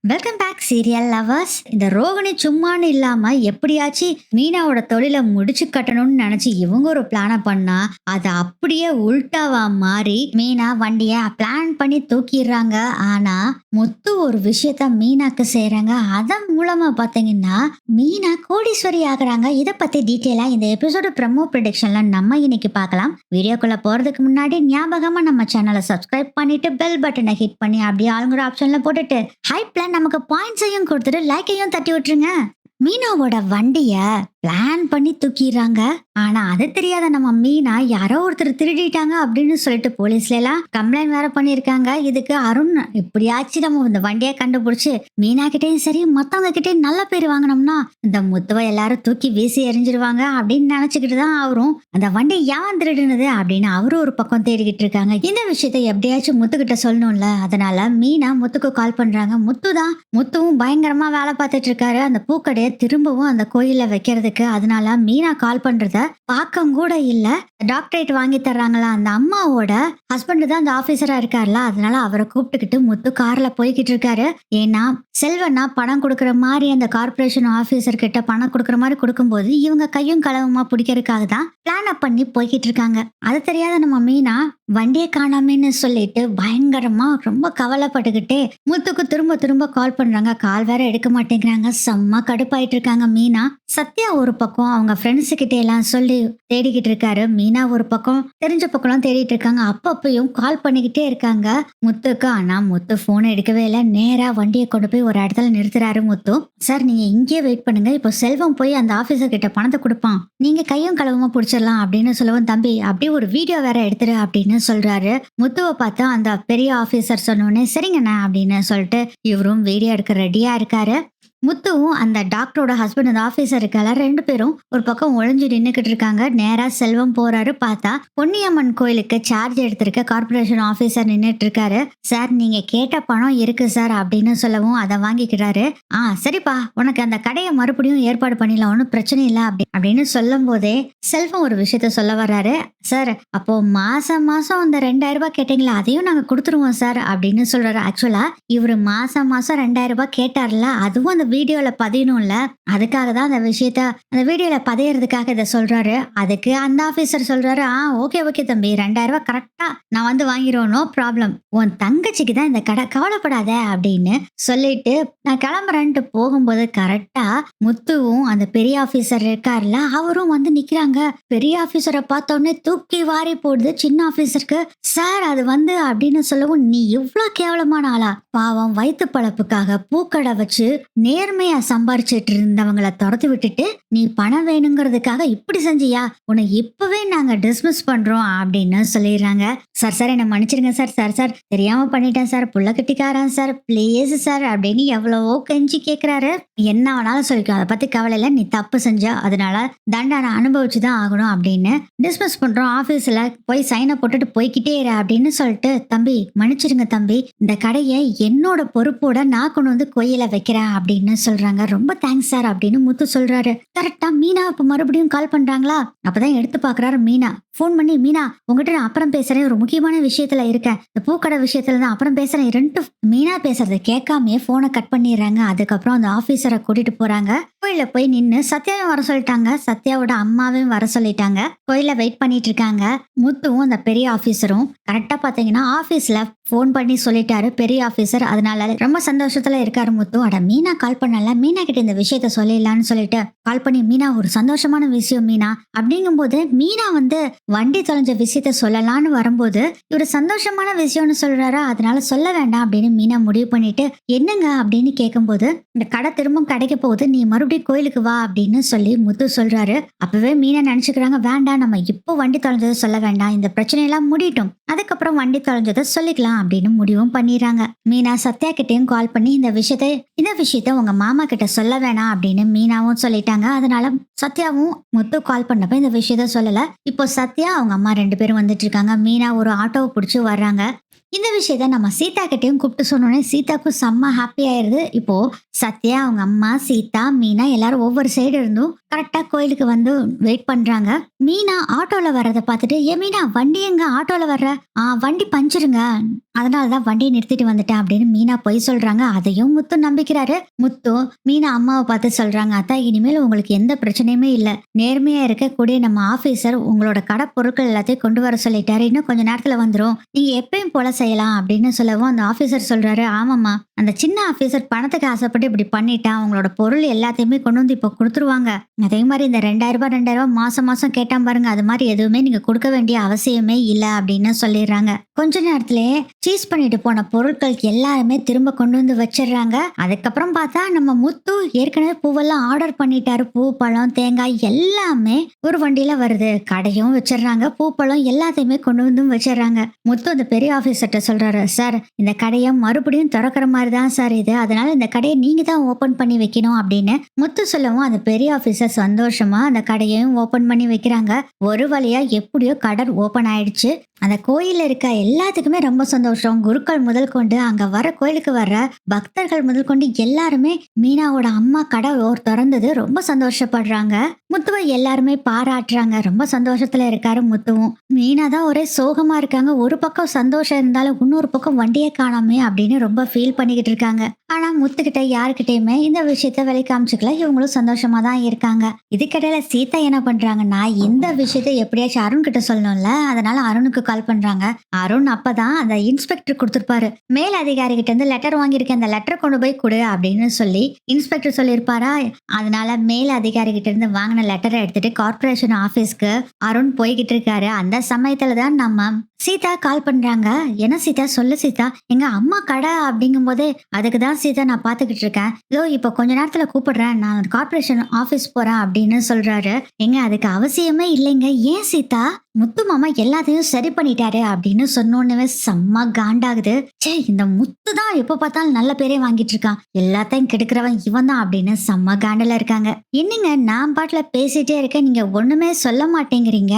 Welcome back serial lovers. இந்த ரோகிணி சும்மான்னு இல்லாம எப்படியாச்சும் மீனாவோட தொழிலை முடிச்சு கட்டணும்னு நினைச்சு இவங்க ஒரு பிளான பண்ணா அதை அப்படியே உல்டாவா மாறி மீனா வண்டிய பிளான் பண்ணி தூக்கிடுறாங்க. ஆனா முத்து ஒரு விஷயத்த மீனாக்கு செய்யறாங்க. அதன் மூலமா பாத்தீங்கன்னா மீனா கோடீஸ்வரி ஆகுறாங்க. இதை பத்தி டீட்டெயிலா இந்த எபிசோடு ப்ரமோ ப்ரெடிக்ஷன்ல நம்ம இன்னைக்கு பார்க்கலாம். வீடியோக்குள்ள போறதுக்கு முன்னாடி ஞாபகமா நம்ம சேனலை சப்ஸ்கிரைப் பண்ணிட்டு பெல் பட்டனை ஹிட் பண்ணி அப்படியே ஆளுங்கிற ஆப்ஷன்ல போட்டுட்டு ஹைப்ல நமக்கு பாயிண்ட்ஸையும் கொடுத்துட்டு லைக்கையும் தட்டி விட்டுருங்க. மீனாவோட வண்டிய பிளான் பண்ணி தூக்கிடுறாங்க. ஆனா அது தெரியாத நம்ம மீனா யாரோ ஒருத்தர் திருடிட்டாங்க அப்படின்னு சொல்லிட்டு போலீஸ்ல எல்லாம் கம்ப்ளைண்ட் வேற பண்ணிருக்காங்க. இதுக்கு அருண் இப்படியாச்சும் நம்ம இந்த வண்டியை கண்டுபிடிச்சு மீனா கிட்டேயும் சரி மத்தவங்க கிட்டேயும் நல்ல பேர் வாங்கினோம்னா இந்த முத்துவை எல்லாரும் தூக்கி வீசி எறிஞ்சிருவாங்க அப்படின்னு நினைச்சுக்கிட்டு தான் அவரும் அந்த வண்டி ஏன் திருடுனது அப்படின்னு அவரும் ஒரு பக்கம் தேடிக்கிட்டு இருக்காங்க. இந்த விஷயத்த எப்படியாச்சும் முத்துக்கிட்ட சொல்லணும்ல. அதனால மீனா முத்துக்கு கால் பண்றாங்க. முத்துவும் பயங்கரமா வேலை பார்த்துட்டு இருக்காரு அந்த பூக்கடையை திரும்பவும் அந்த கோயில்ல வைக்கிறதுக்கு. அதனால மீனா கால் பண்றத பாக்கம் கூட இல்ல. டாக்டரேட் வாங்கி தர்றாங்களா அந்த அம்மாவோட ஹஸ்பண்ட் தான் அந்த ஆபீசரா இருக்காருல. அதனால அவரை கூப்பிட்டுக்கிட்டு முத்து கார்ல போய்கிட்டு இருக்காரு. ஏன்னா செல்வனா பணம் கொடுக்கற மாதிரி அந்த கார்பரேஷன் ஆபீசர் கிட்ட பணம் கொடுக்கற மாதிரி கொடுக்கும்போது இவங்க கையும் களவுமா பிடிக்கிறதுக்காக தான் பிளான் பண்ணி போய்கிட்டு இருக்காங்க. அது தெரியாத நம்ம மீனா வண்டியை காணாமன்னு சொல்லிட்டு பயங்கரமா ரொம்ப கவலைப்பட்டுக்கிட்டே முத்துக்கு திரும்ப திரும்ப கால் பண்றாங்க. கால் வேற எடுக்க மாட்டேங்கிறாங்க. செம்ம கடுப்பாயிட்டு இருக்காங்க மீனா. சத்யா ஒரு பக்கம் அவங்க ஃப்ரெண்ட்ஸு கிட்ட எல்லாம் சொல்லி தேடிக்கிட்டு இருக்காரு. மீனா ஒரு பக்கம் தெரிஞ்ச பக்கம் தேடிட்டு இருக்காங்க. அப்பப்பையும் கால் பண்ணிக்கிட்டே இருக்காங்க முத்துக்கு. ஆனா முத்து போனை எடுக்கவே இல்லை. நேரா வண்டியை கொண்டு போய் ஒரு இடத்துல நிறுத்துறாரு முத்து. சார் நீங்க இங்கேயே வெயிட் பண்ணுங்க, இப்போ செல்வம் போய் அந்த ஆபீசர் கிட்ட பணத்தை கொடுப்பான், நீங்க கையும் களவுமா பிடிச்சிடலாம் அப்படின்னு சொல்லவும் தம்பி அப்படியே ஒரு வீடியோ வேற எடுத்துரு அப்படின்னு சொல்றாரு. முத்துவை பார்த்தா அந்த பெரிய ஆபீசர் சொன்னோடனே சரிங்கண்ணா அப்படின்னு சொல்லிட்டு இவரும் வீடியோ எடுக்க ரெடியா இருக்காரு. முத்துவும் அந்த டாக்டரோட ஹஸ்பண்ட் அந்த ஆபீசர் இருக்கால ரெண்டு பேரும் ஒரு பக்கம் ஒளிஞ்சு நின்னுக்கிட்டு இருக்காங்க. நேரா செல்வம் போறாரு. பார்த்தா பொன்னியம்மன் கோயிலுக்கு சார்ஜ் எடுத்திருக்க கார்பரேஷன் ஆபீசர் நின்னுட்டு இருக்காரு. சார் நீங்க கேட்ட பணம் இருக்கு சார் அப்படின்னு சொல்லவும் அதை வாங்கிக்கிறாரு. சரிப்பா உனக்கு அந்த கடையை மறுபடியும் ஏற்பாடு பண்ணிடலாம், ஒன்றும் பிரச்சனை இல்லை அப்படின்னு சொல்லும் போதே செல்வம் ஒரு விஷயத்த சொல்ல வர்றாரு. சார் அப்போ மாசம் மாசம் அந்த 2000 ரூபாய் கேட்டீங்களா அதையும் நாங்க கொடுத்துருவோம் சார் அப்படின்னு சொல்றாரு. ஆக்சுவலா இவரு மாசம் மாசம் 2000 ரூபாய் கேட்டார்ல, அதுவும் அந்த வீடியோல பதியணும்ல, அதுக்காக தான் அந்த விஷயத்த அந்த வீடியோல பதியறதுக்காக இதை சொல்றாரு. அதுக்கு அந்த ஆபீசர் சொல்றாரு ஓகே தம்பி 2000 ரூபாய் கரெக்டா நான் வந்து வாங்கிடுவோம், நோ ப்ராப்ளம், உன் தங்கச்சிக்கு தான் இந்த கடை, கவலைப்படாத அப்படின்னு சொல்லிட்டு நான் கிளம்புறேன்ட்டு போகும்போது கரெக்டா முத்துவும் அந்த பெரிய ஆபீசர் இருக்காருல அவரும் வந்து நிக்கிறாங்க. பெரிய ஆபீசரை பார்த்தோன்னே தூக்கி வாரி போடுது சின்ன ஆபீசருக்கு. சார் அது வந்து அப்படின்னு சொல்லவும் நீ இவ்வளவு கேவலமான ஆளா, பாவம் வயிற்று பழப்புக்காக பூக்கடை வச்சு நேர்மையா சம்பாரிச்சிட்டு இருந்தவங்களை துரத்து விட்டுட்டு நீ பணம் வேணுங்கிறதுக்காக இப்படி செஞ்சியா, உன்னை இப்பவே நாங்க டிஸ்மிஸ் பண்றோம் அப்படின்னு சொல்லிடுறாங்க. சார் என்ன மன்னிச்சிருங்க சார் தெரியாம பண்ணிட்டேன் சார், புள்ள கட்டிக்காரன் சார், பிளீஸ் சார் அப்படின்னு எவ்வளவோ கெஞ்சி கேக்குறாரு. என்ன வேணாலும் சொல்லிக்கோ, அதை பத்தி கவலை இல்லை, நீ தப்பு செஞ்ச அதனால தண்டனை அனுபவிச்சுதான் ஆகணும் அப்படின்னு டிஸ்மிஸ் பண்றோம், ஆபீஸ்ல போய் சைனை போட்டுட்டு போய்கிட்டே இரு அப்படின்னு சொல்லிட்டு தம்பி மன்னிச்சிருங்க தம்பி, இந்த கடையை என்னோட பொறுப்போட நான் கொண்டு வந்து கோயில வைக்கிறேன் அப்படின்னு சொல்றாங்க. ரொம்ப தேங்க்ஸ் சார் அப்படின்னு முத்து சொல்றாரு. கரெக்டா மீனா இப்ப மறுபடியும் கால் பண்றாங்களா. அப்பதான் எடுத்து பாக்குறாரு. மீனா போன் பண்ணி மீனா உங்ககிட்ட நான் அப்புறம் பேசுறேன், ஒரு முக்கியமான விஷயத்துல இருக்கேன், இந்த பூக்கடை விஷயத்துல தான் அப்புறம் பேசுறேன் ரெண்டு. மீனா பேசுறதை கேட்காமயே போனை கட் பண்ணிடுறாங்க. அதுக்கப்புறம் அந்த ஆபீசரை கூட்டிட்டு போறாங்க. கோயில போய் நின்னு சத்யாவையும் வர சொல்லிட்டாங்க, சத்யாவோட அம்மாவையும் வர சொல்லிட்டாங்க. கோயில வெயிட் பண்ணிட்டு இருக்காங்க. முத்துவும் அந்த பெரிய ஆபீசரும் கரெக்டா பாத்தீங்கன்னா ஆபீஸ்ல போன் பண்ணி சொல்லிட்டாரு பெரிய ஆபீசர். அதனால ரொம்ப சந்தோஷத்துல இருக்காரு முத்து. அட மீனா கால் பண்ணல, மீனா கிட்ட இந்த விஷயத்த சொல்லிடலான்னு சொல்லிட்டு கால் பண்ணி மீனா ஒரு சந்தோஷமான விஷயம் மீனா அப்படிங்கும் போது மீனா வந்து வண்டி தொலைஞ்ச விஷயத்த சொல்லலான்னு வரும்போது இவரு சந்தோஷமான விஷயம்னு சொல்றாரு. அதனால சொல்ல வேண்டாம் அப்படின்னு மீனா முடிவு பண்ணிட்டு என்னங்க அப்படின்னு கேட்கும்போது இந்த கடை திரும்ப கடைக்கு போகுது, நீ மறுபடியும் கோயிலுக்கு வா அப்படின்னு சொல்லி முத்து சொல்றாரு. அப்பவே மீனா நினைச்சுக்கிறாங்க வேண்டாம் நம்ம இப்போ வண்டி தொலைஞ்சதை சொல்ல வேண்டாம், இந்த பிரச்சனையெல்லாம் முடியட்டும், அதுக்கப்புறம் வண்டி தொலைஞ்சதை சொல்லிக்கலாம் அப்படின்னு முடிவும் பண்ணிடுறாங்க. மீனா சத்யா கிட்டையும் கால் பண்ணி இந்த விஷயத்த உங்க மாமா கிட்ட சொல்ல வேணாம் அப்படின்னு மீனாவும் சொல்லிட்டாங்க. அதனால சத்யாவும் முத்து கால் பண்ணப்ப இந்த விஷயத்த சொல்லல. இப்போ சத்யா அவங்க அம்மா ரெண்டு பேரும் வந்துட்டு இருக்காங்க. மீனா ஒரு ஆட்டோவை பிடிச்சி வர்றாங்க. இந்த விஷயத்த நம்ம சீதா கிட்டையும் கூப்பிட்டு சொன்னோன்னே சீதாக்கும் செம்ம ஹாப்பி ஆயிருது. இப்போ சத்யா அவங்க அம்மா சீதா மீனா எல்லாரும் ஒவ்வொரு சைடு இருந்தும் கரெக்டா கோயிலுக்கு வந்து வெயிட் பண்றாங்க. மீனா ஆட்டோல வர்றதை பார்த்துட்டு மீனா வண்டி எங்க, ஆட்டோல வர்ற, வண்டி பஞ்சிருங்க, அதனாலதான் வண்டியை நிறுத்திட்டு வந்துட்டேன் அப்படின்னு மீனா பொய் சொல்றாங்க. அதையும் முத்து நம்பிக்கிறாரு. முத்து மீனா அம்மாவை பார்த்து சொல்றாங்க, அத்தா இனிமேல் உங்களுக்கு எந்த பிரச்சனையுமே இல்ல. நேர்மையா இருக்கக்கூடிய நம்ம ஆபீசர் உங்களோட கடை பொருட்கள் எல்லாத்தையும் கொண்டு வர சொல்லிட்டாரு. இன்னும் கொஞ்ச நேரத்துல வந்துரும். நீங்க எப்பயும் போல செய்யலாம் அப்படின்னு சொல்லவும் அந்த ஆபீசர் சொல்றாரு, ஆமாம்மா அந்த சின்ன ஆபீசர் பணத்துக்கு ஆசைப்பட்டு இப்படி பண்ணிட்டான். உங்களோட பொருள் எல்லாத்தையுமே கொண்டு வந்து இப்போ கொடுத்துருவாங்க. அதே மாதிரி இந்த 2000 மாசம் மாசம் கேட்டான் பாருங்க, அது மாதிரி எதுவுமே நீங்க கொடுக்க வேண்டிய அவசியமே இல்ல அப்படின்னு சொல்லிடுறாங்க. கொஞ்ச நேரத்திலேயே சீஸ் பண்ணிட்டு போன பொருட்கள் எல்லாருமே திரும்ப கொண்டு வந்து வச்சிடுறாங்க. அதுக்கப்புறம் பார்த்தா நம்ம முத்து ஏற்கனவே பூவெல்லாம் ஆர்டர் பண்ணிட்டாரு. பூ, பழம், தேங்காய் எல்லாமே ஒரு வண்டியில வருது. கடையும் வச்சிடுறாங்க. பூ, பழம் எல்லாத்தையுமே கொண்டு வந்து வச்சிடுறாங்க. முத்து அந்த பெரிய ஆபீசர்கிட்ட சொல்றாரு, சார் இந்த கடையை மறுபடியும் திறக்கிற மாதிரி தான் சார் இது. அதனால இந்த கடையை நீங்க தான் ஓபன் பண்ணி வைக்கணும் அப்படின்னு முத்து சொல்லவும் அந்த பெரிய ஆபீசர் சந்தோஷமா அந்த கடையையும் ஓபன் பண்ணி வைக்கிறாங்க. ஒரு வழியா எப்படியோ கடை ஓபன் ஆயிடுச்சு. அந்த கோயில்ல இருக்க எல்லாத்துக்குமே ரொம்ப சந்தோஷம். குருக்கள் முதல் கொண்டு அங்க வர கோயிலுக்கு வர்ற பக்தர்கள் முதல் கொண்டு எல்லாருமே மீனாவோட அம்மா கடை திறந்தது ரொம்ப சந்தோஷப்படுறாங்க. முத்துவை எல்லாருமே பாராட்டுறாங்க. ரொம்ப சந்தோஷத்துல இருக்காரு முத்துவும். மீனா தான் ஒரே சோகமா இருக்காங்க. ஒரு பக்கம் சந்தோஷம் இருந்தாலும் இன்னொரு பக்கம் வண்டியை காணாமே அப்படின்னு ரொம்ப ஃபீல் பண்ணிக்கிட்டு இருக்காங்க. ஆனா முத்துக்கிட்ட யாருக்கிட்டயுமே இந்த விஷயத்த வெளி காமிச்சுக்கல. இவங்களும் சந்தோஷமா தான் இருக்காங்க. இதுக்கிடையில சீதா என்ன பண்றாங்கன்னா, இந்த விஷயத்த எப்படியாச்சும் அருண் கிட்ட சொல்லணும்ல, அதனால அருணுக்கு கால் பண்றாங்க. அருண் அப்பதான் அந்த இன்ஸ்பெக்டர் கொடுத்திருப்பாரு. மேல் அதிகாரி கிட்ட இருந்து லெட்டர் வாங்கியிருக்கேன், அந்த லெட்டர் கொண்டு போய் கொடு அப்படின்னு சொல்லி இன்ஸ்பெக்டர் சொல்லியிருப்பாரா. அதனால மேல் அதிகாரி கிட்ட இருந்து வாங்கின லெட்டரை எடுத்துட்டு கார்பரேஷன் ஆபீஸ்க்கு அருண் போய்கிட்டு இருக்காரு. அந்த சமயத்துல தான் நம்ம சீதா கால் பண்றாங்க. என்ன சீதா, சொல்லு சீதா, எங்க அம்மா கடை அப்படிங்கும் போதே அதுக்குதான் சீதா நான் பாத்துக்கிட்டு இருக்கேன். இதோ இப்ப கொஞ்ச நேரத்துல கூப்பிடுறேன், நான் கார்பரேஷன் ஆபீஸ் போறேன் அப்படின்னு சொல்றாரு. எங்க அதுக்கு அவசியமே இல்லைங்க. ஏன் சீதா, முத்து மாமா எல்லாத்தையும் சரி பண்ணிட்டாரு அப்படின்னு சொன்னோன்னே செம்ம காண்டாகுது. சே, இந்த முத்து தான் எப்ப பார்த்தாலும் நல்ல பேரே வாங்கிட்டு இருக்கான், எல்லாத்தையும் கெடுக்கிறவன் இவன் தான் அப்படின்னு செம்ம காண்டல இருக்காங்க. என்னங்க நான் பாட்டுல பேசிட்டே இருக்கேன், நீங்க ஒண்ணுமே சொல்ல மாட்டேங்கிறீங்க.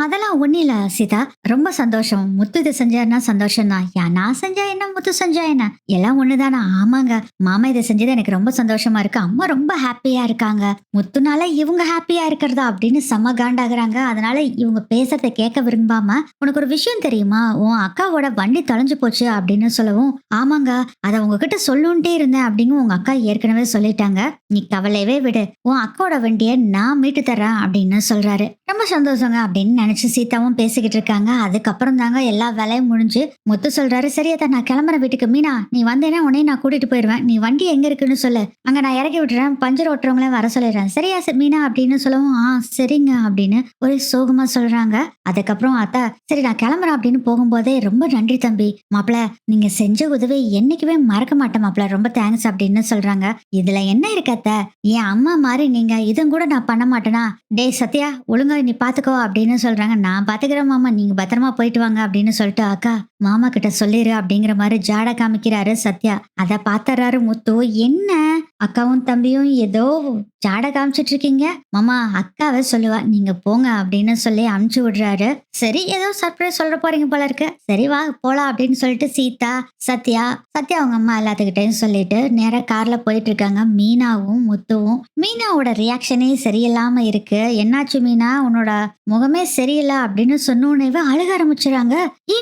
அதெல்லாம் ஒண்ணு இல்ல சீதா, ரொம்ப சந்தோஷம். முத்து இதை செஞ்சாருன்னா சந்தோஷம் தான். நான் செஞ்சா என்ன, முத்து செஞ்சா என்ன, எல்லாம் ஒண்ணுதானா. ஆமாங்க, மாமா இதை செஞ்சது எனக்கு ரொம்ப சந்தோஷமா இருக்கு. அம்மா ரொம்ப ஹாப்பியா இருக்காங்க. முத்துனால இவங்க ஹாப்பியா இருக்கிறதா அப்படின்னு செம்ம காண்டாகுறாங்க. அதனால இவங்க பேசுறத கேட்க விரும்பாம, உனக்கு ஒரு விஷயம் தெரியுமா, உன் அக்காவோட வண்டி தொலைஞ்சு போச்சு அப்படின்னு சொல்லவும், ஆமாங்க அதை உங்ககிட்ட சொல்லுன்ட்டே இருந்தேன் அப்படின்னு உங்க அக்கா ஏற்கனவே சொல்லிட்டாங்க. நீ கவலையவே விடு, உன் அக்காவோட வண்டியை நான் மீட்டு தரேன் அப்படின்னு சொல்றாரு. ரொம்ப சந்தோஷங்க அப்படின்னு நினைச்சு சீதாவும் பேசிக்கிட்டு இருக்காங்க. அதுக்கப்புறம் தாங்க எல்லா வேலையும் முடிஞ்சு முத்து சொல்றாரு, சரியாதா நான் கிளம்புற வீட்டுக்கு. மீனா நீ வந்தேன்னா உன்னையும் நான் கூட்டிட்டு போயிடுவேன். நீ வண்டி எங்க இருக்குன்னு சொல்லு, அங்க நான் இறக்கி விட்டுறேன், பஞ்சர் ஓட்டுறவங்களே வர சொல்லிடுறேன். சரியா மீனா அப்படின்னு சொல்லவும், சரிங்க அப்படின்னு ஒரு சோகமா சொல்றாங்க. அதுக்கப்புறம் அத்தா சரி நான் கிளம்புறேன் அப்படின்னு போகும்போதே, ரொம்ப நன்றி தம்பி, மாப்பிள்ள நீங்க செஞ்ச உதவி என்னைக்குமே மறக்க மாட்டேன் மாப்பிள்ள, ரொம்ப தேங்க்ஸ் அப்படின்னு சொல்றாங்க. இதுல என்ன இருக்கத்த, என் அம்மா மாதிரி நீங்க இதுவும் கூட நான் பண்ண மாட்டேனா. டேய் சத்யா, ஒழுங்கா நீ பாத்துக்கோ அப்படின்னு சொல்றாங்க. நான் பாத்துக்கிறேன் மாமா, நீங்க பத்திரமா போயிட்டு வாங்க அப்படின்னு சொல்லிட்டு அக்கா மாமா கிட்ட சொல்லிரு அப்படிங்கிற மாதிரி ஜாட காமிக்கிறாரு சத்யா. அத பாத்துறாரு முத்து. என்ன அக்காவும் தம்பியும் ஏதோ ஜாட காமிச்சிட்டு இருக்கீங்க மாமா, அக்காவை சொல்லுவா, நீங்க போங்க அப்படின்னு சொல்லி அனுப்பிச்சு விடுறாரு. சரி ஏதோ சர்ப்ரைஸ் சொல்ற போறீங்க போல இருக்கு, சரி வா போலாம் அப்படின்னு சொல்லிட்டு சீதா சத்யா அவங்க அம்மா எல்லாத்துக்கிட்டையும் சொல்லிட்டு நேரா கார்ல போயிட்டு இருக்காங்க. மீனாவும் முத்துவும். மீனாவோட ரியாக்ஷனே சரியில்லாம இருக்கு. என்னாச்சு மீனா, உன்னோட முகமே சரியில்லை அப்படின்னு சொன்னோன்னே அழுக ஆரம்பிச்சுறாங்க.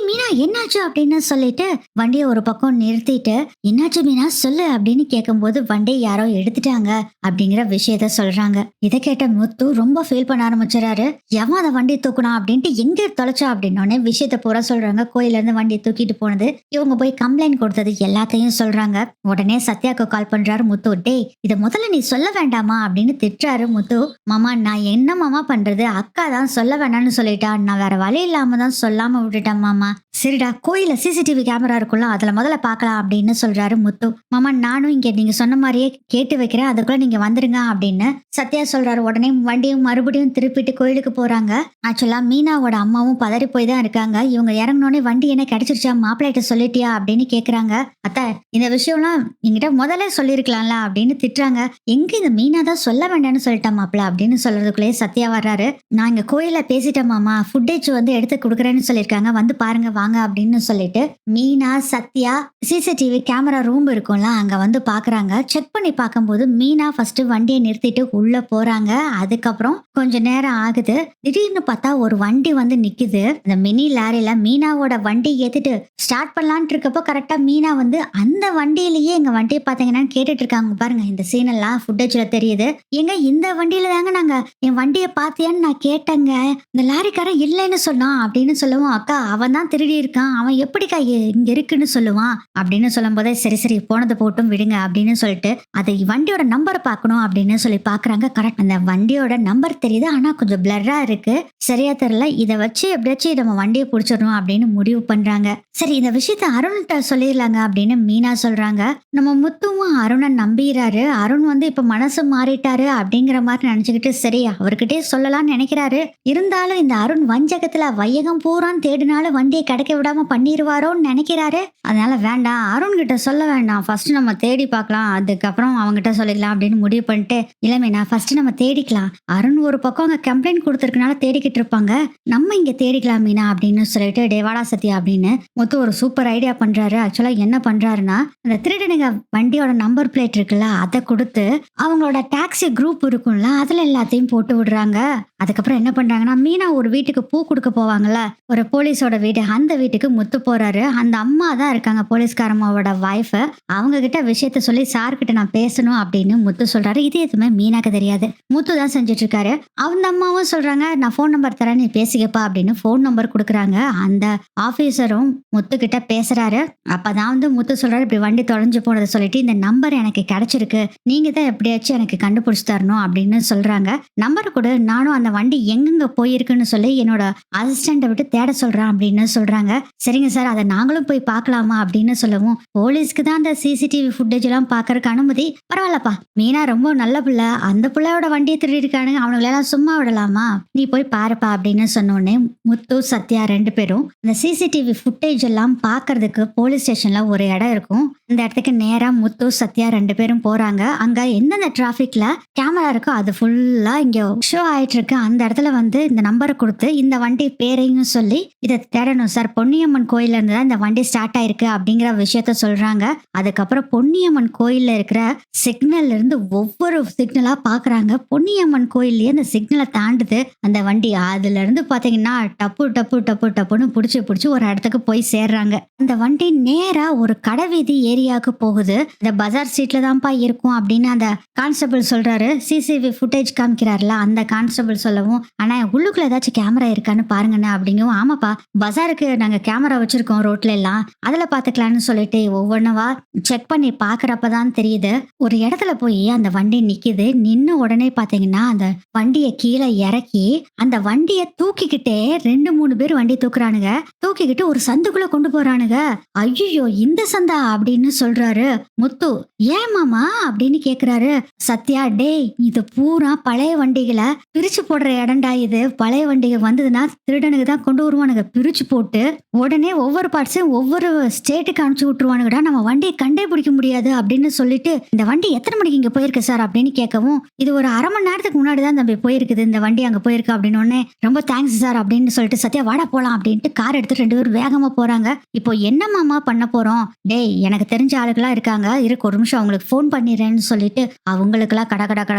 மீனா என்னாச்சு அப்படின்னு சொல்லிட்டு வண்டியை ஒரு பக்கம் நிறுத்திட்டு, என்னாச்சு மீனா சொல்லு அப்படின்னு கேட்கும்போது, வண்டியை யாரோ எடுத்துட்டாங்க அப்படிங்கிற விஷயத்த சொல்றாங்க. இதை கேட்ட முத்து ரொம்ப ஃபீல் பண்ண ஆரம்பிச்சுறாரு. எவன் அதை வண்டி தூக்குனா அப்படின்ட்டு, எங்க தொலைச்சா அப்படின்னோடனே விஷயத்த பூரா சொல்றாங்க. கோயில இருந்து வண்டியை தூக்கிட்டு போனது, இவங்க போய் கம்ப்ளைண்ட் கொடுத்தது எல்லாத்தையும் சொல்றாங்க. உடனே சத்யாக்கு கால் பண்றாரு முத்து. டேய் இதை முதல்ல நீ சொல்ல வேண்டாமா அப்படின்னு திட்டுறாரு முத்து. மாமா நான் என்ன மாமா பண்றது, அக்கா தான் சொல்ல வேண்டாம்னு சொல்லிட்டா, நான் வேற வழி இல்லாம தான் சொல்லாம விட்டுட்டேன் மாமா. சரிடா, கோயில சிசிடிவி கேமரா இருக்குல்ல, அதுல முதல்ல பாக்கலாம் அப்படின்னு சொல்றாரு முத்து. மாமா நானும் இங்க நீங்க சொன்ன மாதிரியே கேட்டு வைக்கிறேன், அதுக்குள்ள நீங்க வந்துருங்க அப்படின்னு சத்யா சொல்றாரு. உடனே வண்டியும் மறுபடியும் திருப்பிட்டு கோயிலுக்கு போறாங்க. ஆக்சுவலா மீனாவோட அம்மாவும் பதறி போய் தான் இருக்காங்க. இவங்க இறங்கினோடனே வண்டி என்ன கிடைச்சிருச்சா, மாப்பிள்ளைகிட்ட சொல்லிட்டியா அப்படின்னு கேக்குறாங்க. அத்தை இந்த விஷயம்லாம் என்கிட்ட முதல்ல சொல்லிருக்கலாம்ல அப்படின்னு திட்டுறாங்க. எங்க இந்த மீனா தான் சொல்ல வேண்டாம்னு சொல்லிட்டா மாப்பிள்ள அப்படின்னு சொல்றதுக்குள்ளேயே சத்யா வர்றாரு. நான் இங்க கோயில பேசிட்டேன் மாமா, ஃபுட்டேஜ் வந்து எடுத்து கொடுக்குறேன்னு சொல்லியிருக்காங்க, வந்து பாருங்க வாங்க அப்படின்னு சொல்லிட்டு Meena Sathya CCTV camera room இருக்கும்ல அங்க வந்து பாக்குறாங்க. செக் பண்ணி பண்ணி பார்க்கும்போது மீனா ஃபர்ஸ்ட் வண்டியை நிறுத்திட்டு உள்ள போறாங்க. அதுக்கப்புறம் கொஞ்ச நேரம் ஆகுது. திடீர்னு பார்த்தா ஒரு வண்டி வந்து நிக்குது. அந்த மினி லாரியில மீனாவோட வண்டி ஏத்திட்டு ஸ்டார்ட் பண்ணலான்ட்டு இருக்கப்போ கரெக்டா மீனா வந்து அந்த வண்டியிலேயே எங்க வண்டியை பாத்தீங்கன்னா கேட்டுட்டு இருக்காங்க பாருங்க. இந்த சீன் எல்லாம் ஃபுட்டேஜ்ல தெரியுது. ஏங்க இந்த வண்டியில தாங்க நாங்க என் வண்டியை பாத்தியான்னு நான் கேட்டேங்க. இந்த லாரிக்காரன் இல்லைன்னு சொன்னான் அப்படின்னு சொல்லுவோம். அக்கா அவன் தான் திருடி இருக்கான், அவன் எப்படிக்கா இங்க இருக்குன்னு சொல்லுவான் அப்படின்னு சொல்லும் போதே சரி சரி போனது போட்டும் விடுங்க அப்படின்னு சொல்லிட்டு அதை வண்டியோட நம்பரை பார்க்கணும் அப்படின்னு சொல்லி பாக்குறாங்க. கரெக்ட் அந்த வண்டியோட நம்பர் தெரியுது, ஆனா கொஞ்சம் பிளர்ரா இருக்கு, சரியா தெரியல. இதை வச்சு எப்படியாச்சும் நம்ம வண்டியை பிடிச்சிடணும் அப்படின்னு முடிவு பண்றாங்க. சரி இந்த விஷயத்த அருண்கிட்ட சொல்லிடலாங்க அப்படின்னு மீனா சொல்றாங்க. நம்ம முத்துவும் அருணை நம்பிறாரு. அருண் வந்து இப்ப மனசு மாறிட்டாரு அப்படிங்கிற மாதிரி நினைச்சுக்கிட்டு சரி அவர்கிட்டே சொல்லலாம்னு நினைக்கிறாரு. இருந்தாலும் இந்த அருண் வஞ்சகத்துல வையகம் பூரான்னு தேடினாலும் வண்டியை கிடைக்க விடாம பண்ணிடுவாரோன்னு நினைக்கிறாரு. அதனால வேண்டாம், அருண் கிட்ட சொல்ல வேண்டாம், ஃபர்ஸ்ட் நம்ம தேடி பார்க்கலாம், அதுக்கப்புறம் அவங்ககிட்ட சொல்லிக்கலாம் அப்படின்னு முடிவு பண்ணிட்டு இல்ல மீனா ஃபர்ஸ்ட் நம்ம தேடிக்கலாம். அருண் ஒரு பக்கம் அங்க கம்ப்ளைண்ட் கொடுத்துருக்கனால தேடிக்கிட்டு இருப்பாங்க, நம்ம இங்க தேடிக்கலாம் மீனா அப்படின்னு சொல்லிட்டு டேவாடா சத்யா அப்படின்னு முத்து ஒரு சூப்பர் ஐடியா பண்றாரு. ஆக்சுவலா என்ன பண்றாருன்னா அந்த திருடனுங்க வண்டியோட நம்பர் பிளேட் இருக்குல்ல அதை கொடுத்து அவங்களோட டாக்ஸி குரூப் இருக்கும்ல அதுல எல்லாத்தையும் போட்டு விடுறாங்க. அதுக்கப்புறம் என்ன பண்றாங்கன்னா மீனா ஒரு வீட்டுக்கு பூ கொடுக்க போவாங்கல்ல, ஒரு போலீஸோட வீடு, அந்த வீட்டுக்கு முத்து போறாரு. அந்த அம்மா தான் இருக்காங்க போலீஸ்காரம்மாவோட வைஃப். அவங்க கிட்ட விஷயத்த சொல்லி சார் கிட்ட நான் பேசணும் அப்படின்னு முத்து சொல்றாரு. இது எதுவுமே மீனாக்கு தெரியாது, முத்து தான் செஞ்சுட்டு இருக்காரு. அந்த அம்மாவும் சொல்றாங்க நான் போன் நம்பர் தரேன் நீ பேசிக்கப்பா அப்படின்னு போன் நம்பர் கொடுக்குறாங்க. அந்த ஆபீசரும் முத்து கிட்ட பேசுறாரு. அப்பதான் வந்து முத்து சொல்றாரு இப்படி வண்டி தொலைஞ்சு போனதை சொல்லிட்டு இந்த நம்பர் எனக்கு கிடைச்சிருக்கு, நீங்க தான் எப்படியாச்சும் எனக்கு கண்டுபிடிச்சு தரணும் அப்படின்னு சொல்றாங்க. நம்பர் கொடு, நானும் அந்த வண்டி எங்கெங்க போயிருக்குன்னு சொல்லி என்னோட அசிஸ்டண்ட்டை விட்டு தேட சொல்றேன் அப்படின்னு சொல்றாங்க. சரிங்க சார் அதை நாங்களும் போய் பார்க்கலாமா அப்படின்னு சொல்லவும் போலீஸ்க்கு தான் அந்த சிசிடிவி ஃபுட்டேஜ் எல்லாம் பாக்குறதுக்கு அனுமதி, பரவாயில்லப்பா மீனா ரொம்ப நல்ல பிள்ளை, அந்த பிள்ளையோட வண்டியை திருடி இருக்கானுங்க, அவனுங்களெல்லாம் சும்மா விடலாமா, நீ போய் பாருப்பா அப்படின்னு சொன்னோடனே முத்து சத்யா ரெண்டு பேரும் இந்த சிசிடிவி ஃபுட்டேஜ் எல்லாம் பாக்குறதுக்கு போலீஸ் ஸ்டேஷன்ல ஒரு இடம் இருக்கும். அந்த இடத்துக்கு நேரா முத்து சத்யா ரெண்டு பேரும் போறாங்க. அங்க எந்தெந்த டிராபிக்ல கேமரா இருக்கோ அது ஃபுல்லா இங்க ஷோ ஆயிட்டு இருக்கு. அந்த இடத்துல வந்து இந்த நம்பரை கொடுத்து இந்த வண்டி பேரையும் சொல்லி இதை தேடணும் சார், பொன்னியம்மன் கோயில்ல இருந்து தான் இந்த வண்டி ஸ்டார்ட் ஆயிருக்கு அப்படிங்கிற விஷயத்த சொல்றாங்க. அதுக்கப்புறம் பொன்னியம்மன் கோயில்ல இருக்கிற சிக்னல்ல இருந்து ஒவ்வொரு சிக்னலா பாக்குறாங்க. பொன்னியம்மன் கோயில்லயே அந்த சிக்னலை தாண்டுது அந்த வண்டி. அதுல இருந்து பாத்தீங்கன்னா டப்பு டப்பு டப்பு டப்புன்னு புடிச்சு ஒரு இடத்துக்கு போய் சேர்றாங்க. அந்த வண்டி நேரா ஒரு கடைவீதி ஏரியாவுக்கு போகுது. இந்த பஜார் ஸ்ட்ரீட்ல தான்ப்பா இருக்கும் அப்படின்னு அந்த கான்ஸ்டபிள் சொல்றாரு. சிசிடிவி ஃபுட்டேஜ் காமிக்கிறாருல அந்த கான்ஸ்டபிள் சொல்லவும் ஆனா உள்ளுக்குள்ள ஏதாச்சும் கேமரா இருக்கான்னு பாருங்கண்ணா அப்படிங்கவும் ஆமாப்பா பஜாருக்கு நாங்க கேமரா வச்சிருக்கோம் ரோட்ல எல்லாம், அதுல பாத்துக்கலாம்னு சொல்லிட்டு ஒவ்வொன்னவா செக் பண்ணி பாக்குறப்பதான் தெரியுது ஒரு இடத்துல போய் அந்த வண்டி நிக்குது. நின்னு உடனே பாத்தீங்கன்னா அந்த வண்டியை கீழே இறக்கி அந்த வண்டியை தூக்கிக்கிட்டே 2-3 பேர் வண்டி தூக்குறானுங்க. தூக்கிக்கிட்டு ஒரு சந்துக்குள்ள கொண்டு போறானுங்க. ஐயோ இந்த சந்தா அப்படின்னு சொல்றாரு முத்து. ஏன் மாமா அப்படின்னு கேக்குறாரு சத்யா. டேய் இது பூரா பழைய வண்டிகளை பிரிச்சு போடுற இடம்டா, இது பழைய வண்டிகள் வந்ததுன்னா திருடனுக்கு தான் கொண்டு வருவானுங்க, பிரிச்சு போட்டு உடனே ஒவ்வொரு பார்ட்ஸையும் ஒவ்வொரு ஸ்டேட்டுக்கு அனுப்பிச்சு விட்டுருவானுங்கடா, நம்ம வண்டியை கண்டே பிடிக்க முடியாது அப்படின்னு சொல்லிட்டு இந்த வண்டி எத்தனை மணிக்கு இங்க போயிருக்கு சார் அப்படின்னு கேட்கவும் இது ஒரு அரை மணி நேரத்துக்கு முன்னாடி தான் தம்பி போயிருக்குது, இந்த வண்டி அங்க போயிருக்கு அப்படின்னு உடனே ரொம்ப தேங்க்ஸ் சார் அப்படின்னு சொல்லிட்டு சத்யா வாடா போலாம் அப்படின்ட்டு கார் எடுத்து 2 பேரும் வேகமா போறாங்க. இப்போ என்ன மாமா பண்ண போறோம், டேய் எனக்கு தெரிஞ்ச ஆளுகளா இருக்காங்க, இருக்கு ஒரு நிமிஷம் அவங்களுக்கு போன் பண்ணிடுறேன்னு சொல்லிட்டு அவங்களுக்கெல்லாம்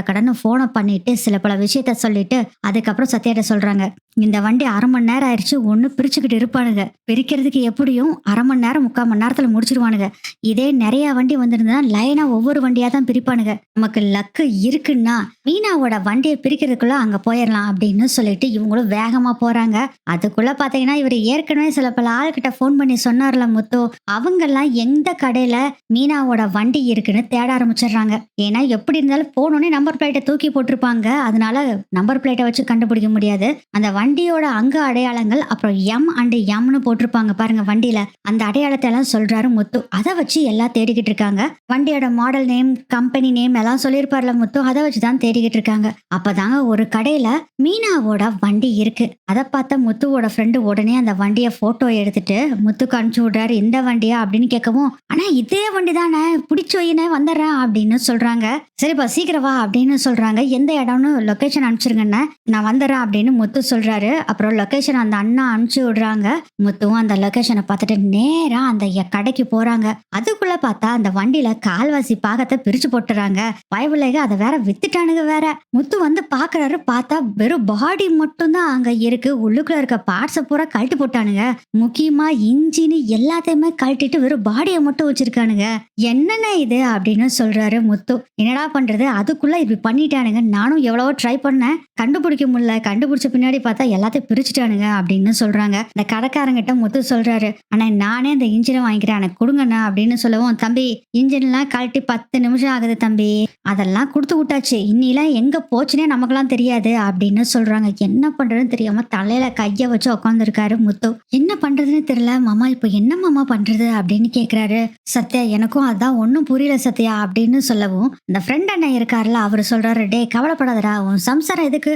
கடன்னு போனை பண்ணிட்டு சில பல விஷயத்த சொல்லிட்டு அதுக்கப்புறம் சத்யாட்ட சொல்றாங்க இந்த வண்டி அரை மணி நேரம் ஆயிடுச்சு, ஒண்ணு பிரிச்சுக்கிட்டு இருப்பானுங்க, பிரிக்கிறதுக்கு எப்படியும் அரை மணி நேரம் 3/4 மணி நேரத்துல முடிச்சிருவானுங்க. இதே நிறைய வண்டி வந்திருந்தா லைனா ஒவ்வொரு வண்டியா தான் பிரிப்பானுங்க, நமக்கு லக்கு இருக்குன்னா மீனாவோட வண்டியை பிரிக்கிறதுக்குள்ள அங்க போயிடலாம் அப்படின்னு சொல்லிட்டு இவங்களும் வேகமா போறாங்க. அதுக்குள்ள பாத்தீங்கன்னா இவர் ஏற்கனவே சில பல ஆள்கிட்ட போன் பண்ணி சொன்னார்ல முத்து, அவங்க எல்லாம் எந்த கடையில மீனாவோட வண்டி இருக்குன்னு தேட ஆரம்பிச்சிடுறாங்க. ஏன்னா எப்படி இருந்தாலும் போனோடனே நம்பர் பிளேட்டை தூக்கி போட்டிருப்பாங்க, அதனால நம்பர் பிளேட்டை வச்சு கண்டுபிடிக்க முடியாது. அந்த வண்டியோட அங்க அடையாளங்கள் அப்புறம் M&Mனு போட்டிருப்பாங்க பாருங்க வண்டியில, அந்த அடையாளத்தை எல்லாம் சொல்றாரு முத்து. அதை வச்சு எல்லாம் தேடிக்கிட்டு இருக்காங்க. வண்டியோட மாடல் நேம் கம்பெனி நேம் எல்லாம் சொல்லியிருப்பார்ல முத்து, அதை வச்சுதான் தேடிக்கிட்டு இருக்காங்க. அப்பதாங்க ஒரு கடையில மீனாவோட வண்டி இருக்கு. அதை பார்த்த முத்துவோட ஃப்ரெண்டு உடனே அந்த வண்டியை போட்டோ எடுத்துட்டு முத்துக்கு அனுப்பிச்சு விடுறாரு. இந்த வண்டியா அப்படின்னு கேட்கவும் ஆனா இதே வண்டி தானே, பிடிச்சு வையினே வந்துடுறேன் அப்படின்னு சொல்றாங்க. சரிப்பா சீக்கிரம் வா அப்படின்னு சொல்றாங்க. எந்த இடம்னு லொகேஷன் அனுப்பிச்சிருங்கன்னு நான் வந்துடுறேன் அப்படின்னு முத்து சொல்றாரு. சொல்றாரு. அப்புறம் லொகேஷன் அந்த அண்ணா அனுப்பிச்சு விடுறாங்க. முத்துவும் அந்த லொகேஷனை பார்த்துட்டு நேரா அந்த கடைக்கு போறாங்க. அதுக்குள்ள பார்த்தா அந்த வண்டியில கால்வாசி பாகத்தை பிரிச்சு போட்டுறாங்க. பயவுலேக அதை வேற வித்துட்டானுங்க வேற. முத்து வந்து பாக்குறாரு. பார்த்தா வெறும் பாடி மட்டும் தான் அங்க இருக்கு. உள்ளுக்குள்ள இருக்க பார்ட்ஸை பூரா கழட்டி போட்டானுங்க. முக்கியமா இன்ஜின் எல்லாத்தையுமே கழட்டிட்டு வெறும் பாடியை மட்டும் வச்சிருக்கானுங்க. என்னென்ன இது அப்படின்னு சொல்றாரு முத்து. என்னடா பண்றது, அதுக்குள்ள இப்படி பண்ணிட்டானுங்க. நானும் எவ்வளவோ ட்ரை பண்ணேன், கண்டுபிடிக்க முடியல. கண்டுபிடிச்ச பின்னாடி பார்த்தா எல்லாத்தையும் பிரிச்சுட்டானுங்க அப்படின்னு சொல்றாங்க. இந்த கடைக்காரங்கிட்ட முத்து சொல்றாரு, ஆனா நானே அந்த இன்ஜினை வாங்கிக்கிறேன், எனக்கு கொடுங்கண்ணா அப்படின்னு சொல்லவும், தம்பி இன்ஜின் எல்லாம் கழட்டி 10 நிமிஷம் ஆகுது தம்பி, அதெல்லாம் கொடுத்து விட்டாச்சு, இன்னிலாம் எங்க போச்சுன்னே நமக்கெல்லாம் தெரியாது அப்படின்னு சொல்றாங்க. என்ன பண்றதுன்னு தெரியாம தலையில கைய வச்சு உட்காந்துருக்காரு முத்து. என்ன பண்றதுன்னு தெரியல மாமா, இப்ப என்ன மாமா பண்றது அப்படின்னு கேக்குறாரு. சத்யா எனக்கும் அதான் ஒன்னும் புரியல சத்யா அப்படின்னு சொல்லவும், இந்த ஃப்ரெண்ட் அண்ணன் இருக்காருல அவரு சொல்றாரு, டே கவலைப்படாதடா, உன் சம்சாரம் எதுக்கு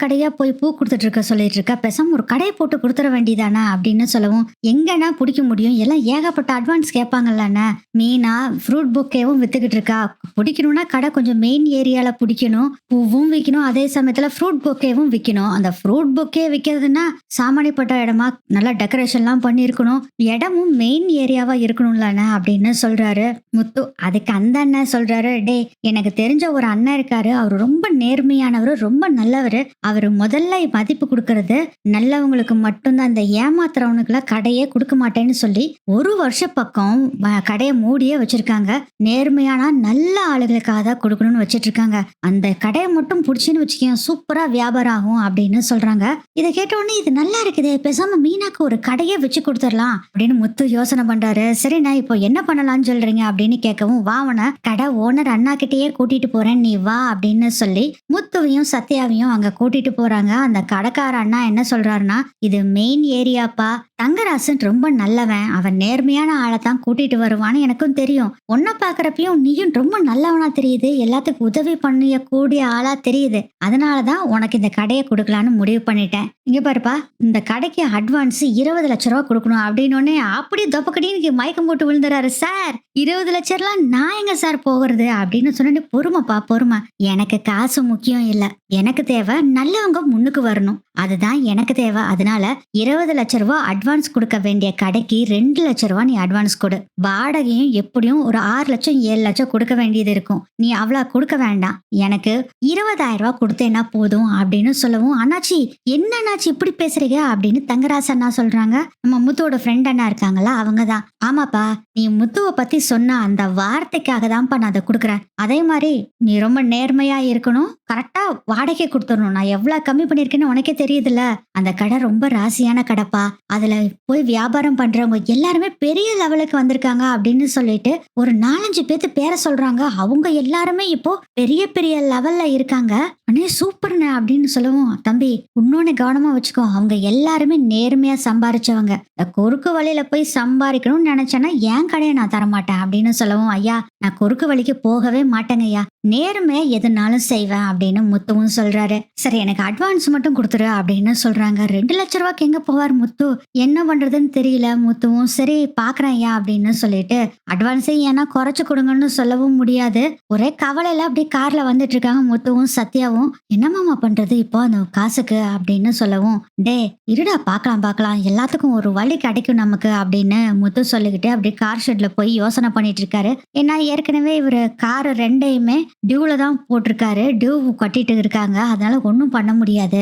கடையா போய் பூ கொடுத்துட்டு இருக்க சொல்லிட்டு இருக்க, பேசாம ஒரு கடையை போட்டு கொடுத்துட வேண்டியதானா அப்படின்னு சொல்லவும், எங்கன்னா பிடிக்க முடியும், எல்லாம் ஏகப்பட்ட அட்வான்ஸ் கேட்பாங்கல்லண்ணா, மீனா ஃப்ரூட் புக்கேவும் வித்துக்கிட்டு இருக்கா, பிடிக்கணும்னா கடை கொஞ்சம் மெயின் ஏரியால பிடிக்கணும், பூவும் விற்கணும், அதே சமயத்துல ஃப்ரூட் புக்கேவும் விற்கணும். அந்த ஃப்ரூட் புக்கே விற்கிறதுனா சாமானிப்பட்ட இடமா நல்லா டெக்கரேஷன்லாம் பண்ணியிருக்கணும், இடமும் மெயின் ஏரியாவா இருக்கணும்லண்ணா அப்படின்னு சொல்றாரு முத்து. அதுக்கு அந்த அண்ணன் சொல்றாரு, டே எனக்கு தெரிஞ்ச ஒரு அண்ணன் இருக்காரு, அவரு ரொம்ப நேர்மையானவரு, ரொம்ப நல்லவரு, அவரு முதல்ல மதிப்பு கொடுக்கறது நல்லவங்களுக்கு மட்டும்தான், அந்த ஏமாத்துறவனுக்குலாம் கடையே கொடுக்க மாட்டேன்னு சொல்லி 1 வருஷ பக்கம் கடையை மூடியே வச்சிருக்காங்க. நேர்மையான நல்ல ஆளுகளுக்காக தான் கொடுக்கணும்னு வச்சிட்டு இருக்காங்க. அந்த கடையை மட்டும் புடிச்சுன்னு வச்சுக்கேன், சூப்பரா வியாபாரம் ஆகும் அப்படின்னு சொல்றாங்க. இதை கேட்ட உடனே இது நல்லா இருக்குதே, பேசாம மீனாக்கு ஒரு கடையே வச்சு கொடுத்துடலாம் அப்படின்னு முத்து யோசனை பண்றாரு. சரி நான் இப்போ என்ன பண்ணலாம்னு சொல்றீங்க அப்படின்னு கேட்கவும், வாவன கடை ஓனர் அண்ணா கிட்டேயே கூட்டிட்டு போறேன், நீ வா அப்படின்னு சொல்லி முத்துவையும் சத்யாவையும் அங்க கூட்டிட்டு போறாங்க. அந்த கடைக்கார அண்ணா என்ன சொல்றாருன்னா, இது மெயின் ஏரியாப்பா, தங்கராசன் ரொம்ப நல்லவன், அவன் நேர்மையான ஆளை தான் கூட்டிட்டு வருவான்னு எனக்கும் தெரியும், உன்னை பாக்குறப்பையும் நீயும் ரொம்ப நல்லவனா தெரியுது, எல்லாத்துக்கும் உதவி பண்ணிய கூடிய ஆளா தெரியுது, அதனாலதான் உனக்கு இந்த கடையை கொடுக்கலான்னு முடிவு பண்ணிட்டேன். இங்க பாருப்பா, இந்த கடைக்கு அட்வான்ஸ் 20 லட்ச ரூபா கொடுக்கணும் அப்படின்னு அப்படி தொப்பக்கடின்னு மயக்கம் போட்டு விழுந்துறாரு. சார் 20 லட்சம்லாம் நான் எங்க சார் போகிறது அப்படின்னு சொன்ன, பொறுமைப்பா பொறுமை, எனக்கு காசு முக்கியம் இல்ல, எனக்கு தேவை நல்லவங்க முன்னுக்கு வரணும், அதுதான் எனக்கு தேவை, அதனால 20 லட்ச ரூபா அட்வான்ஸ் கொடுக்க வேண்டிய கடைக்கு 2 லட்ச ரூபா நீ அட்வான்ஸ் கொடு, வாடகையும் எப்படியும் ஒரு 6 லட்சம் 7 லட்சம் கொடுக்க வேண்டியது இருக்கும், நீ அவ்வளவு கொடுக்க வேண்டாம், எனக்கு 20,000 ரூபாய் கொடுத்தேன்னா போதும் அப்படின்னு சொல்லவும், அண்ணாச்சி என்ன அண்ணாச்சி இப்படி பேசுறீங்க அப்படின்னு தங்கராச அண்ணா சொல்றாங்க. நம்ம முத்துவோட ஃப்ரெண்ட் அண்ணா இருக்காங்களா, அவங்கதான். ஆமாப்பா, நீ முத்துவை பத்தி சொன்ன அந்த வார்த்தைக்காக தான்ப்பா நான் அதை கொடுக்குறேன், அதே மாதிரி நீ ரொம்ப நேர்மையா இருக்கணும், கரெக்டா வாடகை கொடுத்துடணும், நான் எவ்வளவு கம்மி பண்ணிருக்கேன்னு உனக்கே தெரியுதுல்ல, அந்த கடை ரொம்ப ராசியான கடைப்பா, அதுல போய் வியாபாரம் பண்றவங்க எல்லாருமே பெரிய லெவலுக்கு வந்திருக்காங்க அப்படின்னு சொல்லிட்டு ஒரு 4-5 பேத்து பேரை சொல்றாங்க. அவங்க எல்லாருமே இப்போ பெரிய பெரிய லெவல்ல இருக்காங்க. அண்ணே சூப்பர்ண்ணே அப்படின்னு சொல்லவும், தம்பி இன்னொன்னு கவனமா வச்சுக்கோ, அவங்க எல்லாருமே நேர்மையா சம்பாரிச்சவங்க, குறுக்கு வழியில போய் சம்பாதிக்கணும்னு நினைச்சேன்னா என் கடையை நான் தரமாட்டேன் அப்படின்னு சொல்லவும், ஐயா நான் குறுக்கு வழிக்கு போகவே மாட்டேங்க ஐயா, நேர்மையா எதுனாலும் செய்வேன் அப்படின்னு முத்துவும் சொல்றாரு. சரி எனக்கு அட்வான்ஸ் மட்டும் கொடுத்துரு அப்படின்னு சொல்றாங்க. 2 லட்ச ரூபாய்க்கு எங்க போவார் முத்து, என்ன பண்றதுன்னு தெரியல. முத்துவும் சரி பாக்குறேன் ஐயா அப்படின்னு சொல்லிட்டு அட்வான்ஸே ஏன்னா குறைச்சு கொடுங்கன்னு சொல்லவும் முடியாது, ஒரே கவலையில அப்படியே கார்ல வந்துட்டு இருக்காங்க முத்துவும் சத்யாவும். என்னமாமா பண்றது இப்போ அந்த காசுக்கு அப்படின்னு சொல்லவும், டே இருடா பாக்கலாம் எல்லாத்துக்கும் ஒரு வழி கிடைக்கும் நமக்கு அப்படின்னு முத்து சொல்லிக்கிட்டு அப்படியே கார் ஷெட்ல போய் யோசனை பண்ணிட்டு இருக்காரு. ஏன்னா ஏற்கனவே இவரு கார் 2யுமே டியூல தான் போட்டிருக்காரு, டியூ கட்டிட்டு இருக்காங்க, அதனால ஒன்றும் பண்ண முடியாது,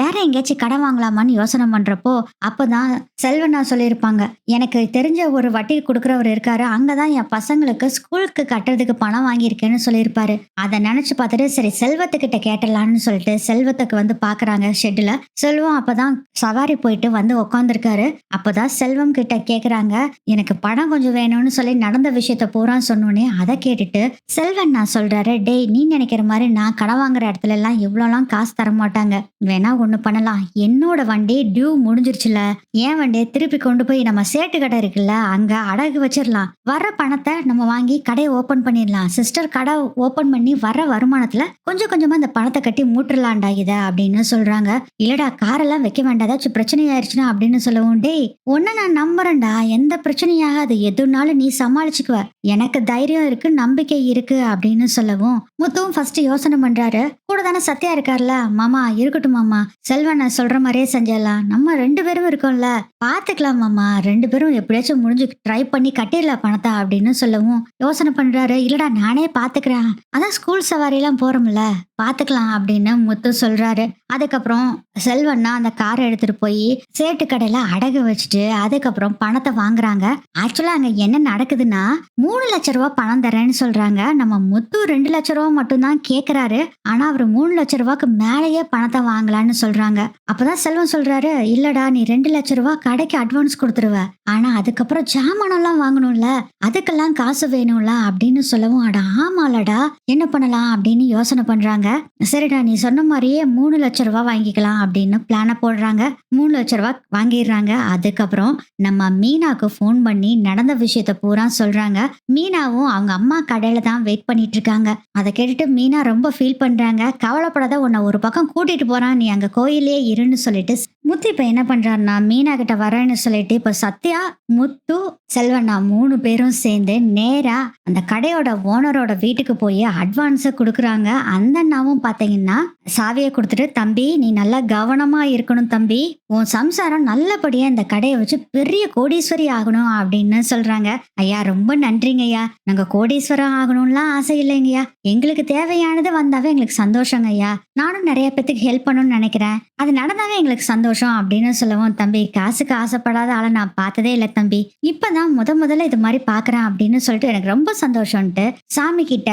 வேற எங்கேயாச்சும் கடன் வாங்கலாமான்னு யோசனை பண்றப்போ அப்பதான் செல்வனா சொல்லியிருப்பாங்க, எனக்கு தெரிஞ்ச ஒரு வட்டி கொடுக்குறவர் இருக்காரு, அங்கதான் என் பசங்களுக்கு ஸ்கூலுக்கு கட்டுறதுக்கு பணம் வாங்கியிருக்கேன்னு சொல்லியிருப்பாரு. அதை நினைச்சு பார்த்துட்டு சரி செல்வத்துக்கிட்ட கேட்டலான்னு சொல்லிட்டு செல்வத்துக்கு வந்து பாக்குறாங்க ஷெட்ல. செல்வம் அப்பதான் சவாரி போயிட்டு வந்து உட்காந்துருக்காரு. அப்பதான் செல்வம் கிட்ட கேக்குறாங்க, எனக்கு பணம் கொஞ்சம் வேணும்னு சொல்லி நடந்த விஷயத்த பூரா சொன்னோன்னே அதை கேட்டுட்டு செல்வன் நான் சொல்றாரு, டேய் நீ நினைக்கிற மாதிரி நான் கடன் வாங்குற இடத்துல எல்லாம் இவ்வளோலாம் காசு தர மாட்டாங்க, வேணா ஒண்ணு பண்ணலாம், என்னோட வண்டி டியூ முடிஞ்சிருச்சுல, என் வண்டியை திருப்பி கொண்டு போய் நம்ம சேட்டு கடை இருக்குல்ல அங்க அடகு வச்சிடலாம், வர்ற பணத்தை நம்ம வாங்கி கடையை ஓபன் பண்ணிடலாம், சிஸ்டர் கடை ஓபன் பண்ணி வர்ற வருமானத்துல கொஞ்சம் கொஞ்சமா இந்த பணத்தை கட்டி மூட்டுலாண்டா இத அப்படின்னு சொல்றாங்க. இல்லடா காரெல்லாம் வைக்க வேண்டாம், ஏதாச்சும் பிரச்சனை ஆயிடுச்சுன்னா அப்படின்னு சொல்லவும், டேய் ஒன்னு நான் நம்புறேன்டா, எந்த பிரச்சனையாக அது எதுனாலும் நீ சமாளிச்சுக்குவ, எனக்கு தைரியம் இருக்கு நம்பிக்கை இருக்கு அப்படின்னு சொல்லவும், சொல்லவும் முத்துவும் ஃபர்ஸ்ட் யோசனை பண்றாரு. கூட தானே சத்யா இருக்கார்ல, மாமா இருக்கட்டும் மாமா, செல்வன் நான் சொல்ற மாதிரியே செஞ்சிடலாம், நம்ம 2 பேரும் இருக்கோம்ல, பாத்துக்கலாம் மாமா, 2 பேரும் எப்படியாச்சும் முடிஞ்சு ட்ரை பண்ணி கட்டிடலாம் பணத்தை அப்படின்னு சொல்லவும் யோசனை பண்றாரு. இல்லடா நானே பாத்துக்கிறேன், அதான் ஸ்கூல் சவாரி எல்லாம் போறோம்ல, பாத்துக்கலாம் அப்படின்னு முத்து சொல்றாரு. அதுக்கப்புறம் செல்வன்னா அந்த காரை எடுத்துட்டு போய் சேட்டு கடையில அடகு வச்சுட்டு அதுக்கப்புறம் பணத்தை வாங்குறாங்க. ஆக்சுவலா அங்க என்ன நடக்குதுன்னா 3 லட்சம் ரூபாய் பணம் தரேன்னு சொல்றாங்க. நம்ம முத்து 2 லட்சம் ரூபாய் மட்டும்தான் கேக்குறாரு. ஆனா அவர் 3 லட்சம் ரூபாய்க்கு மேலேயே பணத்தை வாங்கலான்னு சொல்றாங்க. அப்பதான் செல்வம் சொல்றாரு, இல்லடா நீ 2 லட்சம் ரூபாய் கடைக்கு அட்வான்ஸ் கொடுத்துருவ, ஆனா அதுக்கப்புறம் ஜாமான் எல்லாம் வாங்கணும்ல, அதுக்கெல்லாம் காசு வேணும்ல அப்படின்னு சொல்லவும், அட ஆமாலடா என்ன பண்ணலாம் அப்படின்னு யோசனை பண்றாங்க. சரிடா நீ சொன்ன மாதிரியே 3 லட்சம் ரூபாய் வாங்கிக்கலாம் அப்படின்னு பிளான போடுறாங்க. 3 லட்சம் ரூபாய் வாங்கிடுறாங்க. அதுக்கப்புறம் நம்ம மீனாக்கு போன் பண்ணி நடந்த விஷயத்த பூரா சொல்றாங்க. மீனாவும் அவங்க அம்மா கடையில தான் வெயிட் பண்ணிட்டு இருக்காங்க. அதை கேட்டுட்டு மீனா ரொம்ப ஃபீல் பண்றாங்க. கவலைப்படாத, உன்னை ஒரு பக்கம் கூட்டிட்டு போறான், நீ அங்க கோயிலே இருன்னு சொல்லிட்டு முத்து இப்ப என்ன பண்றாருன்னா மீனா கிட்ட வரேன்னு சொல்லிட்டு இப்ப சத்யா, முத்து, செல்வண்ணா 3 பேரும் சேர்ந்து நேரா அந்த கடையோட ஓனரோட வீட்டுக்கு போய் அட்வான்ஸ கொடுக்குறாங்க. அந்த அண்ணாவும் பாத்தீங்கன்னா சாவியை கொடுத்துட்டு, தம்பி நீ நல்லா கவனமா இருக்கணும் தம்பி, உன் சம்சாரம் நல்லபடியா இந்த கடையை வச்சு பெரிய கோடீஸ்வரி ஆகணும் அப்படின்னு சொல்றாங்க. ஐயா ரொம்ப நன்றிங்க ஐயா, நாங்க கோடீஸ்வரம் ஆகணும்லாம் ஆசை இல்லைங்கய்யா, எங்களுக்கு தேவையானது வந்தாவே எங்களுக்கு சந்தோஷங்க ஐயா, நானும் நிறைய பேத்துக்கு ஹெல்ப் பண்ணணும்னு நினைக்கிறேன், அது நடந்தாவே எங்களுக்கு சந்தோஷம் அப்படின்னு சொல்லவும், தம்பி காசுக்கு ஆசைப்படாத ஆளை நான் பார்த்ததே இல்லை தம்பி, இப்பதான் முதல்ல இது மாதிரி பாக்குறேன் அப்படின்னு சொல்லிட்டு எனக்கு ரொம்ப சந்தோஷம்ட்டு சாமி கிட்ட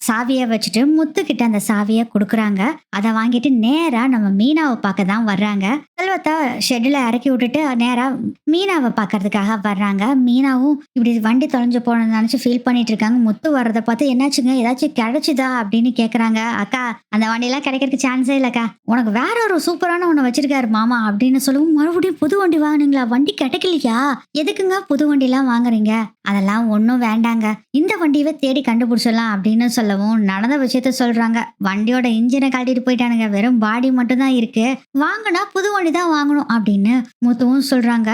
சாவியை வச்சுட்டு முத்து கிட்ட அந்த சாவியை கொடுக்குறாங்க. அதை வாங்கிட்டு நேரா நம்ம மீனாவை பார்க்க தான் வர்றாங்க. செல்வத்தை ஷெட்ல இறக்கி விட்டுட்டு நேரா மீனாவை பார்க்கறதுக்காக வர்றாங்க. மீனாவும் இப்படி வண்டி தொலைஞ்சு போனது நினைச்சு ஃபீல் பண்ணிட்டு இருக்காங்க. முத்து வர்றதை பார்த்து, என்னாச்சுங்க ஏதாச்சும் கிடைச்சுதா அப்படின்னு கேக்குறாங்க. அக்கா அந்த வண்டியெல்லாம் கிடைக்கிறதுக்கு சான்ஸே இல்லக்கா, உனக்கு வேற ஒரு சூப்பரான ஒண்ணு வச்சிருக்காரு மாமா அப்படின்னு சொல்லவும், மறுபடியும் புது வண்டி வாங்கினீங்களா, வண்டி கிடைக்கலையா, எதுக்குங்க புது வண்டி எல்லாம் வாங்குறீங்க, அதெல்லாம் ஒன்றும் வேண்டாங்க, இந்த வண்டியவே தேடி கண்டுபிடிச்சிடலாம் அப்படின்னு சொல்லவும் நடந்த விஷயத்த சொல்றாங்க. வண்டியோட இன்ஜினை கழட்டிட்டு போயிட்டானுங்க, வெறும் பாடி மட்டும் தான் இருக்கு, வாங்கினா புது வண்டி தான் வாங்கணும் அப்படின்னு முத்துவும் சொல்றாங்க.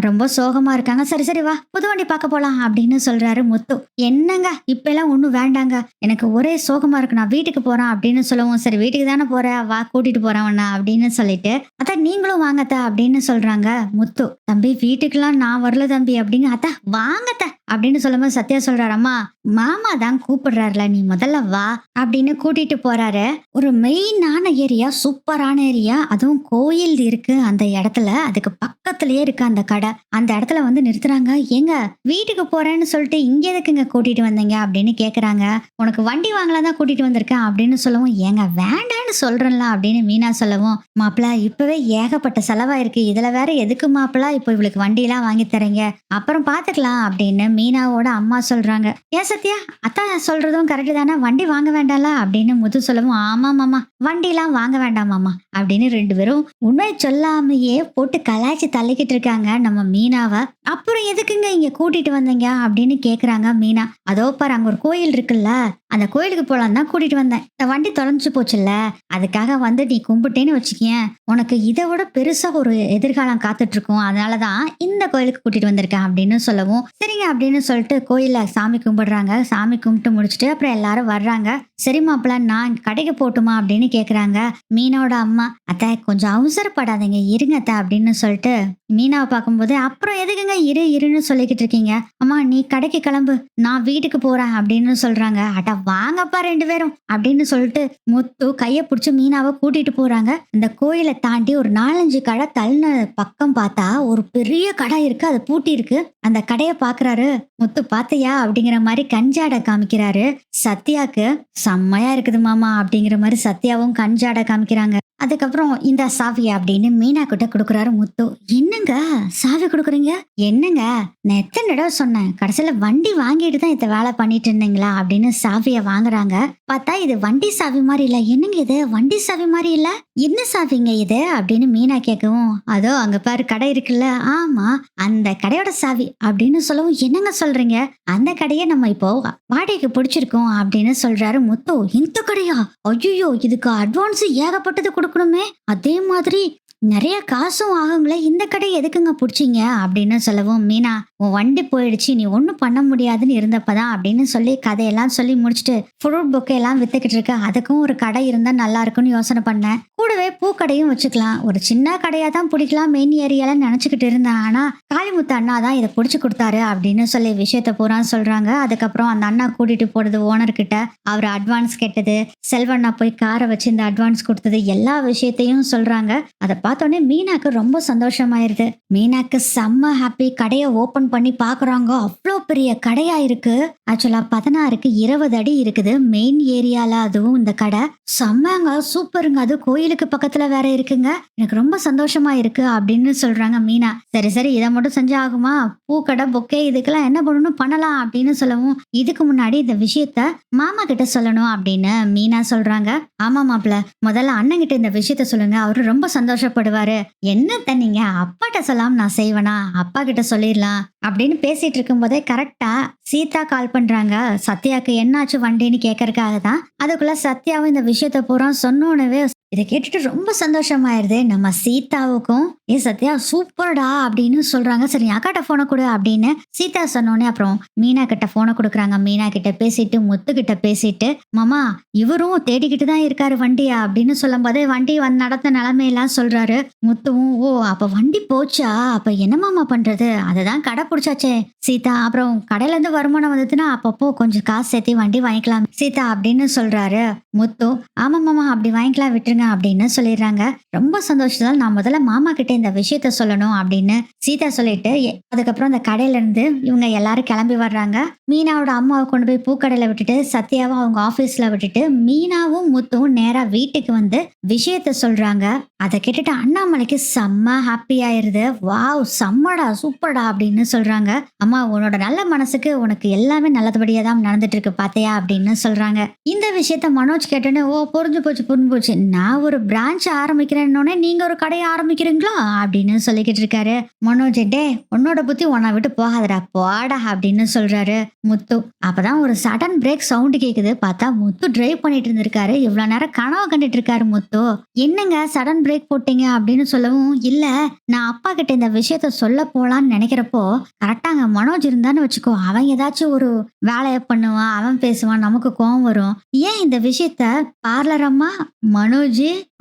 ரொம்ப சோகமா இருக்காங்க. சரி சரி வா புது வண்டி பார்க்க போலாம் அப்படின்னு சொல்றாரு முத்து. என்னங்க இப்ப எல்லாம் ஒன்றும் வேண்டாங்க, எனக்கு ஒரே சோகமா இருக்கு, நான் வீட்டுக்கு போறேன் அப்படின்னு சொல்லவும், சரி வீட்டுக்கு தானே போற வா கூட்டிட்டு போறவண்ணா அப்படின்னு சொல்லிட்டு, அதான் நீங்களும் வாங்கத்த அப்படின்னு சொல்றாங்க. முத்து, தம்பி வீட்டுக்கெல்லாம் நான் வரல தம்பி அப்படிங்க. அத்தா வாங்கத்த அப்படின்னு சொல்லும்போது சத்யா சொல்றாரு, அம்மா மாமா தான் கூப்பிடுறாருல, நீ முதல்ல வா அப்படின்னு கூட்டிட்டு போறாரு. ஒரு மெயினான ஏரியா, சூப்பரான ஏரியா, அதுவும் கோயில் இருக்கு அந்த இடத்துல, அதுக்கு பக்கத்துலயே இருக்கு அந்த கடை. அந்த இடத்துல வந்து நிறுத்துறாங்க. ஏங்க வீட்டுக்கு போறேன்னு சொல்லிட்டு இங்க எதுக்குங்க கூட்டிட்டு வந்தீங்க அப்படின்னு கேக்குறாங்க. உனக்கு வண்டி வாங்கலாம் தான் கூட்டிட்டு வந்திருக்கேன் அப்படின்னு சொல்லவும், ஏங்க வேண்டான்னு சொல்றேன்ல அப்படின்னு மீனா சொல்லவும், மாப்பிள்ள இப்பவே ஏகப்பட்ட செலவாயிருக்கு, இதுல வேற எதுக்கு மாப்பிள்ள இப்போ இவளுக்கு வண்டி எல்லாம் வாங்கி தரீங்க, அப்புறம் பாத்துக்கலாம் அப்படின்னு மீனாவோட அம்மா சொல்றாங்க. ஏன் சத்யா அத்தா சொல்றதும் கரெக்ட் தானே, வண்டி வாங்க வேண்டாம்ல அப்படின்னு முத்து சொல்லவும், ஆமா மாமா வண்டி எல்லாம் வாங்க வேண்டாம் மாமா அப்படின்னு 2 பேரும் உண்மை சொல்லாமையே போட்டு கலாய்ச்சி தள்ளிக்கிட்டு இருக்காங்க நம்ம மீனாவை. அப்புறம் எதுக்குங்க இங்க கூட்டிட்டு வந்தீங்க அப்படின்னு கேக்குறாங்க மீனா. அதோ பாரு அங்க ஒரு கோயில் இருக்குல்ல, அந்த கோயிலுக்கு போலாம் தான் கூட்டிட்டு வந்தேன், இந்த வண்டி தொலைஞ்சு போச்சுல்ல, அதுக்காக வந்து நீ கும்பிட்டேன்னு வச்சுக்கேன், உனக்கு இதை விட பெருசா ஒரு எதிர்காலம் காத்துட்டு இருக்கும், அதனாலதான் இந்த கோயிலுக்கு கூட்டிட்டு வந்திருக்கேன் அப்படின்னு சொல்லவும், சரிங்க அப்படின்னு சொல்லிட்டு கோயில சாமி கும்பிடுறாங்க. சாமி கும்பிட்டு முடிச்சுட்டு அப்புறம் எல்லாரும் வர்றாங்க. சரி மாப்பிள்ள நான் கடைக்கு போட்டுமா அப்படின்னு கேக்குறாங்க. மீனாவோட அம்மா, அத்தை கொஞ்சம் அவசரப்படாதீங்க இருங்க அத்தை அப்படின்னு சொல்லிட்டு மீனாவை பார்க்கும்போது, அப்புறம் எதுக்குங்க இருன்னு சொல்லிக்கிட்டு இருக்கீங்க, அம்மா நீ கடைக்கு கிளம்பு நான் வீட்டுக்கு போறேன் அப்படின்னு சொல்றாங்க. அட வாங்கப்பா 2 பேரும் அப்படின்னு சொல்லிட்டு முத்து கைய பிடிச்சு மீனாவை கூட்டிட்டு போறாங்க. இந்த கோயிலை தாண்டி ஒரு 4-5 கடை தள்ளின பக்கம் பார்த்தா ஒரு பெரிய கடை இருக்கு, அது பூட்டி இருக்கு. அந்த கடையை பாக்குறாரு முத்து. பாத்தையா அப்படிங்கிற மாதிரி கஞ்சாடை காமிக்கிறாரு சத்யாக்கு. செம்மையா இருக்குது மாமா அப்படிங்கிற மாதிரி சத்யாவும் கஞ்சாடை காமிக்கிறாங்க. அதுக்கப்புறம் இந்த சாவி அப்படின்னு மீனா கிட்ட கொடுக்குறாரு முத்து. என்னங்க சாவி கொடுக்குறீங்க, என்னங்க நான் எத்தனை தடவை சொன்னேன், கடைசியில வண்டி வாங்கிட்டு தான் இதை வேலை பண்ணிட்டு இருந்தீங்களா அப்படின்னு சாவியை வாங்குறாங்க. பார்த்தா இது வண்டி சாவி மாதிரி இல்ல, என்னங்க இது வண்டி சாவி மாதிரி இல்ல, என்ன சாவிங்க இது அப்படின்னு மீனா கேட்கவும், அதோ அங்க பாரு கடை இருக்குல்ல, ஆமா அந்த கடையோட சாவி அப்படின்னு சொல்லவும், என்னங்க சொல்றீங்க, அந்த கடையை நம்ம இப்போ வாடகைக்கு பிடிச்சிருக்கோம் அப்படின்னு சொல்றாரு முத்து. இந்த கடையா, ஐயோ இதுக்கு அட்வான்ஸ் ஏகப்பட்டது கொடுக்கணுமே, அதே மாதிரி நிறைய காசும் ஆகுங்களே, இந்த கடை எதுக்குங்க புடிச்சீங்க அப்படின்னு சொல்லவும், மீனா உன் வண்டி போயிடுச்சு, நீ ஒன்றும் பண்ண முடியாதுன்னு இருந்தப்பதான் அப்படின்னு சொல்லி கதையெல்லாம் சொல்லி முடிச்சுட்டு ஃப்ரூட் பொக்கே எல்லாம் வித்துக்கிட்டு இருக்க, அதுக்கும் ஒரு கடை இருந்தா நல்லா இருக்கும்னு யோசனை பண்ணேன். கூடவே பூக்கடையும் வச்சுக்கலாம், ஒரு சின்ன கடையா தான் பிடிக்கலாம் மெயின் ஏரியால நினைச்சுக்கிட்டு இருந்தேன். ஆனா காளிமுத்து அண்ணா தான் இதை பிடிச்சு கொடுத்தாரு அப்படின்னு சொல்லி விஷயத்த பூரா சொல்றாங்க. அதுக்கப்புறம் அந்த அண்ணா கூட்டிட்டு போறது ஓனர் கிட்ட, அவர் அட்வான்ஸ் கேட்டது, செல்வண்ணா போய் காரை வச்சு இந்த அட்வான்ஸ் கொடுத்தது, எல்லா விஷயத்தையும் சொல்றாங்க. அதை பார்த்தோன்னே மீனாக்கு ரொம்ப சந்தோஷமாயிருது. மீனாக்கு செம்ம ஹாப்பி. கடையை ஓபன் பண்ணி பாக்குறாங்க, அவ்வளோ பெரிய கடையா இருக்கு. ஆக்சுவலா 16க்கு 20 அடி இருக்குது மெயின் ஏரியால. அதுவும் இந்த கடை செம்மங்க, சூப்பருங்க, அது கோயிலுக்கு பக்கத்துல வேற இருக்குங்க. எனக்கு ரொம்ப சந்தோஷமா இருக்கு அப்படின்னு சொல்றாங்க மீனா. சரி சரி, இதை மட்டும் செஞ்சா ஆகுமா, பூக்கடை பொக்கே இதுக்கெல்லாம் என்ன பண்ணணும் பண்ணலாம் அப்படின்னு சொல்லவும், இதுக்கு முன்னாடி இந்த விஷயத்த மாமா கிட்ட சொல்லணும் அப்படின்னு மீனா சொல்றாங்க. ஆமா மாப்பிள்ள, முதல்ல அண்ணன் கிட்ட இந்த விஷயத்த சொல்லுங்க, அவரு ரொம்ப சந்தோஷப்படுவாரு. என்னத்த நீங்க அப்பாட்ட சொல்லாம நான் செய்வேனா, அப்பா கிட்ட சொல்லிடலாம் அப்படின்னு பேசிட்டு இருக்கும் போதே கரெக்டா சீதா கால் பண்றாங்க. சத்யாக்கு என்னாச்சு வண்டின்னு கேட்கறதுக்காக தான். அதுக்குள்ள சத்யாவும் இந்த விஷயத்த பூரா சொன்னோனவே இதை கேட்டுட்டு ரொம்ப சந்தோஷமாயிருது நம்ம சீதாவுக்கும். ஏ சத்யா சூப்பர்டா அப்படின்னு சொல்றாங்க. சரி அக்காட்ட போனை கொடு அப்படின்னு சீதா சொன்னோடனே அப்புறம் மீனா கிட்ட போனை கொடுக்குறாங்க. மீனா கிட்ட பேசிட்டு முத்து கிட்ட பேசிட்டு, மாமா இவரும் தேடிக்கிட்டு தான் இருக்காரு வண்டியா அப்படின்னு சொல்லும் போதே வண்டி நடந்த நிலைமையெல்லாம் சொல்றாரு. முத்துவும் ஓ அப்ப வண்டி போச்சா, அப்ப என்ன மாமா பண்றது, அதுதான் கடை பிடிச்சாச்சே சீதா, அப்புறம் கடையில இருந்து வருமானம் வந்ததுன்னா அப்பப்போ கொஞ்சம் காசு சேர்த்து வண்டி வாங்கிக்கலாம் சீதா அப்படின்னு சொல்றாரு. முத்து ஆமா மாமா அப்படி வாங்கிக்கலாம் விட்டுருங்க அப்படின்னு சொல்லிடுறாங்க. ரொம்ப சந்தோஷத்தால் நான் முதல்ல மாமா கிட்ட இந்த விஷயத்த சொல்லணும் அப்படின்னு சீதா சொல்லிட்டு அதுக்கப்புறம் அந்த கடையில இருந்து இவங்க எல்லாரும் கிளம்பி வர்றாங்க. மீனாவோட அம்மாவை கொண்டு போய் பூக்கடையில விட்டுட்டு சத்யாவை அவங்க ஆபீஸ்ல விட்டுட்டு மீனாவும் முத்துவும் நேரா வீட்டுக்கு வந்து விஷயத்த சொல்றாங்க. அதை கேட்டுட்டு அண்ணாமலைக்கு செம்ம ஹாப்பி ஆயிருது. வாவ் செம்மடா சூப்பர்டா அப்படின்னு சொல்றாங்க. அம்மா உன்னோட நல்ல மனசுக்கு உனக்கு எல்லாமே நல்லபடியா தான் நடந்துட்டு இருக்கு பாத்தையா அப்படின்னு சொல்றாங்க. இந்த விஷயத்த மனோஜ் கேட்டோன்னே ஓ புரிஞ்சு போச்சு, நான் ஒரு பிரான்ச் ஆரம்பிக்கிறேன்னொன்னே நீங்க ஒரு கடையை ஆரம்பிக்கிறீங்களா அப்படின்னு சொல்லிக்கிட்டு இருக்காரு. மனோஜ் டே உன்னோட புத்தி உன்னை விட்டு போகாதடா போடா அப்படின்னு சொல்றாரு. முத்து அப்பதான் ஒரு சடன் பிரேக் சவுண்ட் கேக்குது. பார்த்தா முத்து டிரைவ் பண்ணிட்டு இருந்திருக்காரு. இவ்வளவு நேரம் கனவு கண்டுட்டு இருக்காரு முத்து. என்னங்க சடன் பிரேக் போட்டீங்க அப்படின்னு சொல்லவும், இல்ல நான் அப்பா கிட்ட இந்த விஷயத்த சொல்ல போலான்னு நினைக்கிறப்போ கரெக்டாங்க மனோஜ் இருந்தான்னு வச்சுக்கோ, அவன் ஏதாச்சும் ஒரு வேலையை பண்ணுவான், அவன் பேசுவான், நமக்கு கோவம் வரும். ஏன் இந்த விஷயத்த பார்லர் அம்மா மனோஜ்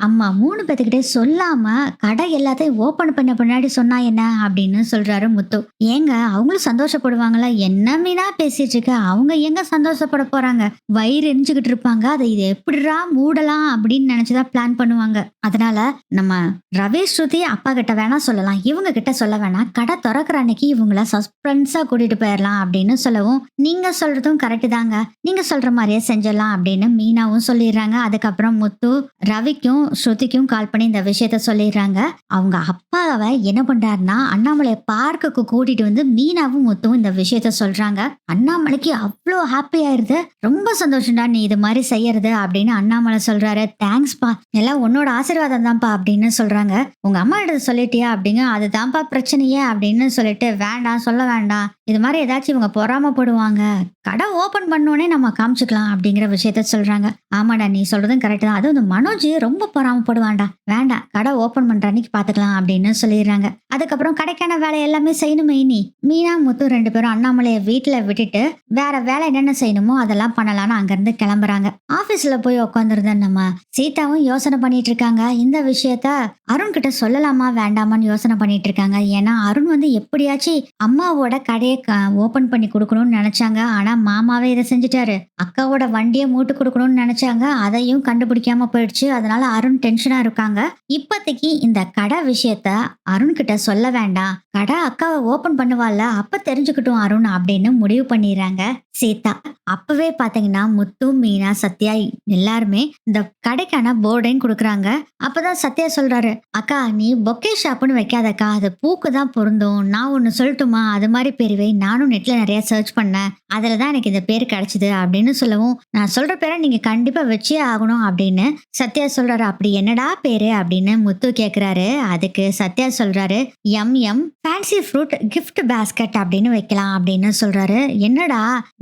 அம்மா 3 பேத்துக்கிட்டே சொல்லாம கடை எல்லாத்தையும் ஓபன் பண்ண பின்னாடி சொன்னா என்ன அப்படின்னு சொல்றாரு முத்து. ஏங்க அவங்களும் சந்தோஷப்படுவாங்களா, என்ன மீனா பேசிட்டு இருக்க, அவங்க எங்க சந்தோஷப்பட போறாங்க, வயிறு எரிஞ்சுக்கிட்டு இருப்பாங்க. அதை இதை எப்படிடா மூடலாம் அப்படின்னு நினைச்சுதான் பிளான் பண்ணுவாங்க. அதனால நம்ம ரவி ஸ்ருதி அப்பா கிட்ட வேணா சொல்லலாம், இவங்க கிட்ட சொல்ல வேணாம், கடை திறக்கிற அன்னைக்கு இவங்கள சஸ்பென்ஸா கூட்டிட்டு போயிடலாம் அப்படின்னு சொல்லவும், நீங்க சொல்றதும் கரெக்ட் தாங்க, நீங்க சொல்ற மாதிரியே செஞ்சிடலாம் அப்படின்னு மீனாவும் சொல்லிடுறாங்க. அதுக்கப்புறம் முத்து ரவிக்கும் ஸ்ருதிக்கும் கால் பண்ணி இந்த விஷயத்த சொல்லிடுறாங்க. அவங்க அப்பாவை என்ன பண்றாருன்னா அண்ணாமலை பார்க்குக்கு கூட்டிட்டு வந்து மீனாவும் முத்துவும் இந்த விஷயத்த சொல்றாங்க. அண்ணாமலைக்கு அவ்வளோ ஹாப்பி ஆயிருது. ரொம்ப சந்தோஷம்டா நீ இது மாதிரி செய்யறது அப்படின்னு அண்ணாமலை சொல்றாரு. தேங்க்ஸ் பா, எல்லாம் உன்னோட ஆசீர்வாதம் தான்ப்பா அப்படின்னு சொல்றாங்க. உங்க அம்மா எடுத்து சொல்லிட்டியா அப்படிங்க, அதுதான்ப்பா பிரச்சனையே அப்படின்னு சொல்லிட்டு, வேண்டாம் சொல்ல வேண்டாம், இது மாதிரி ஏதாச்சும் இவங்க பொறாமப்படுவாங்க, கடை ஓபன் பண்ணோடனே நம்ம காமிச்சுக்கலாம் அப்படிங்கிற விஷயத்த சொல்றாங்க. ஆமாடா நீ சொல்றதும் கரெக்ட் தான், அதுவும் இந்த மனோஜ் ரொம்ப பொறாமப்படுவான்டா, வேண்டாம் கடை ஓபன் பண்ற அன்னைக்கு பாத்துக்கலாம் அப்படின்னு சொல்லிடுறாங்க. அதுக்கப்புறம் கடைக்கான வேலை எல்லாமே செய்யணுமே. இனி மீனா முத்து 2 பேரும் அண்ணாமலையை வீட்டுல விட்டுட்டு வேற வேலை என்னென்ன செய்யணுமோ அதெல்லாம் பண்ணலாம்னு அங்கிருந்து கிளம்புறாங்க. ஆபீஸ்ல போய் உட்காந்துருந்த நம்ம சீதாவும் யோசனை பண்ணிட்டு இருக்காங்க. இந்த விஷயத்த அருண் கிட்ட சொல்லலாமா வேண்டாமான்னு யோசனை பண்ணிட்டு இருக்காங்க. ஏன்னா அருண் வந்து எப்படியாச்சும் அம்மாவோட கடையை ஓபன் பண்ணி கொடுக்கணும்னு நினைச்சாங்க. ஆனா மாமாவே இதை செஞ்சுட்டாரு. அக்காவோட வண்டியை மூட்டு கொடுக்கணும்னு நினைச்சாங்க, அதையும் கண்டுபிடிக்காம போயிடுச்சு. அதனால அருண் டென்ஷனா இருக்காங்க. இப்போதைக்கு இந்த கடை விஷயத்த அருண் கிட்ட சொல்ல வேண்டாம், கடை அக்காவை ஓபன் பண்ணுவாள்ல அப்ப தெரிஞ்சுக்கிட்டும் அருண் அப்படின்னு முடிவு பண்ணிடுறாங்க சீதா. அப்பவே பாத்தீங்கன்னா முத்து மீனா சத்யா எல்லாருமே இந்த கடைக்கான போர்டையும் கொடுக்குறாங்க. அப்பதான் சத்யா சொல்றாரு, அக்கா நீ பொக்கே ஷாப்னு வைக்காதக்கா, அது பூக்கு தான் பொருந்தும், நான் ஒண்ணு சொல்லட்டுமா, அது மாதிரி பேர் வை, நானும் நெட்ல நிறைய சர்ச் பண்ணேன், அதுல தான் எனக்கு இந்த பேர் கிடைச்சது அப்படின்னு சொல்லவும், நான் சொல்ற பேரை நீங்க கண்டிப்பா வச்சே ஆகணும் அப்படின்னு சத்யா சொல்றாரு. அப்படி என்னடா பேரு அப்படின்னு முத்து கேக்குறாரு. அதுக்கு சத்யா சொல்றாரு, M fancy fruit gift basket அப்படின்னு வைக்கலாம் அப்படின்னு சொல்றாரு. என்னடா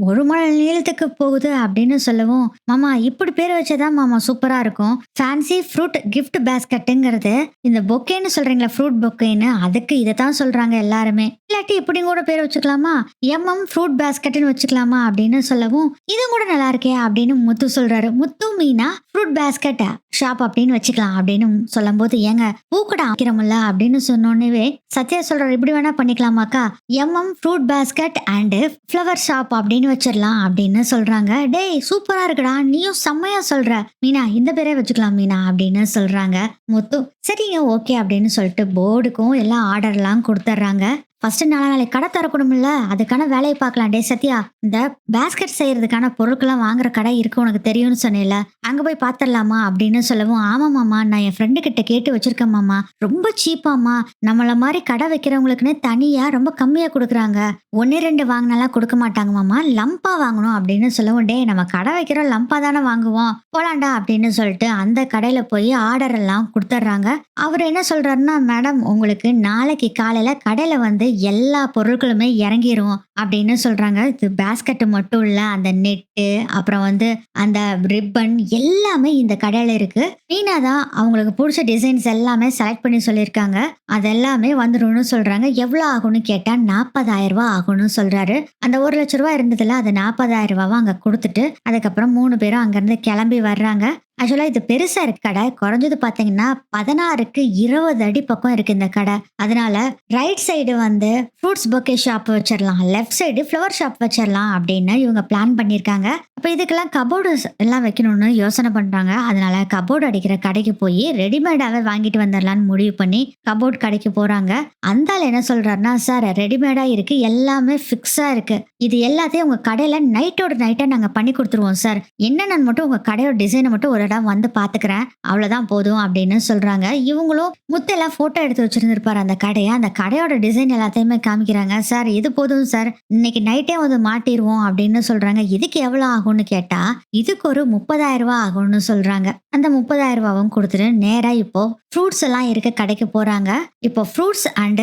1 மணி நீளத்துக்கு போகுது அப்படின்னு சொல்லவும், மாமா இப்படி பேர் வச்சதான் மாமா சூப்பரா இருக்கும். ஃபேன்சி ஃப்ரூட் கிஃப்ட் பேஸ்கெட்டுங்கிறது இந்த பொக்கேன்னு சொல்றீங்களா, ஃப்ரூட் பொக்கேன்னு, அதுக்கு இதைத்தான் சொல்றாங்க எல்லாருமே. இல்லாட்டி இப்படி கூட பேர் வச்சுக்கலாமா, ஃப்ரூட் பேஸ்கெட்னு வச்சுக்கலாமா அப்படின்னு சொல்லவும், இது கூட நல்லா இருக்கே அப்படின்னு முத்து சொல்றாரு. முத்து மீனா ஃப்ரூட் பேஸ்கெட் ஷாப் அப்படின்னு வச்சுக்கலாம் அப்படின்னு சொல்லும் போது, ஏங்க பூக்கடை ஆக்கிறோம்ல அப்படின்னு சொன்னோன்னே சத்யா சொல்றாரு, இப்படி வேணா பண்ணிக்கலாமாக்கா, fruit basket and flower shop அப்படின்னு வச்சிடலாம் அப்படின்னு சொல்றாங்க. டேய் சூப்பரா இருக்குடா, நீயும் செம்மையா சொல்ற மீனா, இந்த பேரே வச்சுக்கலாம் மீனா அப்படின்னு சொல்றாங்க முத்து. சரிங்க ஓகே அப்படின்னு சொல்லிட்டு போர்டுக்கும் எல்லாம் ஆர்டர்லாம் கொடுத்துட்றாங்க. ஃபர்ஸ்ட் நாளைக்கு கடை திறக்கணும்ல, அதுக்கான வேலையை பார்க்கலாம். டே சத்யா, இந்த பேஸ்கெட் செய்யறதுக்கான பொருட்கள்லாம் வாங்குற கடை இருக்கு உனக்கு தெரியும்னு சொன்னேன்ல, அங்க போய் பாத்திரலாமா அப்படின்னு சொல்லவும், ஆமா மாமா நான் என் ஃப்ரெண்டு கிட்ட கேட்டு வச்சிருக்கேன் மாமா, ரொம்ப சீப்பாமா, நம்மள மாதிரி கடை வைக்கிறவங்களுக்குன்னு தனியா ரொம்ப கம்மியா கொடுக்குறாங்க, 1 2 வாங்கினாலாம் கொடுக்க மாட்டாங்க மாமா, லம்பா வாங்கணும் அப்படின்னு சொல்லவும், டே நம்ம கடை வைக்கிறோம் லம்பா தானே வாங்குவோம், போலாண்டா அப்படின்னு சொல்லிட்டு அந்த கடையில போய் ஆர்டர் எல்லாம் கொடுத்துட்றாங்க. அவர் என்ன சொல்றாருன்னா, மேடம் உங்களுக்கு நாளைக்கு காலையில கடையில வந்து எல்லா பொருட்களுமே இறங்கிரும் அப்படின்னு சொல்றாங்க. இது பேஸ்கெட் மட்டும் இல்ல, அந்த நெட்டு, அப்புறம் வந்து அந்த ரிப்பன் எல்லாமே இந்த கடையில இருக்கு. மீனா தான் அவங்களுக்கு பிடிச்ச டிசைன்ஸ் எல்லாமே செலக்ட் பண்ணி சொல்லியிருக்காங்க. அதெல்லாமே வந்துரும்னு சொல்றாங்க. எவ்வளவு ஆகும்னு கேட்டா 40,000 ரூபாய் ஆகும்னு சொல்றாரு. அந்த 1 லட்சம் ரூபாய் இருந்ததுல அது 40,000 ரூபாவை அங்க கொடுத்துட்டு அதுக்கப்புறம் 3 பேரும் அங்கிருந்து கிளம்பி வர்றாங்க. ஆக்சுவலா இது பெருசா இருக்கு கடை, குறைஞ்சது பாத்தீங்கன்னா 16க்கு 20 அடி பக்கம் இருக்கு இந்த கடை. அதனால ரைட் சைடு வந்து ஃப்ரூட்ஸ் பொக்கே ஷாப் வச்சிடலாம், லெஃப்ட் சைடு ஃப்ளவர் ஷாப் வச்சிடலாம் அப்படின்னு இவங்க பிளான் பண்ணிருக்காங்க. அப்ப இதுக்கெல்லாம் கபோர்டு எல்லாம் வைக்கணும்னு யோசனை பண்றாங்க. அதனால கபோர்டு அடிக்கிற கடைக்கு போய் ரெடிமேடாவே வாங்கிட்டு வந்துடலாம்னு முடிவு பண்ணி கபோர்டு கடைக்கு போறாங்க. அந்த ஆள் என்ன சொல்றாருன்னா, சார் ரெடிமேடா இருக்கு, எல்லாமே பிக்ஸா இருக்கு, இது எல்லாத்தையும் உங்க கடையில நைட்டோட நைட்டா நாங்க பண்ணி கொடுத்துருவோம் சார், என்னன்னு மட்டும் உங்க கடையோட டிசைனை மட்டும் ஒரு இடம் வந்து பாத்துக்கிறேன், அவ்வளவுதான் போதும் அப்படின்னு சொல்றாங்க. இவங்களும் முத்தெல்லாம் போட்டோ எடுத்து வச்சிருந்திருப்பாரு அந்த கடையை, அந்த கடையோட டிசைன் எல்லாத்தையுமே காமிக்கிறாங்க. சார் இது போதும் சார், இன்னைக்கு நைட்டே வந்து மாட்டிடுவோம் அப்படின்னு சொல்றாங்க. இதுக்கு எவ்வளவு ஆகும்னு கேட்டா இதுக்கு ஒரு 30,000 ரூபாய் ஆகும்னு சொல்றாங்க. அந்த 30,000 ரூபாவும் கொடுத்துட்டு நேரா இப்போ ஃப்ரூட்ஸ் எல்லாம் இருக்க கடைக்கு போறாங்க. இப்போ ஃப்ரூட்ஸ் அண்ட்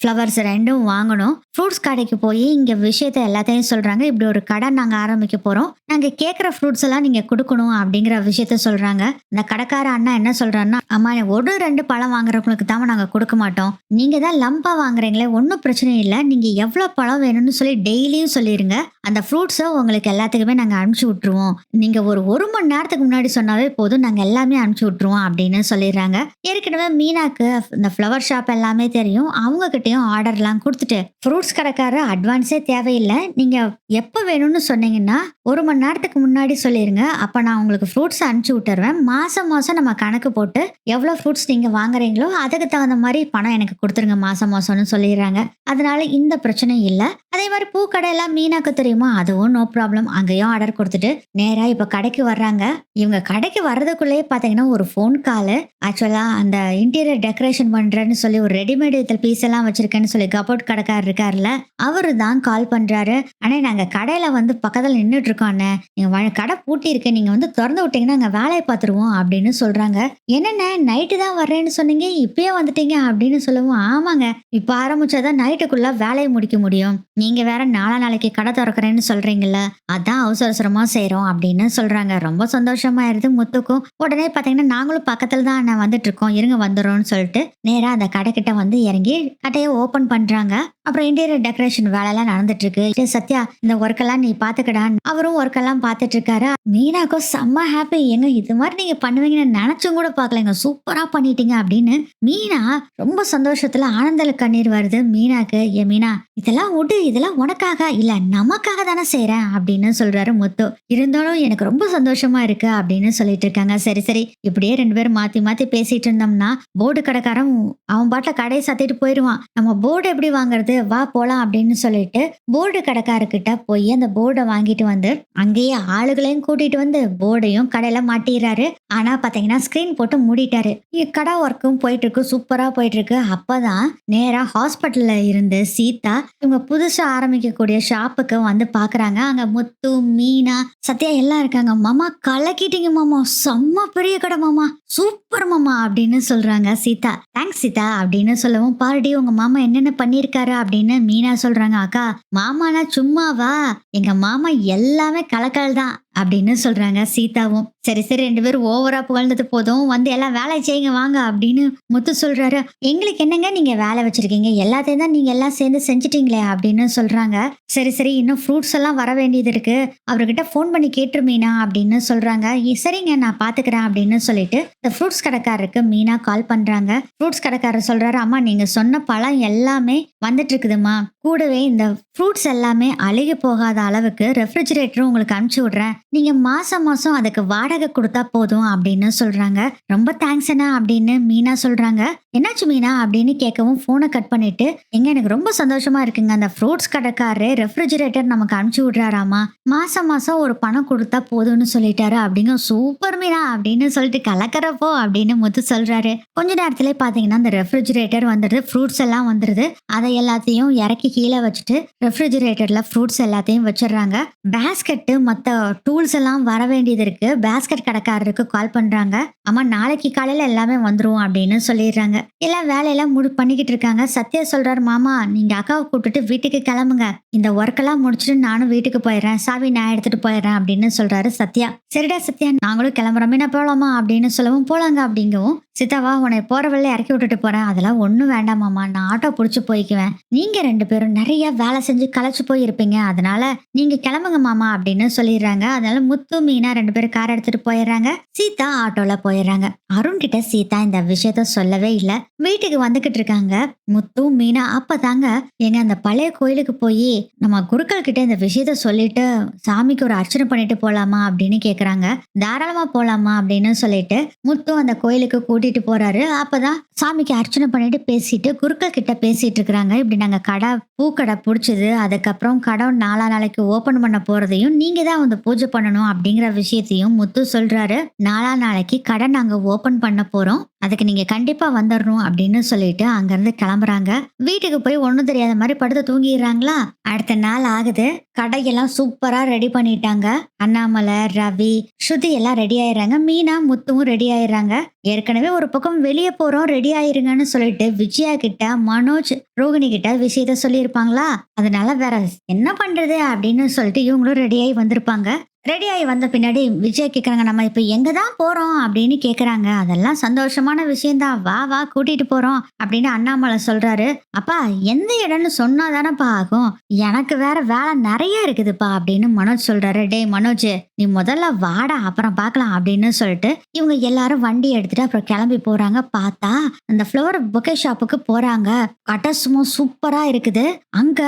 ஃப்ளவர்ஸ் ரெண்டும் வாங்கணும். ஃப்ரூட்ஸ் கடைக்கு போய் இங்க விஷயத்த எல்லாத்தையும் சொல்றாங்க. இப்படி ஒரு கடை நாங்க ஆரம்பிக்க போறோம், நாங்க கேட்குற ஃப்ரூட்ஸ் எல்லாம் நீங்க கொடுக்கணும் அப்படிங்கிற விஷயத்த சொல்றாங்க. இந்த கடைக்கார அண்ணா என்ன சொல்றாருன்னா, அம்மா 1 2 பழம் வாங்குறவங்களுக்கு தான் நாங்க கொடுக்க மாட்டோம், நீங்க தான் லம்பா வாங்குறீங்களே ஒன்றும் பிரச்சனை இல்லை, நீங்க எவ்வளவு பழம் வேணும்னு சொல்லி டெய்லியும் சொல்லிருங்க, அந்த ஃப்ரூட்ஸை உங்களுக்கு எல்லாத்துக்குமே நாங்க அனுப்பிச்சு விட்டுருவோம், நீங்க ஒரு மணி நேரத்துக்கு முன்னாடி சொன்னாவே போதும், நாங்க எல்லாமே அனுப்பிச்சு விட்டுருவோம் அப்படின்னு சொல்லிடுறாங்க. ஏற்கனவே மீனாக்கு இந்த ஃப்ளவர் ஷாப் எல்லாமே தெரியும், அவங்க கிட்டயும் ஆர்டர்லாம் கொடுத்துட்டு ஃப்ரூட்ஸ் கடைக்காரர் அட்வான்ஸே தேவையில்லை, நீங்க எப்ப வேணும்னு சொன்னீங்கன்னா 1 மணி நேரத்துக்கு முன்னாடி சொல்லிருங்க, அப்ப நான் உங்களுக்கு ஃப்ரூட்ஸ் அனுப்பிச்சு விட்டுருவேன், மாசம் மாசம் நம்ம கணக்கு போட்டு எவ்வளவு ஃப்ரூட்ஸ் நீங்க வாங்குறீங்களோ அதுக்கு தகுந்த மாதிரி பணம் எனக்கு கொடுத்துருங்க மாசம் மாசம்னு சொல்லிடுறாங்க. அதனால இந்த பிரச்சனை இல்லை. அதே மாதிரி பூக்கடையெல்லாம் மீனாக்கு தெரியுமா, அதுவும் நோ ப்ராப்ளம், அங்கேயும் ஆர்டர் கொடுத்துட்டு நேரா இப்ப கடைக்கு வர்றாங்க. இவங்க கடைக்கு வர்றதுக்குள்ளேயே பாத்தீங்கன்னா ஒரு ஃபோன் கால். ஆக்சுவலா அந்த இன்டீரியர் டெக்கரேஷன் பண்றேன்னு சொல்லி ஒரு ரெடிமேட் பீஸ் எல்லாம் வச்சிருக்கேன்னு சொல்லி கபோர்ட் கடைக்காரர் இருக்காருல்ல, அவரு தான் கால் பண்றாரு. ஆனா நாங்க கடையில வந்து பக்கத்துல நின்றுட்டு இருக்கோம் அண்ணே, நீங்க கடை பூட்டி இருக்கு, நீங்க வந்து திறந்து விட்டீங்கன்னா நாங்க வேலையை பார்த்துருவோம் அப்படின்னு சொல்றாங்க. என்னென்ன நைட்டு தான் வர்றேன்னு சொன்னீங்க, இப்பயே வந்துட்டீங்க அப்படின்னு சொல்லவும், ஆமாங்க இப்ப ஆரம்பிச்சாதான் நைட்டுக்குள்ள வேலையை முடிக்க முடியும், நீங்க வேற நாளைக்கு கடை திறக்கிறேன்னு சொல்றீங்கல்ல, அதான் அவசர அவசரமா செய்யறோம் அப்படின்னு சொல்றாங்க. ரொம்ப சந்தோஷமாயிருது முத்துக்கும். உடனே பாத்தீங்கன்னா நாங்களும் பக்கத்துல தான் நான் வந்துட்டு இருக்கோம், இருங்க வந்துடும்னு சொல்லிட்டு நேரா அந்த கடை கிட்ட வந்து இறங்கி கடையை ஓபன் பண்றாங்க. அப்புறம் இன்டீரியர் டெக்கரேஷன் வேலை எல்லாம் நடந்துட்டு இருக்கு. சத்யா இந்த ஒர்க் எல்லாம் நீ பாத்துக்கடா, அவரும் ஒர்க் எல்லாம் பாத்துட்டு இருக்காரு. மீனாக்கும் செம்ம ஹாப்பி, எங்க இது மாதிரி நீங்க பண்ணுவீங்கன்னு நினைச்சும் கூட பாக்கலங்க, சூப்பரா பண்ணிட்டீங்க அப்படின்னு மீனா ரொம்ப சந்தோஷத்துல ஆனந்தல கண்ணீர் வருது மீனாக்கு. ஏன் மீனா இதெல்லாம் விடு, இதெல்லாம் உனக்காக இல்ல நமக்காக தானே செய்யறேன் அப்படின்னு சொல்றாரு முத்து. இருந்தாலும் எனக்கு ரொம்ப சந்தோஷமா இருக்கு அப்படின்னு சொல்லிட்டு இருக்காங்க. சரி சரி இப்படியே 2 பேரும் மாத்தி மாத்தி பேசிட்டு இருந்தோம்னா போர்டு கடைக்காரன் அவன் பாட்டுல கடையை சாத்திட்டு போயிடுவான், நம்ம போர்டு எப்படி வாங்குறது, வா போலாம் அப்படின்னு சொல்லிட்டு போர்டு கடைக்காரர்கிட்ட போய் அந்த போர்டை வாங்கிட்டு வந்து அங்கேயே ஆளுகளையும் கூட்டிட்டு வந்து போர்டையும் கடையில மாட்டிடுறாரு. ஆனா பாத்தீங்கன்னா ஸ்கிரீன் போட்டு மூடிட்டாரு. கடை ஒர்க்கும் போயிட்டு இருக்கு, சூப்பரா போயிட்டு இருக்கு. அப்பதான் நேரா ஹாஸ்பிட்டல்ல இருந்து சீதா இவங்க புதுசா ஆரம்பிக்கக்கூடிய ஷாப்புக்கு வந்து பாக்குறாங்க. அங்க முத்து, மீனா, சத்யா எல்லாம் இருக்காங்க. மாமா கலக்கிட்டீங்க மாமா, செம்ம பெரிய கடை மாமா, சூப்பர் மாமா அப்படின்னு சொல்றாங்க சீதா. தேங்க்ஸ் சீதா அப்படின்னு சொல்லவும், பாருடி உங்க மாமா என்னென்ன பண்ணிருக்காரு அப்படின்னு மீனா சொல்றாங்க. அக்கா மாமானா சும்மாவா, எங்க மாமா எல்லாமே கலக்கல் தான் அப்படின்னு சொல்றாங்க சீதாவும். சரி சரி, 2 பேரும் ஓவரா புகழ்ந்தது போதும், வந்து எல்லாம் வேலை செய்யுங்க வாங்க அப்படின்னு முத்து சொல்றாரு. எங்களுக்கு என்னங்க நீங்க வேலை வச்சிருக்கீங்க, எல்லாத்தையும் தான் நீங்க எல்லாம் சேர்ந்து செஞ்சுட்டீங்களே அப்படின்னு சொல்றாங்க. சரி சரி, இன்னும் ஃப்ரூட்ஸ் எல்லாம் வர வேண்டியது இருக்கு, அவர்கிட்ட ஃபோன் பண்ணி கேட்டுரு மீனா அப்படின்னு சொல்றாங்க. சரிங்க நான் பாத்துக்கிறேன் அப்படின்னு சொல்லிட்டு இந்த ஃப்ரூட்ஸ் கடைக்காரருக்கு மீனா கால் பண்றாங்க. ஃப்ரூட்ஸ் கடைக்காரர் சொல்றாரு, அம்மா நீங்க சொன்ன பழம் எல்லாமே வந்துட்டு இருக்குதுமா, கூடவே இந்த ஃப்ரூட்ஸ் எல்லாமே அழுகி போகாத அளவுக்கு ரெஃப்ரிஜிரேட்டரும் உங்களுக்கு அனுப்பிச்சு விடுறேன், நீங்க மாசம் மாசம் அதுக்கு வாடகை கொடுத்தா போதும் அப்படின்னு சொல்றாங்க. ரொம்ப தேங்க்ஸ் அண்ணா அப்படின்னு மீனா சொல்றாங்க. என்னாச்சு மீனா அப்படின்னு கேட்கவும் போனை கட் பண்ணிட்டு, எங்க எனக்கு ரொம்ப சந்தோஷமா இருக்குங்க, அந்த ஃப்ரூட்ஸ் கடைக்காரரு ரெஃப்ரிஜிரேட்டர் நமக்கு அனுப்பிச்சு விடுறாராமா, மாசம் மாசம் ஒரு பணம் கொடுத்தா போதும்னு சொல்லிட்டாரு அப்படிங்க. சூப்பர் மீனா அப்படின்னு சொல்லிட்டு கலக்கறப்போ அப்படின்னு முத்து சொல்றாரு. கொஞ்ச நேரத்திலே பாத்தீங்கன்னா அந்த ரெஃப்ரிஜிரேட்டர் வந்துடுது, ஃப்ரூட்ஸ் எல்லாம் வந்துடுது. அதை எல்லாத்தையும் இறக்கி கீழே வச்சுட்டு ரெஃப்ரிஜிரேட்டர்ல ஃப்ரூட்ஸ் எல்லாத்தையும் வச்சிடுறாங்க. பேஸ்கெட்டு மத்த டூல்ஸ் எல்லாம் வர வேண்டியது இருக்கு. பேஸ்கெட் கடைக்காரருக்கு கால் பண்றாங்க. அம்மா நாளைக்கு காலையில எல்லாமே வந்துரும் அப்படின்னு சொல்லிடுறாங்க. எல்லாம் வேலையெல்லாம் பண்ணிக்கிட்டு இருக்காங்க. சத்யா சொல்றாரு, மாமா நீங்க அக்காவை கூப்பிட்டுட்டு வீட்டுக்கு கிளம்புங்க, இந்த ஒர்க் எல்லாம் முடிச்சுட்டு நானும் வீட்டுக்கு போயிடுறேன், சாவி நான் எடுத்துட்டு போயிடுறேன் அப்படின்னு சொல்றாரு சத்யா. சரிடா சத்யா நாங்களும் கிளம்புறோம், என்ன போலாமா அப்படின்னு சொல்லவும் போலாங்க அப்படிங்கவும், சித்தாவா உன்னை போற வழியில இறக்கி விட்டுட்டு போறேன், அதெல்லாம் ஒண்ணும் வேண்டாமாமா, நான் ஆட்டோ புடிச்சு போய்க்குவேன், நீங்க 2 பேரும் நிறைய வேலை செஞ்சு களைச்சு போயிருப்பீங்க, அதனால நீங்க கிளம்புங்க மாமா அப்படின்னு சொல்லிடுறாங்க. அதனால முத்து மீனா 2 பேரும் கார் எடுத்துட்டு போயிடுறாங்க. சீதா ஆட்டோல போயிடுறாங்க. அருண் கிட்ட சீதா இந்த விஷயத்த சொல்லவே இல்ல. வீட்டுக்கு வந்துகிட்டு இருக்காங்க முத்து மீனா. அப்பதாங்க எங்க அந்த பழைய கோயிலுக்கு போய் நம்ம குருக்கள் கிட்ட இந்த விஷயத்த சொல்லிட்டு சாமிக்கு ஒரு அர்ச்சனை பண்ணிட்டு போலாமா அப்படின்னு கேக்குறாங்க. தாராளமா போலாமா அப்படின்னு சொல்லிட்டு முத்து அந்த கோயிலுக்கு கூட்டிட்டு போறாரு. அப்பதான் சாமிக்கு அர்ச்சனை பண்ணிட்டு பேசிட்டு குருக்கள் கிட்ட பேசிட்டு இருக்கிறாங்க. இப்படி நாங்க கடை பூக்கடை பிடிச்சது, அதுக்கப்புறம் கடை 4 நாளைக்கு ஓபன் பண்ண போறதையும் நீங்க தான் வந்து பூஜை பண்ணணும் அப்படிங்கிற விஷயத்தையும் முத்து சொல்றாரு. 4 நாளைக்கு கடை நாங்க ஓபன் பண்ண போறோம், அதுக்கு நீங்க கண்டிப்பா வந்துடணும் அப்படின்னு சொல்லிட்டு அங்கிருந்து கிளம்புறாங்க. வீட்டுக்கு போய் ஒண்ணும் தெரியாத மாதிரி படுத்து தூங்கிடுறாங்களா. அடுத்த நாள் ஆகுது. கடையெல்லாம் சூப்பரா ரெடி பண்ணிட்டாங்க. அண்ணாமலை, ரவி, ஸ்ருதி எல்லாம் ரெடி ஆயிடுறாங்க. மீனா முத்துவும் ரெடி ஆயிடுறாங்க. ஏற்கனவே ஒரு பக்கம் வெளியே போறோம் ரெடி ஆயிருங்கன்னு சொல்லிட்டு விஜயா கிட்ட மனோஜ், ரோகிணி கிட்ட விஷயத்த சொல்லியிருப்பாங்களா, அதனால வேற என்ன பண்றது அப்படின்னு சொல்லிட்டு இவங்களும் ரெடி ஆகி வந்திருப்பாங்க. ரெடி ஆகி வந்த பின்னாடி விஜய் கேக்குறாங்க, நம்ம இப்ப எங்க தான் போறோம் அப்படின்னு கேக்குறாங்க. அதெல்லாம் சந்தோஷமான விஷயம்தான், வா வா கூட்டிட்டு போறோம் அப்படின்னு அண்ணாமலை சொல்றாரு. அப்பா எந்த இடம்னு சொன்னாதானப்பா ஆகும், எனக்கு வேற வேலை நிறைய இருக்குதுப்பா அப்படின்னு மனோஜ் சொல்றாரு. டேய் மனோஜ் நீ முதல்ல வாடா அப்புறம் பார்க்கலாம் அப்படின்னு சொல்லிட்டு இவங்க எல்லாரும் வண்டி எடுத்துட்டு அப்புறம் கிளம்பி போறாங்க. பார்த்தா அந்த ஃப்ளவர் பொக்கே ஷாப்புக்கு போறாங்க. கடை சும்மா சூப்பரா இருக்குது. அங்க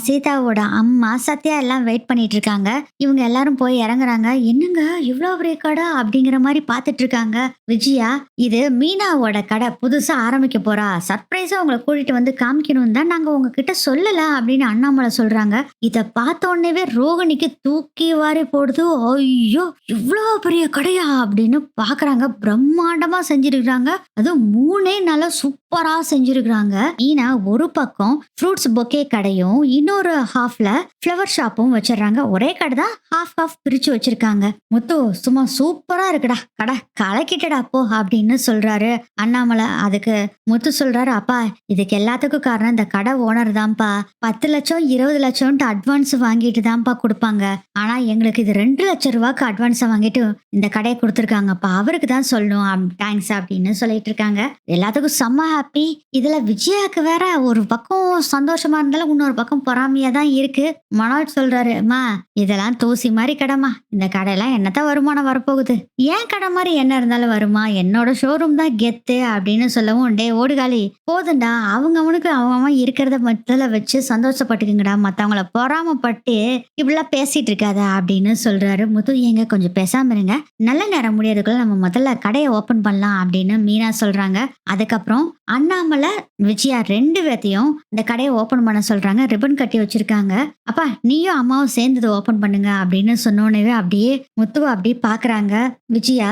சீதாவோட அம்மா சத்யா எல்லாம் வெயிட் பண்ணிட்டு இருக்காங்க. இவங்க எல்லாரும் போய் இறங்குறாங்க. என்னங்க இவ்வளவு பெரிய கடை அப்படிங்கிற மாதிரி பாத்துட்டு இருக்காங்க. விஜயா, இது மீனாவோட கடை, புதுசா ஆரம்பிக்க போறா, சர்ப்ரைஸா உங்களை கூட்டிட்டு வந்து காமிக்கணும் தான் நாங்க உங்ககிட்ட சொல்லல அப்படின்னு அண்ணாமலை சொல்றாங்க. இத பார்த்த உடனே ரோகிணிக்கு தூக்கி வாரி போடுது. ஐயோ இவ்வளவு பெரிய கடையா அப்படின்னு பாக்குறாங்க. பிரம்மாண்டமா செஞ்சிருக்காங்க, அதுவும் 3 நாளா சூப்பரா செஞ்சிருக்காங்க. மீனா ஒரு பக்கம் ஃப்ரூட்ஸ் பொக்கே கடையும் இன்னொரு ஹாஃப்ல ஃப்ளவர் ஷாப்பும் வச்சிடறாங்க. ஒரே கடை தான் ஹாஃப் பிரிச்சு வச்சிருக்காங்க. முத்து சும்மா சூப்பரா இருக்குடா கடை, கலக்கிட்டடா போ அப்படின்னு சொல்றாரு அண்ணாமலை. அதுக்கு முத்து சொல்றாரு, அப்பா இதுக்கு எல்லாத்துக்கும் காரணம் இந்த கடை ஓனர் தான்ப்பா, 10 லட்சம் 20 லட்சம் அட்வான்ஸ் வாங்கிட்டு தான்ப்பா கொடுப்பாங்க, ஆனா எங்களுக்கு இது 2 லட்சம் ரூபாய்க்கு அட்வான்ஸா வாங்கிட்டு இந்த கடையை கொடுத்துருக்காங்கப்பா, அவருக்கு தான் சொல்லணும் தேங்க்ஸ் அப்படின்னு சொல்லிட்டு இருக்காங்க. எல்லாத்துக்கும் செம்ம ஹாப்பி. இதுல விஜயாக்கு வேற ஒரு பக்கம் சந்தோஷமா இருந்தாலும் இன்னொரு பக்கம் பொறாமையா தான் இருக்கு. மனோஜ் சொல்றாரு, அம்மா இதெல்லாம் தூசி மாதிரி கடைமா, இந்த கடையெல்லாம் என்னத்தான் வருமானம் வரப்போகுது, ஏன் கடை மாதிரி என்ன இருந்தாலும் வருமா, என்னோட ஷோரூம் தான் கெத்து அப்படின்னு சொல்லவும், டே ஓடுகாலி போதுண்டா, அவனுக்கு அவன் இருக்கிறத மத்தில வச்சு சந்தோஷப்பட்டுக்குங்கடா, மத்தவங்கள பொறாமப்பட்டு இப்படிலாம் பேசிட்டு இருக்காத அப்படின்னு சொல்றாரு. முத்து ஏங்க கொஞ்சம் பேசாம இருங்க, நல்ல நேரம் முடியறதுக்குள்ள நம்ம முதல்ல கடையை ஓபன் பண்ணலாம் அப்படின்னு மீனா சொல்றாங்க. அதுக்கப்புறம் அண்ணாமலை, விஜயா 2 பேத்தையும் இந்த கடைய ஓப்பன் பண்ண சொல்றாங்க. ரிப்பன் கட்டி வச்சிருக்காங்க. "அப்பா நீயும் அம்மாவும் சேர்ந்து இத ஓப்பன் பண்ணுங்க" அப்படின்னு சொன்னோனவே அப்படியே முத்துவ அப்படியே பார்க்குறாங்க விஜயா.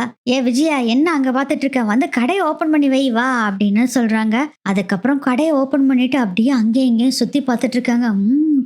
விஜயா என்ன அங்க பார்த்துட்டு இருக்க? வந்து கடைய ஓப்பன் பண்ணி வை வா" அப்படின்னு சொல்றாங்க. அதுக்கப்புறம் கடைய ஓப்பன் பண்ணிட்டு அப்படியே அங்கேயும் இங்கேயும் சுத்தி பார்த்துட்டு இருக்காங்க.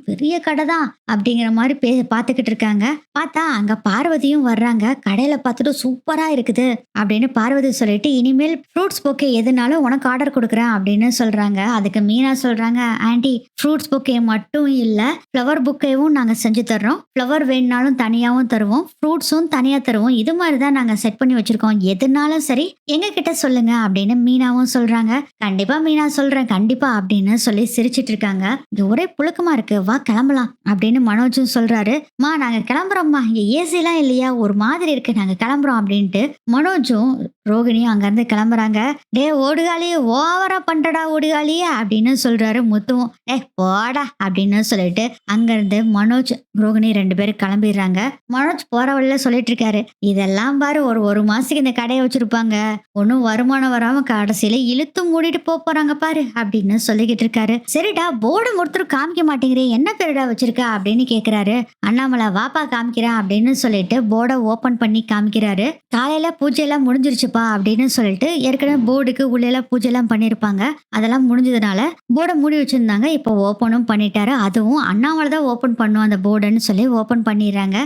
பெரிய கடை தான் அப்படிங்கிற மாதிரி பார்த்துக்கிட்டு இருக்காங்க. பார்த்தா அங்க பார்வதியும் வர்றாங்க. கடையில பார்த்துட்டு சூப்பரா இருக்குது அப்படின்னு பார்வதி சொல்லிட்டு, "இனிமேல் ஃப்ரூட்ஸ் பொக்கே எதுனாலும் உனக்கு ஆர்டர் கொடுக்குறேன்" அப்படின்னு சொல்றாங்க. அதுக்கு மீனா சொல்றாங்க, "ஆண்டி ஃப்ரூட்ஸ் பொக்கே மட்டும் இல்ல, ஃப்ளவர் பொக்கேவும் நாங்க செஞ்சு தர்றோம். ஃப்ளவர் வேணுனாலும் தனியாவும் தருவோம், ஃப்ரூட்ஸும் தனியா தருவோம். இது மாதிரி தான் நாங்க செட் பண்ணி வச்சிருக்கோம். எதுனாலும் சரி எங்க கிட்ட சொல்லுங்க" அப்படின்னு மீனாவும் சொல்றாங்க. "கண்டிப்பா மீனா சொல்றேன் கண்டிப்பா" அப்படின்னு சொல்லி சிரிச்சிட்டு இருக்காங்க. இங்க ஒரே புழுக்கமா இருக்கு, வா கிளம்பலாம் அப்படின்னு மனோஜும் சொல்றாரு. "மா நாங்க கிளம்புறோம்மா, இங்க ஏசி எல்லாம் இல்லையா, ஒரு மாதிரி இருக்கு, நாங்க கிளம்புறோம்" அப்படின்ட்டு மனோஜும் ரோகிணியும் அங்க இருந்து கிளம்புறாங்க. "டே ஓடுகாலி, ஓவரா பண்றடா ஓடுகாலியே" அப்படின்னு சொல்றாரு முத்துவும். போடா" அப்படின்னு சொல்லிட்டு அங்க இருந்து மனோஜ் ரோகிணி 2 பேரும் கிளம்பிடுறாங்க. மனோஜ் போற வழியில சொல்லிட்டு இருக்காரு, "இதெல்லாம் பாரு ஒரு மாசத்துக்கு இந்த கடையை வச்சிருப்பாங்க, ஒன்னும் வருமானம் வராம கடைசியில இழுத்து மூடிட்டு போறாங்க பாரு" அப்படின்னு சொல்லிக்கிட்டு இருக்காரு. "சரிடா போர்டு ஒருத்தர் காமிக்க மாட்டேங்கிறே, என்ன பேருடா வச்சிருக்க" அப்படின்னு கேக்குறாரு. அண்ணாமலை, "வாப்பா காமிக்கிறேன்" அப்படின்னு சொல்லிட்டு போர்டை ஓபன் பண்ணி காமிக்கிறாரு. "காலையில பூஜை எல்லாம் முடிஞ்சிருச்சுப்பா" அப்படின்னு சொல்லிட்டு, ஏற்கனவே போர்டுக்கு உள்ள எல்லாம் பூஜை எல்லாம் பண்ணிருப்பாங்க, அதெல்லாம் முடிஞ்சதுனால போர்டை மூடி வச்சிருந்தாங்க. இப்போ ஓபனும் பண்ணிட்டாரு. அதுவும் அண்ணாமலை தான் ஓபன் பண்ணும் அந்த போர்டுன்னு சொல்லி ஓபன் பண்ணிடுறாங்க.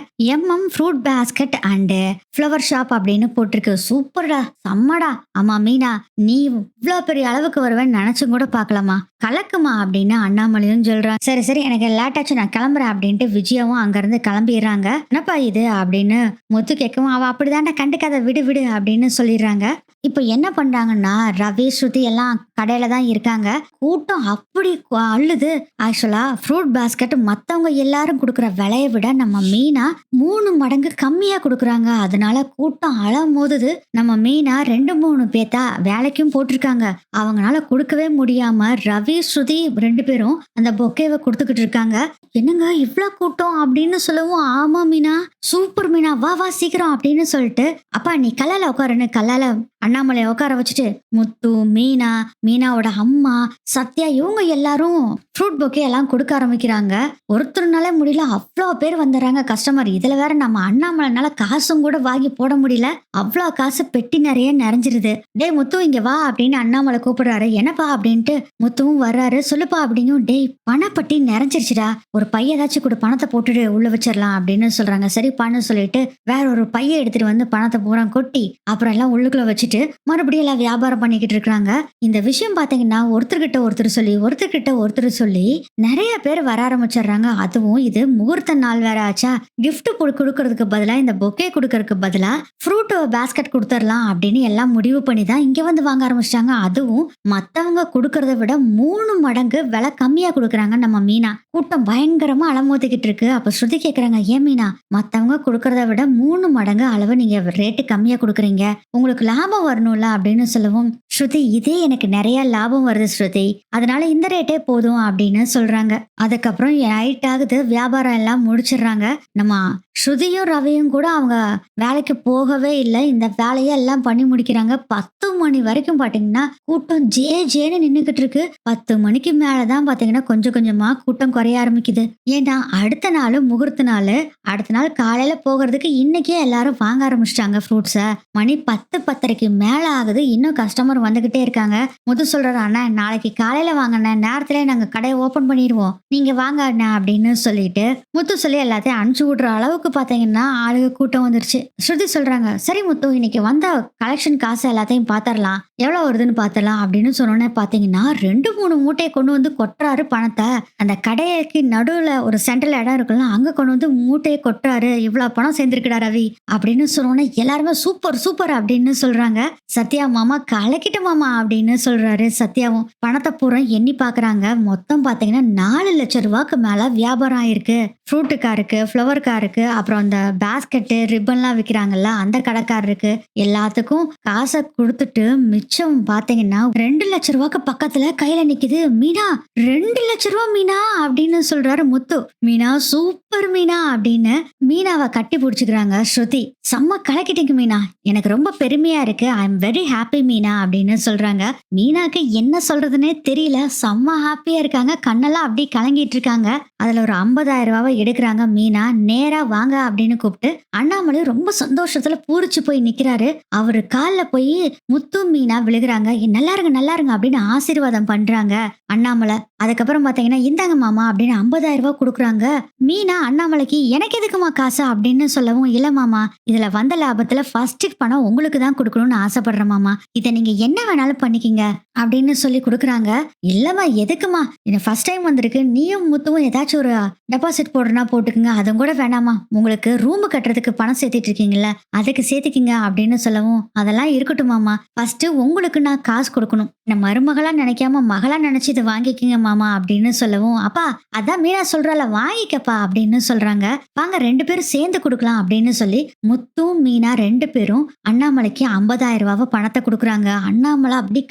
Fruit basket and flower shop அப்படின்னு போட்டிருக்கு. சூப்பர்டா, செம்மடா. ஆமா மீனா, நீ இவ்வளோ பெரிய அளவுக்கு வருவேன்னு நினைச்சும் கூட பார்க்கலாமா, கலக்குமா அப்படின்னு அண்ணாமலையும் சொல்றாங்க. "சரி சரி எனக்கு லேட் ஆச்சு, நான் கிளம்புறேன்" அப்படின்ட்டு விஜயாவும் அங்க இருந்து கிளம்பிடுறாங்க. "என்னப்பா இது" அப்படின்னு முத்து கேட்கவும், "அவ அப்படிதான்டா, கண்டுக்காத, விடு விடு" அப்படின்னு சொல்லிடுறாங்க. இப்ப என்ன பண்றாங்கன்னா, ரவி ஸ்ருதி எல்லாம் கடையில தான் இருக்காங்க. கூட்டம் அப்படி அள்ளுது. ஆக்சுவலா ஃப்ரூட் பாஸ்கெட் மத்தவங்க எல்லாரும் கொடுக்குற விலையை விட நம்ம மீனா 3 மடங்கு கம்மியா கொடுக்குறாங்க. அதனால கூட்டம் அலமோதுது. நம்ம மீனா 2-3 பேத்தா வேலைக்கும் போட்டிருக்காங்க. அவங்களால கொடுக்கவே முடியாம ரவி ஸ்ருதி 2 பேரும் அந்த பொக்கேவை கொடுத்துக்கிட்டு இருக்காங்க. "என்னங்க இவ்ளோ கூட்டம்" அப்படின்னு சொல்லவும், "ஆமா மீனா, சூப்பர் மீனா, வா வா சீக்கிரம்" அப்படின்னு சொல்லிட்டு, "அப்பா நீ கல்லால உட்காருன்னு" கல்லால அண்ணாமலையை உட்கார வச்சுட்டு முத்து, மீனா, மீனாவோட அம்மா, சத்யா இவங்க எல்லாரும் ஃப்ரூட் பொக்கே எல்லாம் கொடுக்க ஆரம்பிக்கிறாங்க. ஒருத்தருனால முடியல, அவ்வளோ பேர் வந்துடுறாங்க கஸ்டமர். இதுல வேற நம்ம அண்ணாமலைனால காசும் கூட வாங்கி போட முடியல, அவ்வளோ காசு பெட்டி நிறைய நிறைஞ்சிருது. "டேய் முத்து இங்க வா" அப்படின்னு அண்ணாமலை கூப்பிடுறாரு. "என்னப்பா" அப்படின்ட்டு முத்துவும் வர்றாரு. "சொல்லுப்பா" அப்படின்னும், "டேய் பணப்பட்டி நிறைஞ்சிருச்சுடா, ஒரு பைய ஏதாச்சும் கூட, பணத்தை போட்டுட்டு உள்ள வச்சிடலாம்" அப்படின்னு சொல்றாங்க. சரிப்பான்னு சொல்லிட்டு வேற ஒரு பைய எடுத்துட்டு வந்து பணத்தை பூரா கொட்டி அப்புறம் எல்லாம் உள்ளுக்குள்ள வச்சுட்டு மறுபடியும் எல்லாம் வியாபாரம் பண்ணிக்கிட்டு இருக்காங்க. இந்த விஷயம் பாத்தீங்கன்னா ஒருத்தர்கிட்ட ஒருத்தர் சொல்லி நிறைய பேர் வர ஆரம்பிச்சிடுறாங்க. அதுவும் இது முகூர்த்த நாள் வேற ஆச்சா, கிஃப்ட் கொடுக்கறதுக்கு பதிலா இந்த பொக்கே கொடுக்கறதுக்கு பதிலா ஃப்ரூட் பேஸ்கெட் கொடுத்துடலாம் அப்படின்னு எல்லாம் முடிவு பண்ணி தான் இங்க வந்து வாங்க ஆரம்பிச்சிட்டாங்க. அதுவும் மத்தவங்க கொடுக்கறத விட 3 மடங்கு விலை கம்மியா கொடுக்குறாங்க நம்ம மீனா. கூட்டம் பயங்கரமா அலமோதிக்கிட்டு இருக்கு. அப்ப ஸ்ருதி கேக்குறாங்க, "ஏன் மீனா, மத்தவங்க கொடுக்கறத விட 3 மடங்கு அளவு நீங்க ரேட்டு கம்மியா கொடுக்குறீங்க, உங்களுக்கு லாபம் வரணும்ல" அப்படின்னு சொல்லவும், "ஸ்ருதி இதே எனக்கு நிறைய லாபம் வருது ஸ்ருதி, அதனால இந்த ரேட்டே போதும்" அப்படின்னு சொல்றாங்க. அதுக்கப்புறம் நைட் ஆகுது, வியாபாரம் எல்லாம் முடிச்சிடுறாங்க. நம்ம ஸ்ருதியும் ரவியும் கூட அவங்க வேலைக்கு போகவே இல்லை. இந்த வேலையை எல்லாம் பண்ணி முடிக்கிறாங்க. 10 மணி வரைக்கும் பாத்தீங்கன்னா கூட்டம் ஜேன்னு நின்னுகிட்டு இருக்கு. 10 மணிக்கு மேலதான் பாத்தீங்கன்னா கொஞ்சம் கொஞ்சமா கூட்டம் குறைய ஆரம்பிக்குது. ஏன்னா அடுத்த நாள் முகூர்த்த நாள், அடுத்த நாள் காலையில போகிறதுக்கு இன்னைக்கே எல்லாரும் வாங்க ஆரம்பிச்சிட்டாங்க ஃப்ரூட்ஸ. மணி 10-10:30 மேல ஆகுது, இன்னும் கஸ்டமர் வந்துகிட்டே இருக்காங்க. முத்து சொல்றாரு, "அண்ணா நாளைக்கு காலையில வாங்கண்ணா, நேரத்திலே நாங்க கடையை ஓபன் பண்ணிடுவோம், நீங்க வாங்க அண்ணா" அப்படின்னு சொல்லிட்டு முத்து சொல்லி எல்லாத்தையும் அனுப்பிச்சு விடுற அளவுக்கு பாத்தீங்கன்னா ஆளுக கூட்டம் வந்துருச்சு. ஸ்ருதி சொல்றாங்க, "சரி முத்து, இன்னைக்கு வந்த கலெக்ஷன் காசு எல்லாத்தையும் பாத்திரலாம், எவ்வளவு வருதுன்னு பாத்திரலாம்" அப்படின்னு சொன்னோன்னே பாத்தீங்கன்னா 2-3 மூட்டையை கொண்டு வந்து கொட்டுறாரு பணத்தை. அந்த கடைக்கு நடுவுல ஒரு சென்ட்ரல் இடம் இருக்குல்ல, அங்க கொண்டு வந்து மூட்டையை கொட்டுறாரு. "இவ்வளவு பணம் சேர்ந்திருக்குடா ரவி" அப்படின்னு சொன்னோன்னே எல்லாருமே சூப்பர் சூப்பர் அப்படின்னு சொல்றாங்க. சத்யா, "மாமா கலக்கிட்ட மாமா" அப்படின்னு சொல்றாரு. சத்யாவும் பணத்தை பூரா எண்ணி பாக்குறாங்க. மொத்தம் பாத்தீங்கன்னா 4 லட்சம் ரூபாய்க்கு மேல வியாபாரம் ஆயிருக்கு. ஃப்ரூட்டு காருக்கு, ஃப்ளவர் காருக்கு, அப்புறம் அந்த பேஸ்கெட்டு ரிப்பன்லாம் விற்கிறாங்கல்ல அந்த கடைக்காரருக்கு எல்லாத்துக்கும் காசை கொடுத்துட்டு மிச்சம் பாத்தீங்கன்னா 2 லட்ச ரூபாய்க்கு பக்கத்துல கையில நிக்குது. மீனா 2 லட்ச ரூபா மீனா அப்படின்னு சொல்றாரு முத்து. மீனா சூப்பர் மீனா அப்படின்னு மீனாவை கட்டி பிடிச்சுக்கிறாங்க ஸ்ருதி. செம்ம கலக்கிட்டீங்க மீனா, எனக்கு ரொம்ப பெருமையா இருக்கு, I am very happy Meena அப்படின்னு சொல்றாங்க. மீனாக்கு என்ன சொல்றதுன்னே தெரியல, செம்ம ஹாப்பியா இருக்காங்க, கண்ணெல்லாம் அப்படியே கலங்கிட்டு இருக்காங்க. அதுல ஒரு 50,000 ரூபாவை எடுக்கிறாங்க மீனா. நேரா வாங்க அப்படின்னு கூப்பிட்டு அண்ணாமலை ரொம்ப சந்தோஷத்துல பூரிச்சு போய் நிக்கிறாரு. அவரு கால்ல போய் முத்து மீனா விழுகிறாங்க. நல்லா இருங்க நல்லா இருங்க அப்படின்னு ஆசீர்வாதம் பண்றாங்க அண்ணாமலை. அதுக்கப்புறம் பாத்தீங்கன்னா இந்தாங்க மாமா அப்படின்னு 50,000 ரூபாய் கொடுக்குறாங்க. மீனா அண்ணாமலைக்கு எனக்கு எதுக்குமா காசு அப்படின்னு சொல்லவும், இல்ல மாமா இதுல வந்த லாபத்துல ஃபர்ஸ்ட் பணம் உங்களுக்கு தான் கொடுக்கணும்னு ஆசைப்படுறேன் மாமா, இதை நீங்க என்ன வேணாலும் பண்ணிக்கிங்க அப்படின்னு சொல்லி கொடுக்குறாங்க. இல்லம்மா எதுக்குமா, என்ன ஃபர்ஸ்ட் டைம் வந்திருக்கு, நீயும் முத்துவும் ஏதாச்சும் ஒரு டெபாசிட் போடுறனா போட்டுக்குங்க, அதுவும் கூட வேணாமா, உங்களுக்கு ரூம் கட்டுறதுக்கு பணம் சேர்த்திட்டு இருக்கீங்கல்ல அதுக்கு சேர்த்துக்கிங்க அப்படின்னு சொல்லவும், அதெல்லாம் இருக்கட்டும் மாமா, ஃபர்ஸ்ட் உங்களுக்கு நான் காசு கொடுக்கணும், என்ன மருமகளா நினைக்காம மகளா நினைச்சு இதை வாங்கிக்கிங்க மாமா அப்படின்னு சொல்லவும், அப்பா அதான் மீனா சொல்றால வாங்கிக்கப்பா அப்படின்னு சொல்றாங்க. வாங்க 2 பேரும் சேர்ந்து கொடுக்கலாம் அப்படின்னு சொல்லி முத்தும் மீனா 2 பேரும் அண்ணாமலைக்கு 50,000 ரூபாவை பணத்தை கொடுக்குறாங்க. அண்ணாமலை அப்படி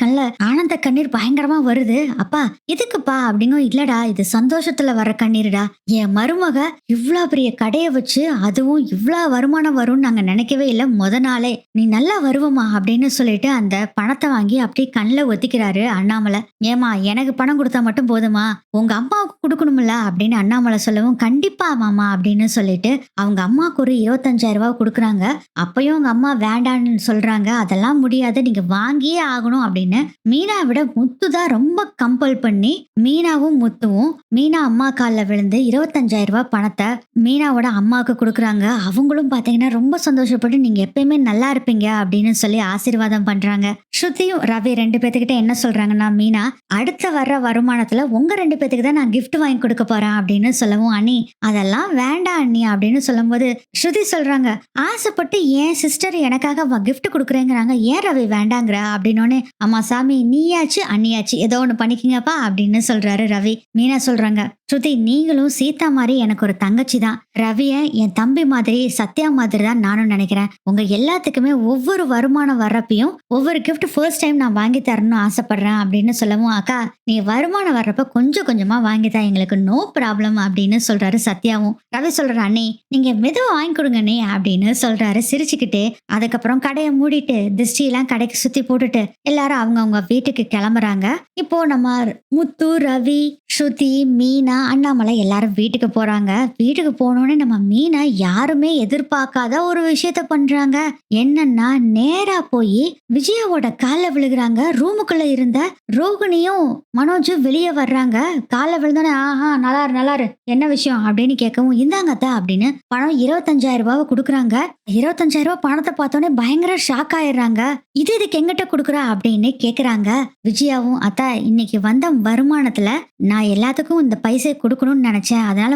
ஆனந்த கண்ணீர் பயங்கரமா வருது. அப்பா எதுக்குப்பா அப்படிங்க, இல்லடா இது சந்தோஷத்துல வர கண்ணீருடா, என் மருமக இவ்வளவு பெரிய கடையை வச்சு அதுவும் இவ்வளவு வருமானம் வரும்னு நாங்க நினைக்கவே இல்லை, முத நாளே நீ நல்லா வருவமா அப்படின்னு சொல்லிட்டு அந்த பணத்தை வாங்கி அப்படியே கண்ணில் ஒத்திக்கிறாரு அண்ணாமலை. ஏமா எனக்கு பணம் கொடுத்தா மட்டும் போதுமா, உங்க அம்மாவுக்கு கொடுக்கணும்ல அப்படின்னு அண்ணாமலை சொல்லவும், கண்டிப்பா மாமா அப்படின்னு சொல்லிட்டு அவங்க அம்மாவுக்கு ஒரு 25,000 ரூபாய் கொடுக்குறாங்க. அப்பயும் அவங்க அம்மா வேண்டான்னு சொல்றாங்க, அதெல்லாம் முடியாது நீங்க வாங்கியே ஆகணும் அப்படின்னு மீனா விட முத்து தான் ரொம்ப கம்பல் பண்ணி மீனாவும் முத்துவும் மீனா அம்மா காலில் விழுந்து 25,000 ரூபாய் பணத்தை மீனாவோட அம்மாவுக்கு கொடுக்குறாங்க. அவங்களும் பாத்தீங்கன்னா ரொம்ப சந்தோஷப்பட்டு நீங்க எப்பயுமே நல்லா இருப்பீங்க அப்படின்னு சொல்லி ஆசீர்வாதம் பண்றாங்க. ஸ்ருதியும் ரவி 2 பேத்துக்கிட்ட என்ன சொல்றாங்கன்னா, மீனா அடுத்த வர்ற வருமானத்துல உங்க 2 பேத்துக்கு தான் நான் கிஃப்ட் வாங்கி கொடுக்க போறேன் அப்படின்னு சொல்லவும், அண்ணி அதெல்லாம் வேண்டாம் அண்ணி அப்படின்னு சொல்லும் போது ஸ்ருதி சொல்றாங்க, ஆசைப்பட்டு என் சிஸ்டர் எனக்காக கிஃப்ட் கொடுக்குறேங்கிறாங்க, ஏன் ரவி வேண்டாங்கிற அப்படின்னு. அம்மா சாமி நீயாச்சு அண்ணியாச்சு ஏதோ ஒண்ணு பண்ணிக்கிங்கப்பா அப்படின்னு சொல்றாரு ரவி. மீனா சொல்றாங்க, ஸ்ருதி நீங்களும் சீதா மாதிரி எனக்கு ஒரு தங்கச்சி தான், ரவிய என் தம்பி மாதிரி சத்யா மாதிரி தான் நானும் நினைக்கிறேன், உங்க எல்லாத்துக்குமே ஒவ்வொரு வருமானம் வர்றப்பையும் ஒவ்வொரு கிஃப்ட் ஃபர்ஸ்ட் டைம் நான் வாங்கி தரணும்னு ஆசைப்படுறேன் அப்படின்னு சொல்லவும், அக்கா நீ வருமானம் வர்றப்ப கொஞ்சம் கொஞ்சமா வாங்கித்தா எங்களுக்கு நோ ப்ராப்ளம் அப்படின்னு சொல்றாரு சத்யாவும். ரவி சொல்றாரு, அண்ணே நீங்க மெதுவா வாங்கி கொடுங்க அண்ணே அப்படின்னு சொல்றாரு சிரிச்சுக்கிட்டே. அதுக்கப்புறம் கடையை மூடிட்டு திருஷ்டி எல்லாம் கடைக்கு சுத்தி போட்டுட்டு எல்லாரும் அவங்க வீட்டுக்கு கிளம்புறாங்க. இப்போ நம்ம முத்து ரவி ஸ்ருதி மீனா அண்ணாமலை எல்லாரும் வீட்டுக்கு போறாங்க. வீட்டுக்கு போனோடனே நம்ம மீனா யாருமே எதிர்பார்க்காத ஒரு விஷயத்த பண்றாங்க. என்னன்னா நேரா போய் விஜயாவோட கால்ல விழுகிறாங்க. ரூமுக்குள்ள இருந்த ரோகிணியும் மனோஜும் வெளியே வர்றாங்க. கால்ல விழுந்தோடனே ஆஹா நல்லாரு என்ன விஷயம் அப்படின்னு கேட்கவும், இந்தாங்கத்தா அப்படின்னு பணம் 25,000 ரூபாவை கொடுக்குறாங்க. 25,000 ரூபாய் பணத்தை பார்த்தோன்னே பயங்கர ஷாக் ஆயிடுறாங்க. இதுக்கு எங்கிட்ட கொடுக்குறா அப்படின்னு கேக்குறாங்க. விஜயாவும், அத்தா இன்னைக்கு வந்த வருமானத்துல நான் எல்லாத்துக்கும் இந்த பைசை கொடுக்கணும்னு நினைச்சேன், அதனால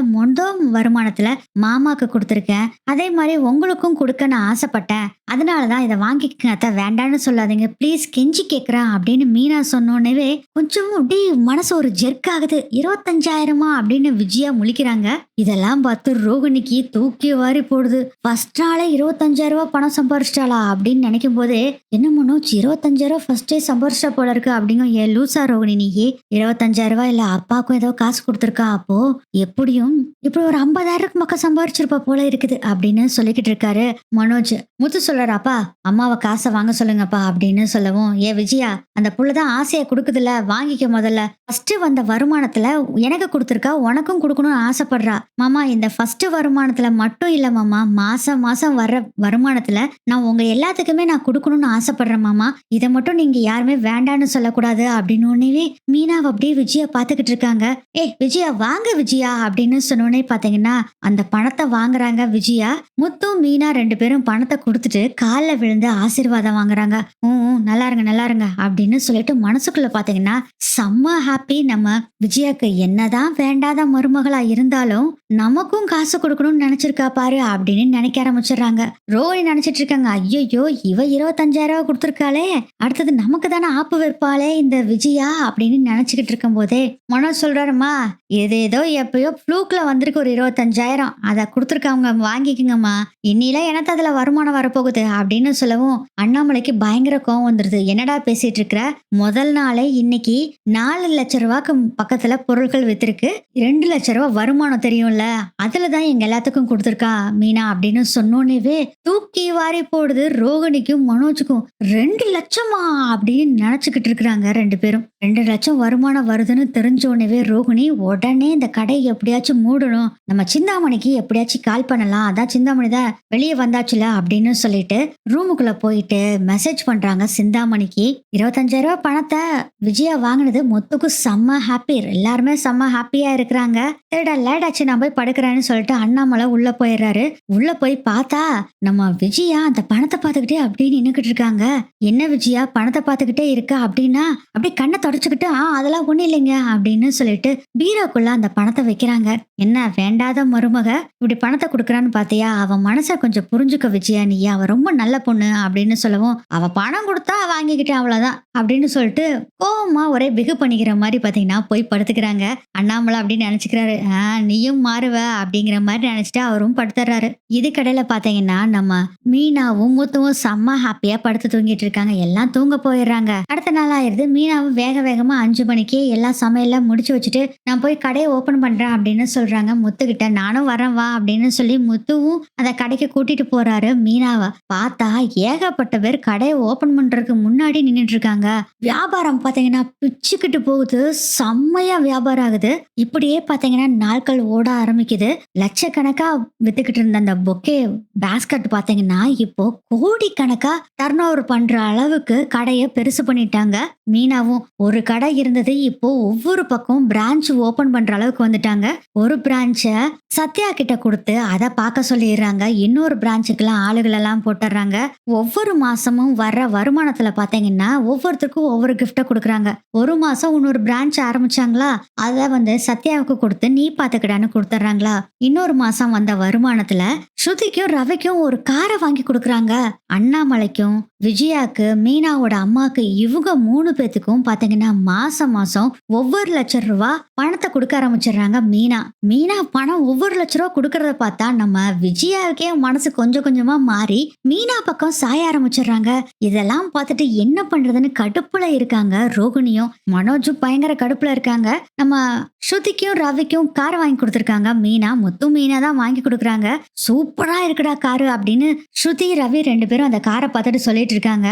வருமானத்துல மாமாக்கு கொடுத்துருக்கேன், அதே மாதிரி உங்களுக்கும் கொடுக்க நான் ஆசைப்பட்டேன், அதனாலதான் இதை வாங்கிக்கங்க அத்தா, வேண்டான்னு சொல்லாதீங்க ப்ளீஸ் கெஞ்சி கேக்குறேன் அப்படின்னு மீனா சொன்னோன்னே கொஞ்சம் அப்படி மனசு ஒரு ஜெர்க் ஆகுது. 25,000 அப்படின்னு விஜயா முழிக்கிறாங்க. இதெல்லாம் பார்த்து ரோகிணிக்கு தூக்கி வாரி போடுது. ஃபர்ஸ்ட் நாளே 25,000 ரூபாய் பணம் சம்பாரிச்சிட்டாளா அப்படின்னு நினைக்கும் போதே, என்ன மனோஜ் 25,000 ஃபர்ஸ்டே சம்பாரிச்சிட்டா போல இருக்கு அப்படிங்க. ஏன் லூசா ரோகிணி நீயே, 25,000 ரூபாய் இல்ல அப்பாவுக்கும் ஏதோ காசு கொடுத்துருக்கா, அப்போ எப்படியும் இப்படி ஒரு 50,000 பக்கம் சம்பாரிச்சிருப்பா போல இருக்குது அப்படின்னு சொல்லிக்கிட்டு இருக்காரு மனோஜ். முத்து சொல்றாரு, அப்பா அம்மாவை காசை வாங்க சொல்லுங்கப்பா அப்படின்னு சொல்லவும், ஏ விஜயா அந்த புள்ளதான் ஆசையை கொடுக்குதுல வாங்கிக்க, முதல்ல ஃபர்ஸ்ட் வந்த வருமானத்துல எனக்கு கொடுத்துருக்கா, உனக்கும் கொடுக்கணும்னு ஆசைப்படுறா மாமா. இந்த ஃபர்ஸ்ட் வருமானத்துல மட்டும் இல்ல மாமா, மாசம் மாசம் வர்ற வருமானத்துல நான் உங்க எல்லாத்துக்குமே நான் கொடுக்கணும்னு ஆசைப்படுறேன் மாமா, இதை மட்டும் நீங்க யாருமே வேண்டான்னு சொல்லக்கூடாது அப்படின்னு. மீனாவை அப்படியே விஜயா பாத்துக்கிட்டு இருக்காங்க. விஜயா வாங்க விஜயா அப்படின்னு சொன்னோடனே பாத்தீங்கன்னா அந்த பணத்தை வாங்குறாங்க விஜயா. முத்து மீனா 2 பேரும் பணத்தை கொடுத்துட்டு காலில் விழுந்து ஆசீர்வாதம் வாங்குறாங்க. நல்லா இருங்க அப்படின்னு சொல்லிட்டு மனசுக்குள்ள பாத்தீங்கன்னா செம்ம ஹாப்பி. நம்ம விஜயாக்கு என்னதான் வேண்டாத மருமகளா இருந்தாலும் நமக்கும் காசு கொடுக்கணும்னு நினைச்சிருக்கா பாரு அப்படின்னு நினைக்க ஆரம்பிச்சிடுறாங்க. ரோஹிணி நினைச்சிட்டு இருக்காங்க, ஐயோ இவ 25,000 கொடுத்துருக்காளே, அடுத்தது நமக்கு தானே ஆப்பு வைப்பாளே இந்த விஜயா அப்படின்னு நினைச்சுக்கிட்டு இருக்கும் போதே மனோஜ் சொல்றாருமா, ஏதேதோ எப்பயோ ஃப்ளூக்ல வந்திருக்கு ஒரு 25,000 அத குடுத்துருக்காங்க வாங்கிக்கங்கம்மா. இன்னிலாம் எனக்கு அதுல வருமானம் வரப்போகுது அப்படின்னு சொல்லவும் அண்ணாமலைக்கு பயங்கர கோவம் வந்துருது. என்னடா பேசிட்டு இருக்கிற? முதல் நாளே இன்னைக்கு 4,00,000 ரூபாய்க்கு பக்கத்துல பொருட்கள் வித்திருக்கு. 2,00,000 ரூபாய் வருமானம் தெரியும்ல. அதுலதான் எங்க எல்லாத்துக்கும் கொடுத்துருக்கா மீனா அப்படின்னு சொன்னோன்னேவே தூக்கி வாரி போடுது ரோகிணிக்கும் மனோஜுக்கும். 2,00,000 அப்படின்னு நினைச்சுக்கிட்டு இருக்கிறாங்க 2 பேரும். 2,00,000 வருமானம் வருதுன்னு தெரிஞ்சோடனே ரோகிணி உடனே இந்த கடையை எப்படியாச்சும் மூடணும், நம்ம சிந்தாமணிக்கு எப்படியாச்சும் கால் பண்ணலாம், அதான் சிந்தாமணி தான் வெளியே வந்தாச்சுல அப்படின்னு சொல்லிட்டு ரூமுக்குள்ள போயிட்டு மெசேஜ் பண்றாங்க சிந்தாமணிக்கு. 25,000 ரூபாய் பணத்தை விஜயா வாங்கினது முத்துக்கும் செம்ம ஹாப்பி. எல்லாருமே செம்ம ஹாப்பியா இருக்கிறாங்க. சரிடா லேட் ஆச்சு நான் போய் படுக்கிறேன்னு சொல்லிட்டு அண்ணாமலை உள்ள போயிடுறாரு. உள்ள போய் பார்த்தா நம்ம விஜயா அந்த பணத்தை பார்த்துக்கிட்டே அப்படின்னு நின்னுக்கிட்டு இருக்காங்க. என்ன விஜயா பணத்தை பார்த்துக்கிட்டே இருக்க அப்படின்னா அப்படியே கண்ணை தொடச்சுக்கிட்டு அதெல்லாம் ஒண்ணு இல்லைங்க அப்படின்னு சொல்லிட்டு பீராக்குள்ள அந்த பணத்தை வைக்கிறாங்க. என்ன வேண்டாத மருமக இப்படி பணத்தை கொடுக்குறான்னு பாத்தியா, அவன் மனசை கொஞ்சம் புரிஞ்சுக்க விஜயா, நீ அவ ரொம்ப நல்ல பொண்ணு அப்படின்னு சொல்லவும் அவ பணம் கொடுத்தா வாங்கிக்கிட்டேன் அவ்வளவுதான் அப்படின்னு சொல்லிட்டு கோவமா ஒரே பிகு பண்ணிக்கிற மாதிரி பாத்தீங்கன்னா போய் படுத்துக்கிறாங்க. அண்ணாமலை அப்படின்னு நினைச்சுக்கிறாரு. நீயும் மாறுவ அப்படிங்கிற மாதிரி நினைச்சிட்டு அவரும் படுத்துறாரு. இதுக்கடையில பாத்தீங்கன்னா நம்ம மீனாவும் முத்துவும் செம்ம ஹாப்பியா படுத்து தூங்கிட்டு இருக்காங்க. எல்லாம் தூங்க போயிடுறாங்க. அடுத்த நாள் ஆயிருது. மீனாவும் வேக வேகமா 5 மணிக்கு எல்லா சமையல்லாம் முடிச்சு வச்சுட்டு நான் போய் கடையை ஓபன் பண்றேன் அப்படின்னு சொல்றாங்க முத்துக்கிட்ட. நானும் வரேன் வா அப்படின்னு சொல்லி முத்துவும் அந்த கடைக்கு கூட்டிட்டு போறாரு. மீனாவை பார்த்தா ஏகப்பட்ட பேர் கடையை ஓபன் பண்றதுக்கு முன்னாடி நின்றுட்டு இருக்காங்க. வியாபாரம் பாத்தீங்கன்னா பிச்சுக்கிட்டு போகுது. செம்மையா வியாபாரம் ஆகுது. இப்படியே பாத்தீங்கன்னா நாட்கள் ஓட ஆரம்பிக்குது. லட்சக்கணக்கா வித்துக்கிட்டு இருந்த அந்த பொக்கே பேஸ்கட் பாத்தீங்கன்னா இப்போ கோடிக்கணக்கா டர்ன் ஓவர் பண்ற அளவுக்கு கடையை பெருசு பண்ணிட்டாங்க. மீனாவும் ஒரு கடை இருந்தது இப்போ ஒவ்வொரு பக்கம் பிரான்ச் ஓபன் பண்ற அளவுக்கு வந்துட்டாங்க. ஒரு பிரான்ச்ச சத்யா கிட்ட கொடுத்து அதை பார்க்க சொல்லிடுறாங்க. இன்னொரு பிரான்ச்சுக்கெல்லாம் ஆளுகள் எல்லாம் போட்டுறாங்க. ஒவ்வொரு மாசமும் வர்ற வருமானத்துல பாத்தீங்கன்னா ஒவ்வொருத்தருக்கும் ஒவ்வொரு கிஃப்ட கொடுக்குறாங்க. ஒரு மாசம் இன்னொரு பிரான்ச் ஆரம்பிச்சாங்களா, அதை சத்யாவுக்கு கொடுத்து நீ பாத்துக்கிடான்னு கொடுத்துட்றாங்களா. இன்னொரு மாசம் வந்த வருமானத்துல ஸ்ருதிக்கும் ரவிக்கும் ஒரு காரை வாங்கி கொடுக்குறாங்க. அண்ணாமலைக்கும் விஜயாக்கு மீனாவோட அம்மாக்கு இவங்க 3 பேத்துக்கும் பாத்தீங்கன்னா மாசம் மாசம் ஒவ்வொரு லட்சம் ரூபாய் பணத்தை கொடுக்க ஆரம்பிச்சிடுறாங்க. மீனா பணம் ஒவ்வொரு லட்ச ரூபா கொடுக்கறத பார்த்தா நம்ம விஜயாவுக்கே மனசு கொஞ்சம் கொஞ்சமா மாறி மீனா பக்கம் சாய ஆரம்பிச்சிடுறாங்க. இதெல்லாம் பார்த்துட்டு என்ன பண்றதுன்னு கடுப்புல இருக்காங்க ரோகிணியும் மனோஜும் பயங்கர கடுப்புல இருக்காங்க. நம்ம ஸ்ருதிக்கும் ரவிக்கும் கார் வாங்கி கொடுத்துருக்காங்க. மீனா தான் வாங்கி கொடுக்குறாங்க. சூப்பரா இருக்குடா காரு அப்படின்னு ஸ்ருதி ரவி 2 பேரும் அந்த காரை பார்த்துட்டு சொல்லிட்டு இருக்காங்க.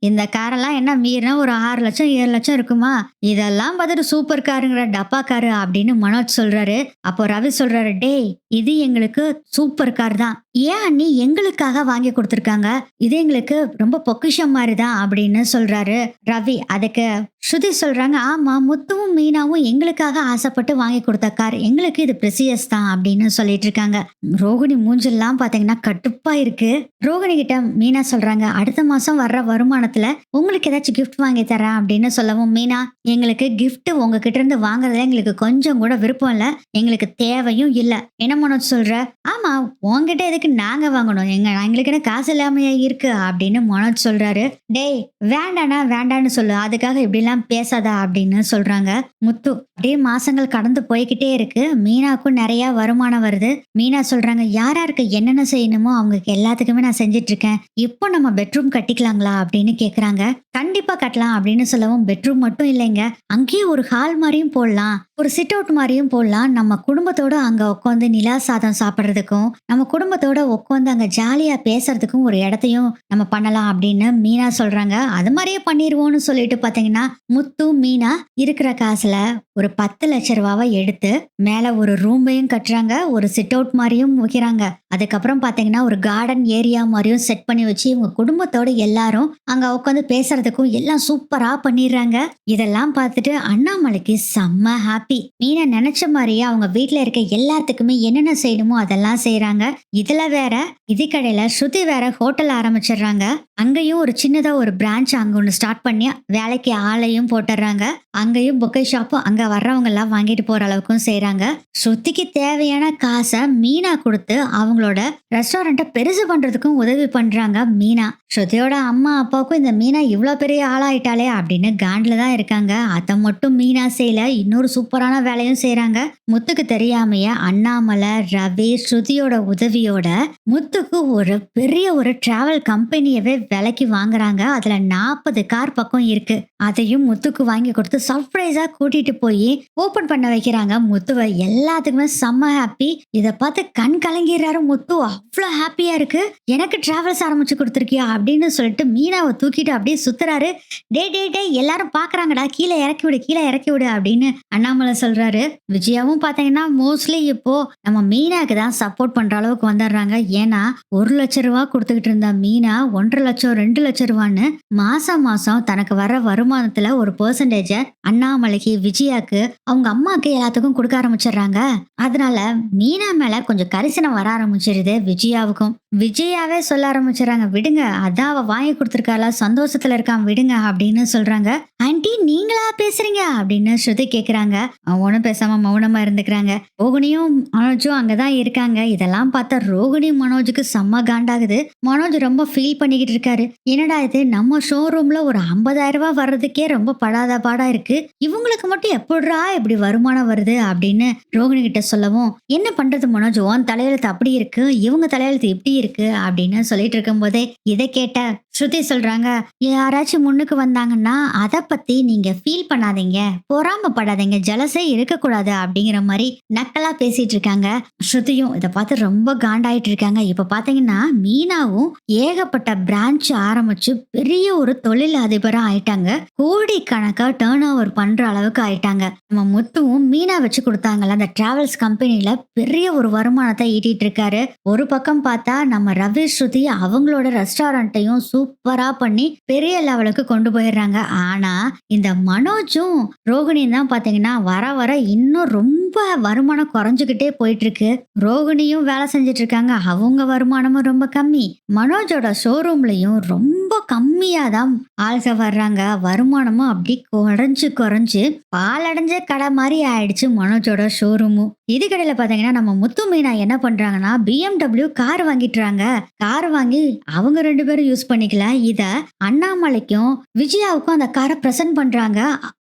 இந்த காரெல்லாம் என்ன மீறினா ஒரு 6 லட்சம் 7 லட்சம் இருக்குமா, இதெல்லாம் பார்த்துட்டு சூப்பர் காருங்கிற டப்பா காரு அப்படின்னு மனோஜ் சொல்றாரு. அப்போ ரவி சொல்றாரு, டேய் இது எங்களுக்கு சூப்பர் கார் தான், ஏன் அண்ணி எங்களுக்காக வாங்கி கொடுத்துருக்காங்க, இது எங்களுக்கு ரொம்ப பொக்கிஷம் மாதிரிதான் அப்படின்னு சொல்றாரு ரவி. அதுக்கு ஸ்ருதி சொல்றாங்க, ஆமா முத்துவும் மீனாவும் எங்களுக்காக ஆசைப்பட்டு வாங்கி கொடுத்த கார், எங்களுக்கு இது பிரெசியஸ் தான் அப்படின்னு சொல்லிட்டு இருக்காங்க. ரோகிணி மூஞ்செல்லாம் பாத்தீங்கன்னா கட்டுப்பா இருக்கு. ரோகிணி கிட்ட மீனா சொல்றாங்க, அடுத்த மாசம் வர்ற வருமானத்துல உங்களுக்கு ஏதாச்சும் கிஃப்ட் வாங்கி தரேன் அப்படின்னு சொல்லவும் மீனா, எங்களுக்கு கிஃப்ட் உங்ககிட்ட இருந்து வாங்குறதுல எங்களுக்கு கொஞ்சம் கூட விருப்பம் இல்ல, எங்களுக்கு தேவையும் இல்ல. என்ன மனோஜ் சொல்ற? ஆமா உங்ககிட்ட எதுக்கு நாங்க வாங்கணும், எங்களுக்கு என்ன காசு இல்லாமையா இருக்கு அப்படின்னு மனோஜ் சொல்றாரு. டேய் வேண்டான்னு சொல்லு, அதுக்காக இப்படி எல்லாம் பேசாதா அப்படின்னு சொல்றாங்க முத்து. அப்படியே மாசங்கள் கடந்து போய்கிட்டே இருக்கு. மீனாக்கும் நிறைய வருமானம் வருது. மீனா சொல்றாங்க, யாராருக்கு என்னென்ன செய்யணுமோ அவங்களுக்கு எல்லாத்துக்குமே நான் செஞ்சிட்டு இருக்கேன், இப்போ நம்ம பெட்ரூம் கட்டிக்கலாங்களா அப்படின்னு கேக்குறாங்க. கண்டிப்பா கட்டலாம் அப்படின்னு சொல்லவும், பெட்ரூம் மட்டும் இல்லைங்க, அங்கேயே ஒரு ஹால் மாதிரியும் போடலாம், ஒரு சிட் அவுட் மாதிரியும் போடலாம், நம்ம குடும்பத்தோட அங்க உட்காந்து நிலா சாதம் சாப்பிட்றதுக்கும் நம்ம குடும்பத்தோட உட்காந்து அங்க ஜாலியா பேசுறதுக்கும் ஒரு இடத்தையும் நம்ம பண்ணலாம் அப்படின்னு மீனா சொல்றாங்க. அது மாதிரியே பண்ணிடுவோம்னு சொல்லிட்டு பாத்தீங்கன்னா முத்து மீனா இருக்கிற காசுல ஒரு 10 லட்சம் ரூபாவை எடுத்து மேல ஒரு ரூமையும் கட்டுறாங்க, ஒரு சிட் அவுட் மாதிரியும் வைக்கிறாங்க. அதுக்கப்புறம் பாத்தீங்கன்னா ஒரு கார்டன் ஏரியா மாதிரியும் செட் பண்ணி வச்சு இவங்க குடும்பத்தோட எல்லாரும் அங்க உட்காந்து பேசுறதுக்கும் எல்லாம் சூப்பரா பண்ணிடுறாங்க. இதெல்லாம் பார்த்துட்டு அண்ணாமலைக்கு செம்ம ஹாப்பி. மீனா நினைச்ச மாதிரியே அவங்க வீட்டுல இருக்க எல்லாத்துக்குமே என்னென்ன செய்யணுமோ அதெல்லாம் செய்யறாங்க. இதுல வேற இதுக்கடையில ஸ்ருதி வேற ஹோட்டல் ஆரம்பிச்சிடுறாங்க. அங்கேயும் ஒரு சின்னதா ஒரு பிரான்ச் அங்க ஒண்ணு ஸ்டார்ட் பண்ணி வேலைக்கு ஆளையும் போட்டுர்றாங்க. அங்கேயும் பொக்கே ஷாப்பும் அங்க வர்றவங்க எல்லாம் வாங்கிட்டு போற அளவுக்கும் செய்றாங்க. ஸ்ருதிக்கு தேவையான காச மீனா குடுத்து அவங்களோட ரெஸ்டாரண்ட்ட பெருசு பண்றதுக்கும் உதவி பண்றாங்க மீனா. ஸ்ருதியோட அம்மா அப்பாவுக்கும் இந்த மீனா இவ்ளோ பெரிய ஆளாயிட்டாளே அப்படின்னு காண்டுல தான் இருக்காங்க. அத மட்டும் மீனா செய்யல, இன்னொரு சூப்பரான வேலையும் செய்றாங்க. முத்துக்கு தெரியாமயே அண்ணாமலை, ரவி, ஸ்ருதியோட உதவியோட முத்துக்கு ஒரு பெரிய ஒரு டிராவல் கம்பெனியவே விலைக்கு வாங்குறாங்க. அதுல 40 கார் பக்கம் இருக்கு. அதையும் முத்துக்கு வாங்கி கொடுத்து சர்ப்ரைஸா கூட்டிட்டு போய் ஓபன் பண்ண வைக்கிறாங்க முத்துவை. எல்லாத்துக்குமே செம்ம ஹாப்பி. இத பார்த்து கண் கலங்கிறாரு முத்து. அவ்வளவு ஹாப்பியா இருக்கு. எனக்கு டிராவல்ஸ் ஆரம்பிச்சு கொடுத்துருக்கியா அப்படின்னு சொல்லிட்டு மீனாவை தூக்கிட்டு அப்படியே சுத்துறாரு. டே டே டே எல்லாரும் பாக்குறாங்கடா, கீழே இறக்கி விடு, கீழே இறக்கி விடு அப்படின்னு அண்ணாமலை சொல்றாரு. விஜயாவும் பாத்தீங்கன்னா மோஸ்ட்லி இப்போ நம்ம மீனாக்கு தான் சப்போர்ட் பண்ற அளவுக்கு வந்துடுறாங்க. ஏன்னா 1,00,000 கொடுத்துக்கிட்டு இருந்த மீனா 1,50,000 2,00,000 மாசம் மாசம் தனக்கு வர வருமானத்துல ஒரு பெர்சன்டேஜ அண்ணாமலைக்கு, விஜயாக்கு, அவங்க அம்மாக்கு எல்லாத்துக்கும் கொடுக்க ஆரம்பிச்சிடுறாங்க. அதனால மீனா மேல கொஞ்சம் கரிசனம் வர ஆரம்பிச்சிருது விஜயாவுக்கும். விஜயாவே சொல்ல ஆரம்பிச்சிடறாங்க, விடுங்க அதான் அவ வாங்கி கொடுத்துருக்காளா, சந்தோஷத்துல இருக்கான் விடுங்க அப்படின்னு சொல்றாங்க. ஆன்ட்டி நீங்களா பேசுறீங்க அப்படின்னு ஸ்ருதி கேக்குறாங்க. அவனும் பேசாம மௌனமா இருந்துக்கிறாங்க. ரோகிணியும் மனோஜும் அங்கதான் இருக்காங்க. இதெல்லாம் பார்த்தா ரோகிணி மனோஜுக்கு செம்ம காண்டாகுது. மனோஜ் ரொம்ப ஃபீல் பண்ணிக்கிட்டு இருக்காரு. என்னடா இது, நம்ம ஷோரூம்ல ஒரு 50,000 வர்றதுக்கே ரொம்ப படாத பாடா இருக்கு, இவங்களுக்கு மட்டும் எப்படிரா இப்படி வருமானம் வருது அப்படின்னு ரோகிணி கிட்ட சொல்லவும், என்ன பண்றது மனோஜ், உன் தலையெழுத்து அப்படி இருக்கு, இவங்க தலையெழுத்து இப்படி இருக்கு அப்படின்னு சொல்லிட்டு இருக்கும் போதே இதை கேட்ட ஸ்ருதி சொல்றாங்க, யாராச்சும் முன்னுக்கு வந்தாங்கன்னா அதை பத்தி நீங்க ஃபீல் பண்ணாதீங்க, பொறாமப்படாதீங்க, ஜலசே இருக்கக்கூடாது அப்படிங்கிற மாதிரி நக்கலா பேசிட்டு இருக்காங்க. ஸ்ருதியும் இதை பார்த்து ரொம்ப காண்டாயிட்டு இருக்காங்க. இப்ப பாத்தீங்கன்னா மீனாவும் ஏகப்பட்ட பிரான்ச் ஆரம்பிச்சு பெரிய ஒரு தொழில் அதிபரா ஆயிட்டாங்க. கோடி கணக்கா டர்ன் ஓவர் பண்ற அளவுக்கு ஆயிட்டாங்க. நம்ம முத்துவும் மீனா வச்சு கொடுத்தாங்கல்ல அந்த டிராவல்ஸ் கம்பெனில பெரிய ஒரு வருமானத்தை ஈட்டிட்டு இருக்காரு. ஒரு பக்கம் பார்த்தா நம்ம ரவி, ஸ்ருதி அவங்களோட ரெஸ்டாரண்ட்டையும் சூப்பரா பண்ணி பெரிய லெவலுக்கு கொண்டு போயிடுறாங்க. ஆனா இந்த மனோஜும் ரோகிணியும் தான் பாத்தீங்கன்னா வர வர இன்னும் ரொம்ப வருமானம் குறைஞ்சுக்கிட்டே போயிட்டு இருக்கு. ரோகிணியும் வேலை செஞ்சுட்டு இருக்காங்க, அவங்க வருமானமும் ரொம்ப கம்மி. மனோஜோட ஷோரூம்லயும் ரொம்ப கம்மியா தான் ஆள்க வர்றாங்க. வருமானமும் அப்படி குறைஞ்சு குறைஞ்சு பாலடைஞ்ச கடை மாதிரி ஆயிடுச்சு மனோஜோட ஷோரூமும். இதுக்கடையில பாத்தீங்கன்னா நம்ம முத்து மீனா என்ன பண்றாங்கன்னா BMW கார் வாங்கிட்டுறாங்க. கார் வாங்கி அவங்க 2 பேரும் யூஸ் பண்ணிக்கல. இத அண்ணாமலைக்கும் விஜயாவுக்கும் அந்த காரை பிரசன்ட் பண்றாங்க.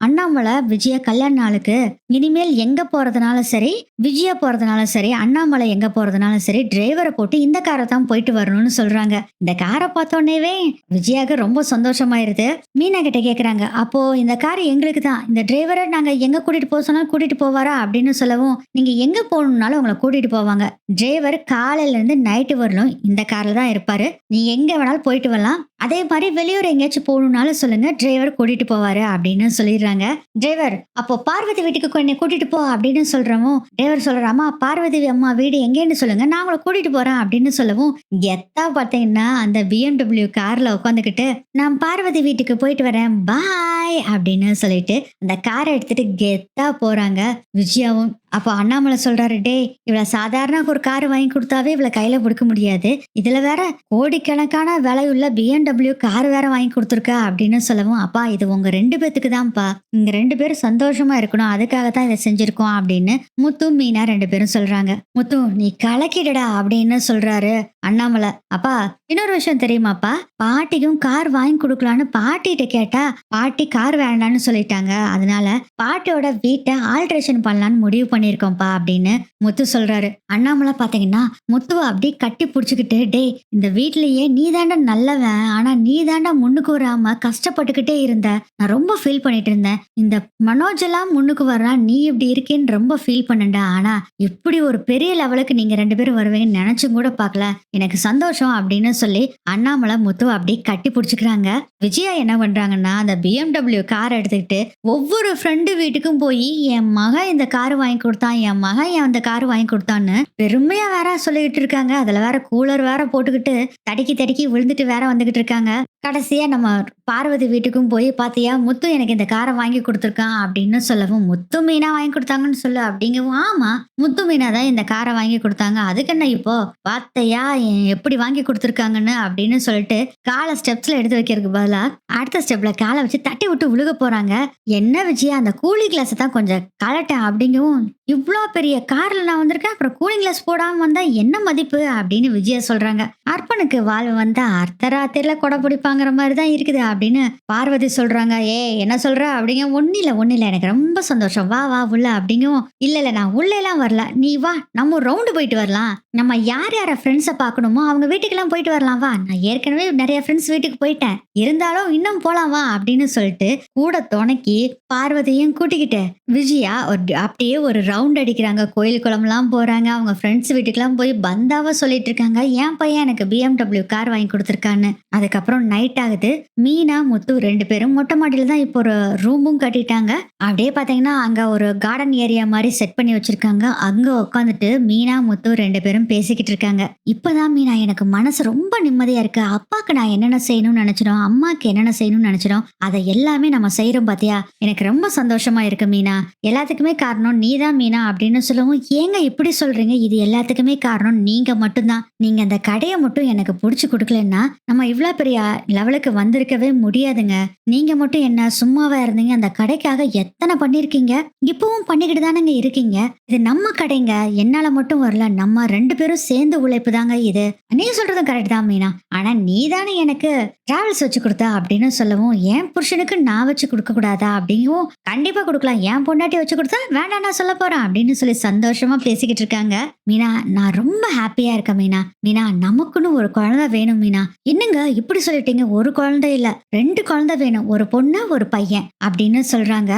அண்ணாமலை விஜயா கல்யாண நாளுக்கு இனிமேல் எங்க போறதுனாலும் சரி, விஜயா போறதுனாலும் சரி, அண்ணாமலை எங்க போறதுனாலும் சரி, டிரைவரை போட்டு இந்த காரை தான் போயிட்டு வரணும்னு சொல்றாங்க. இந்த காரை பார்த்தோன்னேவே விஜயாவுக்கு ரொம்ப சந்தோஷமாயிருது. மீனா கிட்ட கேக்குறாங்க, அப்போ இந்த கார் எங்களுக்கு தான், இந்த டிரைவரை நாங்க எங்க கூட்டிட்டு போக சொன்னாலும் கூட்டிட்டு போவாரா அப்படின்னு சொல்லவும், நீங்க எங்க போகணும்னாலும் உங்களை கூட்டிட்டு போவாங்க, டிரைவர் காலையில இருந்து நைட்டு வரணும் இந்த கார்ல தான் இருப்பாரு, நீ எங்க வேணாலும் போயிட்டு வரலாம், அதே மாதிரி வெளியூர் எங்கேயாச்சும் போகணும்னாலும் சொல்லுங்க, டிரைவர் கூட்டிட்டு போவாரு அப்படின்னு சொல்லிடுறாங்க. டிரைவர் அப்போ பார்வதி வீட்டுக்கு கொஞ்சம் கூட்டிட்டு போ அப்படின்னு சொல்றவும், டிரைவர் சொல்றாமா, பார்வதி அம்மா வீடு எங்கேன்னு சொல்லுங்க, நான் உங்களை கூட்டிட்டு போறேன் அப்படின்னு சொல்லவும், கெத்தா பாத்தீங்கன்னா அந்த BMW கார்ல உட்காந்துக்கிட்டு நான் பார்வதி வீட்டுக்கு போயிட்டு வரேன் பாய் அப்படின்னு சொல்லிட்டு அந்த காரை எடுத்துட்டு கெத்தா போறாங்க விஜயாவும். அப்போ அண்ணாமலை சொல்றாரு, டே இவள சாதாரண ஒரு கார் வாங்கி கொடுத்தாவே இவளை கையில பிடிக்க முடியாது, இதுல வேற கோடிக்கணக்கான விலையுள்ள BMW கார் வேற வாங்கி கொடுத்துருக்க அப்படின்னு சொல்லவும், அப்பா இது உங்க 2 பேத்துக்கு தான்ப்பா, இங்க 2 பேரும் சந்தோஷமா இருக்கணும், அதுக்காக தான் இதை செஞ்சிருக்கோம் அப்படின்னு முத்து மீனா 2 பேரும் சொல்றாங்க. முத்து நீ கலக்கிடடா அப்படின்னு சொல்றாரு அண்ணாமலை. அப்பா இன்னொரு விஷயம் தெரியுமாப்பா, பாட்டிக்கும் கார் வாங்கி கொடுக்கலான்னு பாட்டிகிட்ட கேட்டா பாட்டி கார் வேண்டான்னு சொல்லிட்டாங்க, அதனால பாட்டியோட வீட்டை ஆல்ட்ரேஷன் பண்ணலான்னு முடிவு பண்ணிருக்கோம்ப்பா அப்படின்னு முத்து சொல்றாரு. அண்ணாமலை பாத்தீங்கன்னா முத்துவை அப்படி கட்டி புடிச்சுக்கிட்டு, டே இந்த வீட்லயே நீ தாண்டா நல்லவன், ஆனா நீ தாண்டா முன்னுக்கு வராம கஷ்டப்பட்டுக்கிட்டே இருந்த, நான் ரொம்ப ஃபீல் பண்ணிட்டு இருந்தேன், இந்த மனோஜ் எல்லாம் முன்னுக்கு வர்றான், நீ இப்படி இருக்கேன்னு ரொம்ப ஃபீல் பண்ணண்டா, ஆனா இப்படி ஒரு பெரிய லெவலுக்கு நீங்க 2 பேரும் வருவீங்கன்னு நினைச்சும் கூட பார்க்கல, எனக்கு சந்தோஷம் அப்படின்னு சொல்லி அண்ணாமலை முத்துவை அப்படி கட்டி புடிச்சுக்கிறாங்க. விஜயா என்ன பண்றாங்கன்னா அந்த BMW கார் எடுத்துக்கிட்டு ஒவ்வொரு ஃப்ரெண்டு வீட்டுக்கும் போய் என் மகன் இந்த கார் வாங்கி கொடுத்தான், என் மகன் அந்த கார் வாங்கி கொடுத்தான்னு பெருமையா வேற சொல்லிக்கிட்டு இருக்காங்க. அதுல வேற கூலர் வேற போட்டுக்கிட்டு தடுக்கி தடுக்கி விழுந்துட்டு வேற வந்துகிட்டு இருக்காங்க. கடைசியா நம்ம பார்வதி வீட்டுக்கும் போய் பாத்தியா முத்து எனக்கு இந்த காரை வாங்கி கொடுத்துருக்கான் அப்படின்னு சொல்லவும், முத்து மீனா வாங்கி கொடுத்தாங்கன்னு சொல்லு அப்படிங்கவும், ஆமா முத்து மீனா தான் இந்த காரை வாங்கி கொடுத்தாங்க. அதுக்கு என்ன இப்போ பாத்தையா எப்படி வாங்கி கொடுத்துருக்காங்கன்னு அப்படின்னு சொல்லிட்டு காலை ஸ்டெப்ஸ்ல எடுத்து வைக்கிறதுக்கு பதிலா அடுத்த ஸ்டெப்ல காலை வச்சு தட்டி விட்டு விழுக போறாங்க. என்ன விஜயா அந்த கூலிங் கிளாஸ் தான் கொஞ்சம் கலட்டேன் அப்படிங்கவும், இவ்ளோ பெரிய கார்ல நான் வந்திருக்கேன் அப்புறம் கூலிங் கிளாஸ் போடாம வந்தா என்ன மதிப்பு அப்படின்னு விஜயா சொல்றாங்க. அர்ப்பனுக்கு வாழ்வு வந்தா அர்த்தராத்திரில கொடை பிடிப்பாங்கிற மாதிரி தான் இருக்குது அப்படின்னு பார்வதி சொல்றாங்க. என்ன சொல்ற அப்படிங்க, ஒன்னும் இல்ல எனக்கு ரொம்ப சந்தோஷம், வா வா உள்ள அப்படிங்கவும், இல்ல நான் உள்ள எல்லாம் வரல, நீ வா நம்ம ஒரு ரவுண்டு போயிட்டு வரலாம், நம்ம யார் யார ஃப்ரெண்ட்ஸை பார்க்கணுமோ அவங்க வீட்டுக்கெல்லாம் போயிட்டு வரலாம், வா நான் ஏற்கனவே நிறைய ஃப்ரெண்ட்ஸ் வீட்டுக்கு போயிட்டேன், இருந்தாலும் இன்னும் போலாம் வா அப்படின்னு சொல்லிட்டு கூட துணைக்கி பார்வதியும் கூட்டிக்கிட்டு விஜயா அப்படியே ஒரு ரவுண்ட் அடிக்கிறாங்க. கோயில் குளம்லாம் போறாங்க. அவங்க ஃப்ரெண்ட்ஸ் வீட்டுக்கெல்லாம் போய் பந்தாவா சொல்லிட்டு இருக்காங்க, என் பையன் எனக்கு BMW கார் வாங்கி கொடுத்துருக்கான்னு. அதுக்கப்புறம் நைட் ஆகுது. மீனா முத்து 2 பேரும் மொட்டை மாடியில தான் இப்போ ஒரு ரூமும் கட்டிட்டாங்க. அப்படியே பாத்தீங்கன்னா அங்க ஒரு கார்டன் ஏரியா மாதிரி செட் பண்ணி வச்சிருக்காங்க. அங்க உட்காந்துட்டு மீனா முத்து 2 பேரும் பேசிக்கிட்டு இருக்காங்க. இப்பதான் மீனா எனக்கு மனசு ரொம்ப நிம்மதியா இருக்கு. அப்பாக்கு நான் என்னென்ன செய்யணும்னு நினைச்சிடும், அம்மாக்கு என்னென்ன செய்யணும்னு நினைச்சிடும், அதை எல்லாமே நம்ம செய்யறோம் பாத்தியா, எனக்கு ரொம்ப சந்தோஷமா இருக்கு மீனா. எல்லாத்துக்குமே காரணம் நீதான் மீனா அப்படின்னு சொல்லவும், ஏங்க இப்படி சொல்றீங்க, இது எல்லாத்துக்குமே காரணம் நீங்க மட்டும்தான். நீங்க அந்த கடையை மட்டும் எனக்கு புடிச்சு கொடுக்கலன்னா நம்ம இவ்வளவு பெரிய லெவலுக்கு வந்திருக்கவே முடியாதுங்க. நீங்க மட்டும் என்ன சும்மாவா இருந்தீங்க, அந்த கடைக்காக எத்தனை பண்ணிருக்கீங்க, இப்பவும் பண்ணிக்கிட்டு தானங்க இருக்கீங்க. இது நம்ம கடைங்க, என்னால மட்டும் வரல, நம்ம 2 பேரும் சேர்ந்து உழைப்பு தாங்க இது. நீ சொல்றதும் கரெக்ட் தான் மீனா, ஆனா நீ தானே எனக்கு டிராவல்ஸ் வச்சு கொடுத்தா அப்படின்னு சொல்லவும், என் புருஷனுக்கு நான் வச்சு கொடுக்க கூடாதா அப்படிங்கவும், கண்டிப்பா கொடுக்கலாம், என் பொண்டாட்டி வச்சு கொடுத்தா வேண்டாம் நான் சொல்ல போறேன் அப்படின்னு சொல்லி சந்தோஷமா பேசிக்கிட்டு இருக்காங்க. மீனா நான் ரொம்ப ஹாப்பியா இருக்கேன் மீனா. மீனா நமக்குன்னு ஒரு குழந்தை வேணும் மீனா. என்னங்க இப்படி சொல்லிட்டீங்க, ஒரு குழந்தை இல்ல 2 குழந்தை வேணும், ஒரு பொண்ணு ஒரு பையன் அப்படின்னு சொல்றாங்க.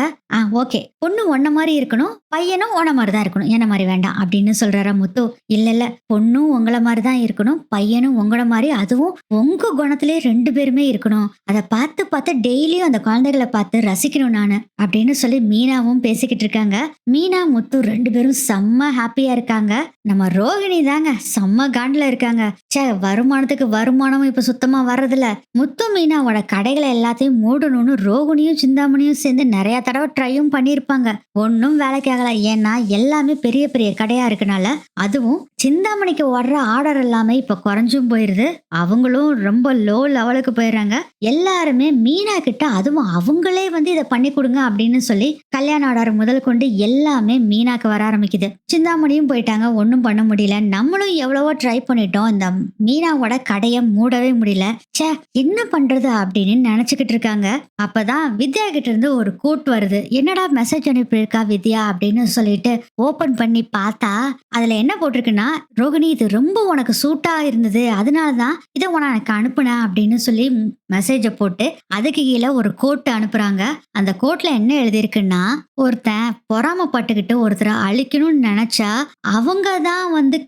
ஓகே, பொண்ணு உன்ன மாதிரி இருக்கணும், பையனும் உன்ன மாதிரி தான் இருக்கணும், என்ன மாதிரி வேண்டாம் அப்படின்னு சொல்றாரா முத்து. இல்ல பொண்ணும் உங்களை மாதிரி தான் இருக்கணும், பையனும் உங்கள மாதிரி, அதுவும் உங்க குணத்திலே 2 பேருமே இருக்கணும், அதை பார்த்து பார்த்து டெய்லியும் அந்த குழந்தைகளை பார்த்து ரசிக்கணும் நானு அப்படின்னு சொல்லி மீனாவும் பேசிக்கிட்டு இருக்காங்க. மீனா முத்து 2 பேரும் செம்ம ஹாப்பியா இருக்காங்க. நம்ம ரோகிணி தாங்க செம்ம காண்டில் இருக்காங்க. வருமானத்துக்கு வருமானமும் இப்ப சுத்தமா வர்றதில்ல. முத்து மீனாவோட கடைகளை எல்லாத்தையும் மூடணும்னு ரோகிணியும் சிந்தாமணியும் சேர்ந்து நிறைய தடவை ட்ரையும் பண்ணியிருப்பாங்க. ஒன்னும் வேலைக்கு ஆகல. ஏன்னா எல்லாமே பெரிய பெரிய கடையா இருக்கனால. அதுவும் சிந்தாமணிக்கு வர்ற ஆர்டர் எல்லாமே இப்ப குறைஞ்சும் போயிருது. அவங்களும் ரொம்ப லோ லெவலுக்கு போயிடுறாங்க. எல்லாருமே மீனா கிட்ட அதுவும் அவங்களே இதை பண்ணி கொடுங்க அப்படின்னு சொல்லி கல்யாண ஆர்டர் முதல் கொண்டு எல்லாமே மீனாக்கு வர ஆரம்பிக்குது. சிந்தாமணியும் போயிட்டாங்க, ஒன்னும் பண்ண முடியல. நம்மளும் எவ்வளவோ ட்ரை பண்ணிட்டோம், இந்த மீனாவோட கடையை மூடவே முடியல. என்ன பண்றது அப்படின்னு நினைச்சுக்கிட்டு இருக்காங்க. அப்பதான் வித்யா கிட்ட இருந்து ஒரு கூட் வருது. என்னடா மெசேஜ் அனுப்பியிருக்கா வித்யா அப்படின்னு சொல்லிட்டு ஓபன் பண்ணி பார்த்தா அதுல என்ன போட்டிருக்குன்னா, ரோகிணி இது ரொம்ப உனக்கு சூட்டா இருந்தது, அதனாலதான் இதை உனக்கு அனுப்புனேன் அப்படின்னு சொல்லி மெசேஜ போட்டு அதுக்கு கீழே ஒரு கோட் அனுப்புறாங்க. அந்த கோட்ல என்ன எழுதியிருக்குன்னா, ஒருத்தன் பொறாமப்பட்டுக்கிட்டு ஒருத்தரை அழிக்கணும்னு நினைச்சா அவங்க தான்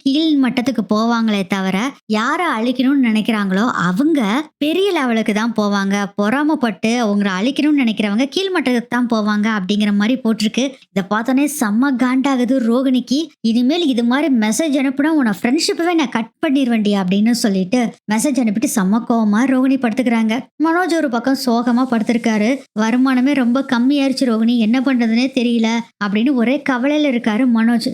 கீழ் மட்டத்துக்கு போவாங்களே தவிர, யாரை அழிக்கணும்னு நினைக்கிறாங்களோ அவங்க பெரிய லெவலுக்கு தான் போவாங்க, பொறாமப்பட்டு அவங்களை அழிக்கணும்னு நினைக்கிறவங்க கீழ் மட்டத்துக்கு தான் போவாங்க அப்படிங்கிற மாதிரி போட்டிருக்கு. இதை பார்த்தோன்னே செம்ம காண்டாகுது ரோகிணிக்கு. இனிமேல் இது மாதிரி மெசேஜ் அனுப்புனா உன ஃப்ரெண்ட்ஷிப்பவே நான் கட் பண்ணிடுவேன்டி அப்படின்னு சொல்லிட்டு மெசேஜ் அனுப்பிட்டு செம்ம கோவமா ரோகிணி படுத்துக்கிறாங்க. மனோஜ் ஒரு பக்கம் சோகமா படுத்திருக்காரு. வருமானமே ரொம்ப கம்மியாயிருச்சு ரோகிணி, என்ன பண்றதுன்னே தெரியல அப்படின்னு ஒரே கவலையில இருக்காரு மனோஜ்.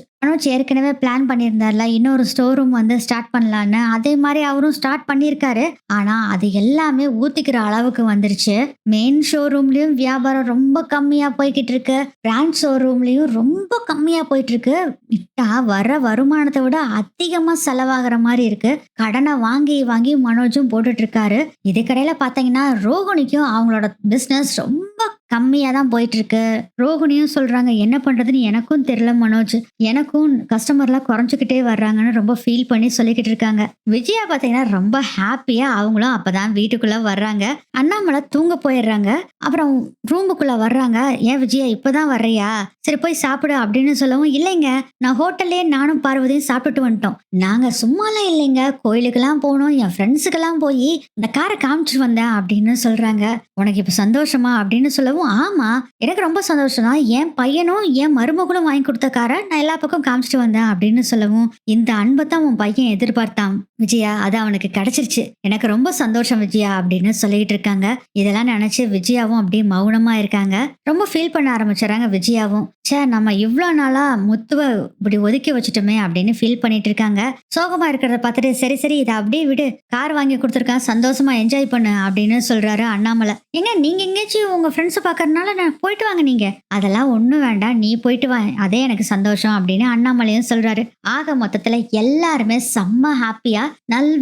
ஏற்கனவே பிளான் பண்ணியிருந்தார்ல இன்னொரு ஸ்டோர் ரூம் ஸ்டார்ட் பண்ணலான்னு, அதே மாதிரி அவரும் ஸ்டார்ட் பண்ணியிருக்காரு. ஆனா அது எல்லாமே ஊத்திக்கிற அளவுக்கு வந்துருச்சு. மெயின் ஷோரூம்லயும் வியாபாரம் ரொம்ப கம்மியா போய்கிட்டு இருக்கு, பிரான்ச் ஷோரூம்லயும் ரொம்ப கம்மியா போயிட்டு இருக்கு. விட்டா வர வருமானத்தை விட அதிகமா செலவாகிற மாதிரி இருக்கு. கடனை வாங்கி வாங்கி மனோஜும் போட்டுட்டு இருக்காரு. இதுக்கடையில பாத்தீங்கன்னா ரோகிணிக்கும் அவங்களோட பிசினஸ் ரொம்ப கம்மியா தான் போயிட்டு இருக்கு. ரோகிணியும் சொல்றாங்க, என்ன பண்றதுன்னு எனக்கும் தெரியல மனோஜ், எனக்கும் கஸ்டமர்லாம் குறைஞ்சுக்கிட்டே வர்றாங்கன்னு ரொம்ப ஃபீல் பண்ணி சொல்லிக்கிட்டு இருக்காங்க. விஜயா பாத்தீங்கன்னா ரொம்ப ஹாப்பியா அவங்களும் அப்பதான் வீட்டுக்குள்ள வர்றாங்க. அண்ணாமலை தூங்க போயிடுறாங்க. அப்புறம் ரூமுக்குள்ள வர்றாங்க. ஏன் விஜயா இப்பதான் வர்றியா, சரி போய் சாப்பிடு அப்படின்னு சொல்லவும், இல்லைங்க நான் ஹோட்டல்லே நானும் பார்வதியும் சாப்பிட்டுட்டு வந்துட்டோம், நாங்க சும்மாலாம் இல்லைங்க, கோயிலுக்கெல்லாம் போனோம், என் ஃப்ரெண்ட்ஸுக்கெல்லாம் போய் இந்த காரை காமிச்சிட்டு வந்தேன் அப்படின்னு சொல்றாங்க. உனக்கு இப்ப சந்தோஷமா அப்படின்னு சொல்லவும், சொல்லவும், ஆமா எனக்கு ரொம்ப சந்தோஷம் தான். என் பையனும் என் மருமகளும் வாங்கி கொடுத்த காரை நான் எல்லா பக்கம் காமிச்சிட்டு வந்தேன் அப்படின்னு சொல்லவும், இந்த அன்பை தான் உன் பையன் எதிர்பார்த்தான் விஜயா, அது அவனுக்கு கிடைச்சிருச்சு. எனக்கு ரொம்ப சந்தோஷம் விஜயா அப்படின்னு சொல்லிட்டு இருக்காங்க. இதெல்லாம் நினைச்சு விஜயாவும் அப்படியே மௌனமா இருக்காங்க. ரொம்ப ஃபீல் பண்ண ஆரம்பிச்சாங்க விஜயாவும். ச்சே, நம்ம இவ்வளோ நாளா முத்துவ இப்படி ஒதுக்கி வச்சுட்டோமே அப்படின்னு ஃபீல் பண்ணிட்டு இருக்காங்க. சோகமா இருக்கிறத பார்த்துட்டு, சரி சரி இதை அப்படியே விடு, கார் வாங்கி கொடுத்துருக்கான், சந்தோஷமா என்ஜாய் பண்ணு அப்படின்னு சொல்றாரு அண்ணாமலை. ஏங்க நீங்க எங்கேயாச்சும் உங்க ஃப்ரெண்ட்ஸ் பாக்கறதுனால நான் போயிட்டு வாங்க, நீங்க அதெல்லாம் ஒண்ணும் வேண்டாம், நீ போயிட்டு வா, அதே எனக்கு சந்தோஷம் அப்படின்னு அண்ணாமலையும் சொல்றாரு. ஆக மொத்தத்துல எல்லாருமே செம்ம ஹாப்பியா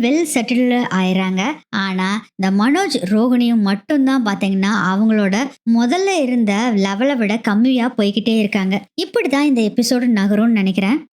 வெல் செட்டில்டு ஆயிடுறாங்க. ஆனா இந்த மனோஜ் ரோகிணியும் மட்டும்தான் பாத்தீங்கன்னா அவங்களோட முதல்ல இருந்த லெவலை விட கம்மியா போய்கிட்டே இருக்காங்க. இப்படிதான் இந்த எபிசோடு நகரும்னு நினைக்கிறேன்.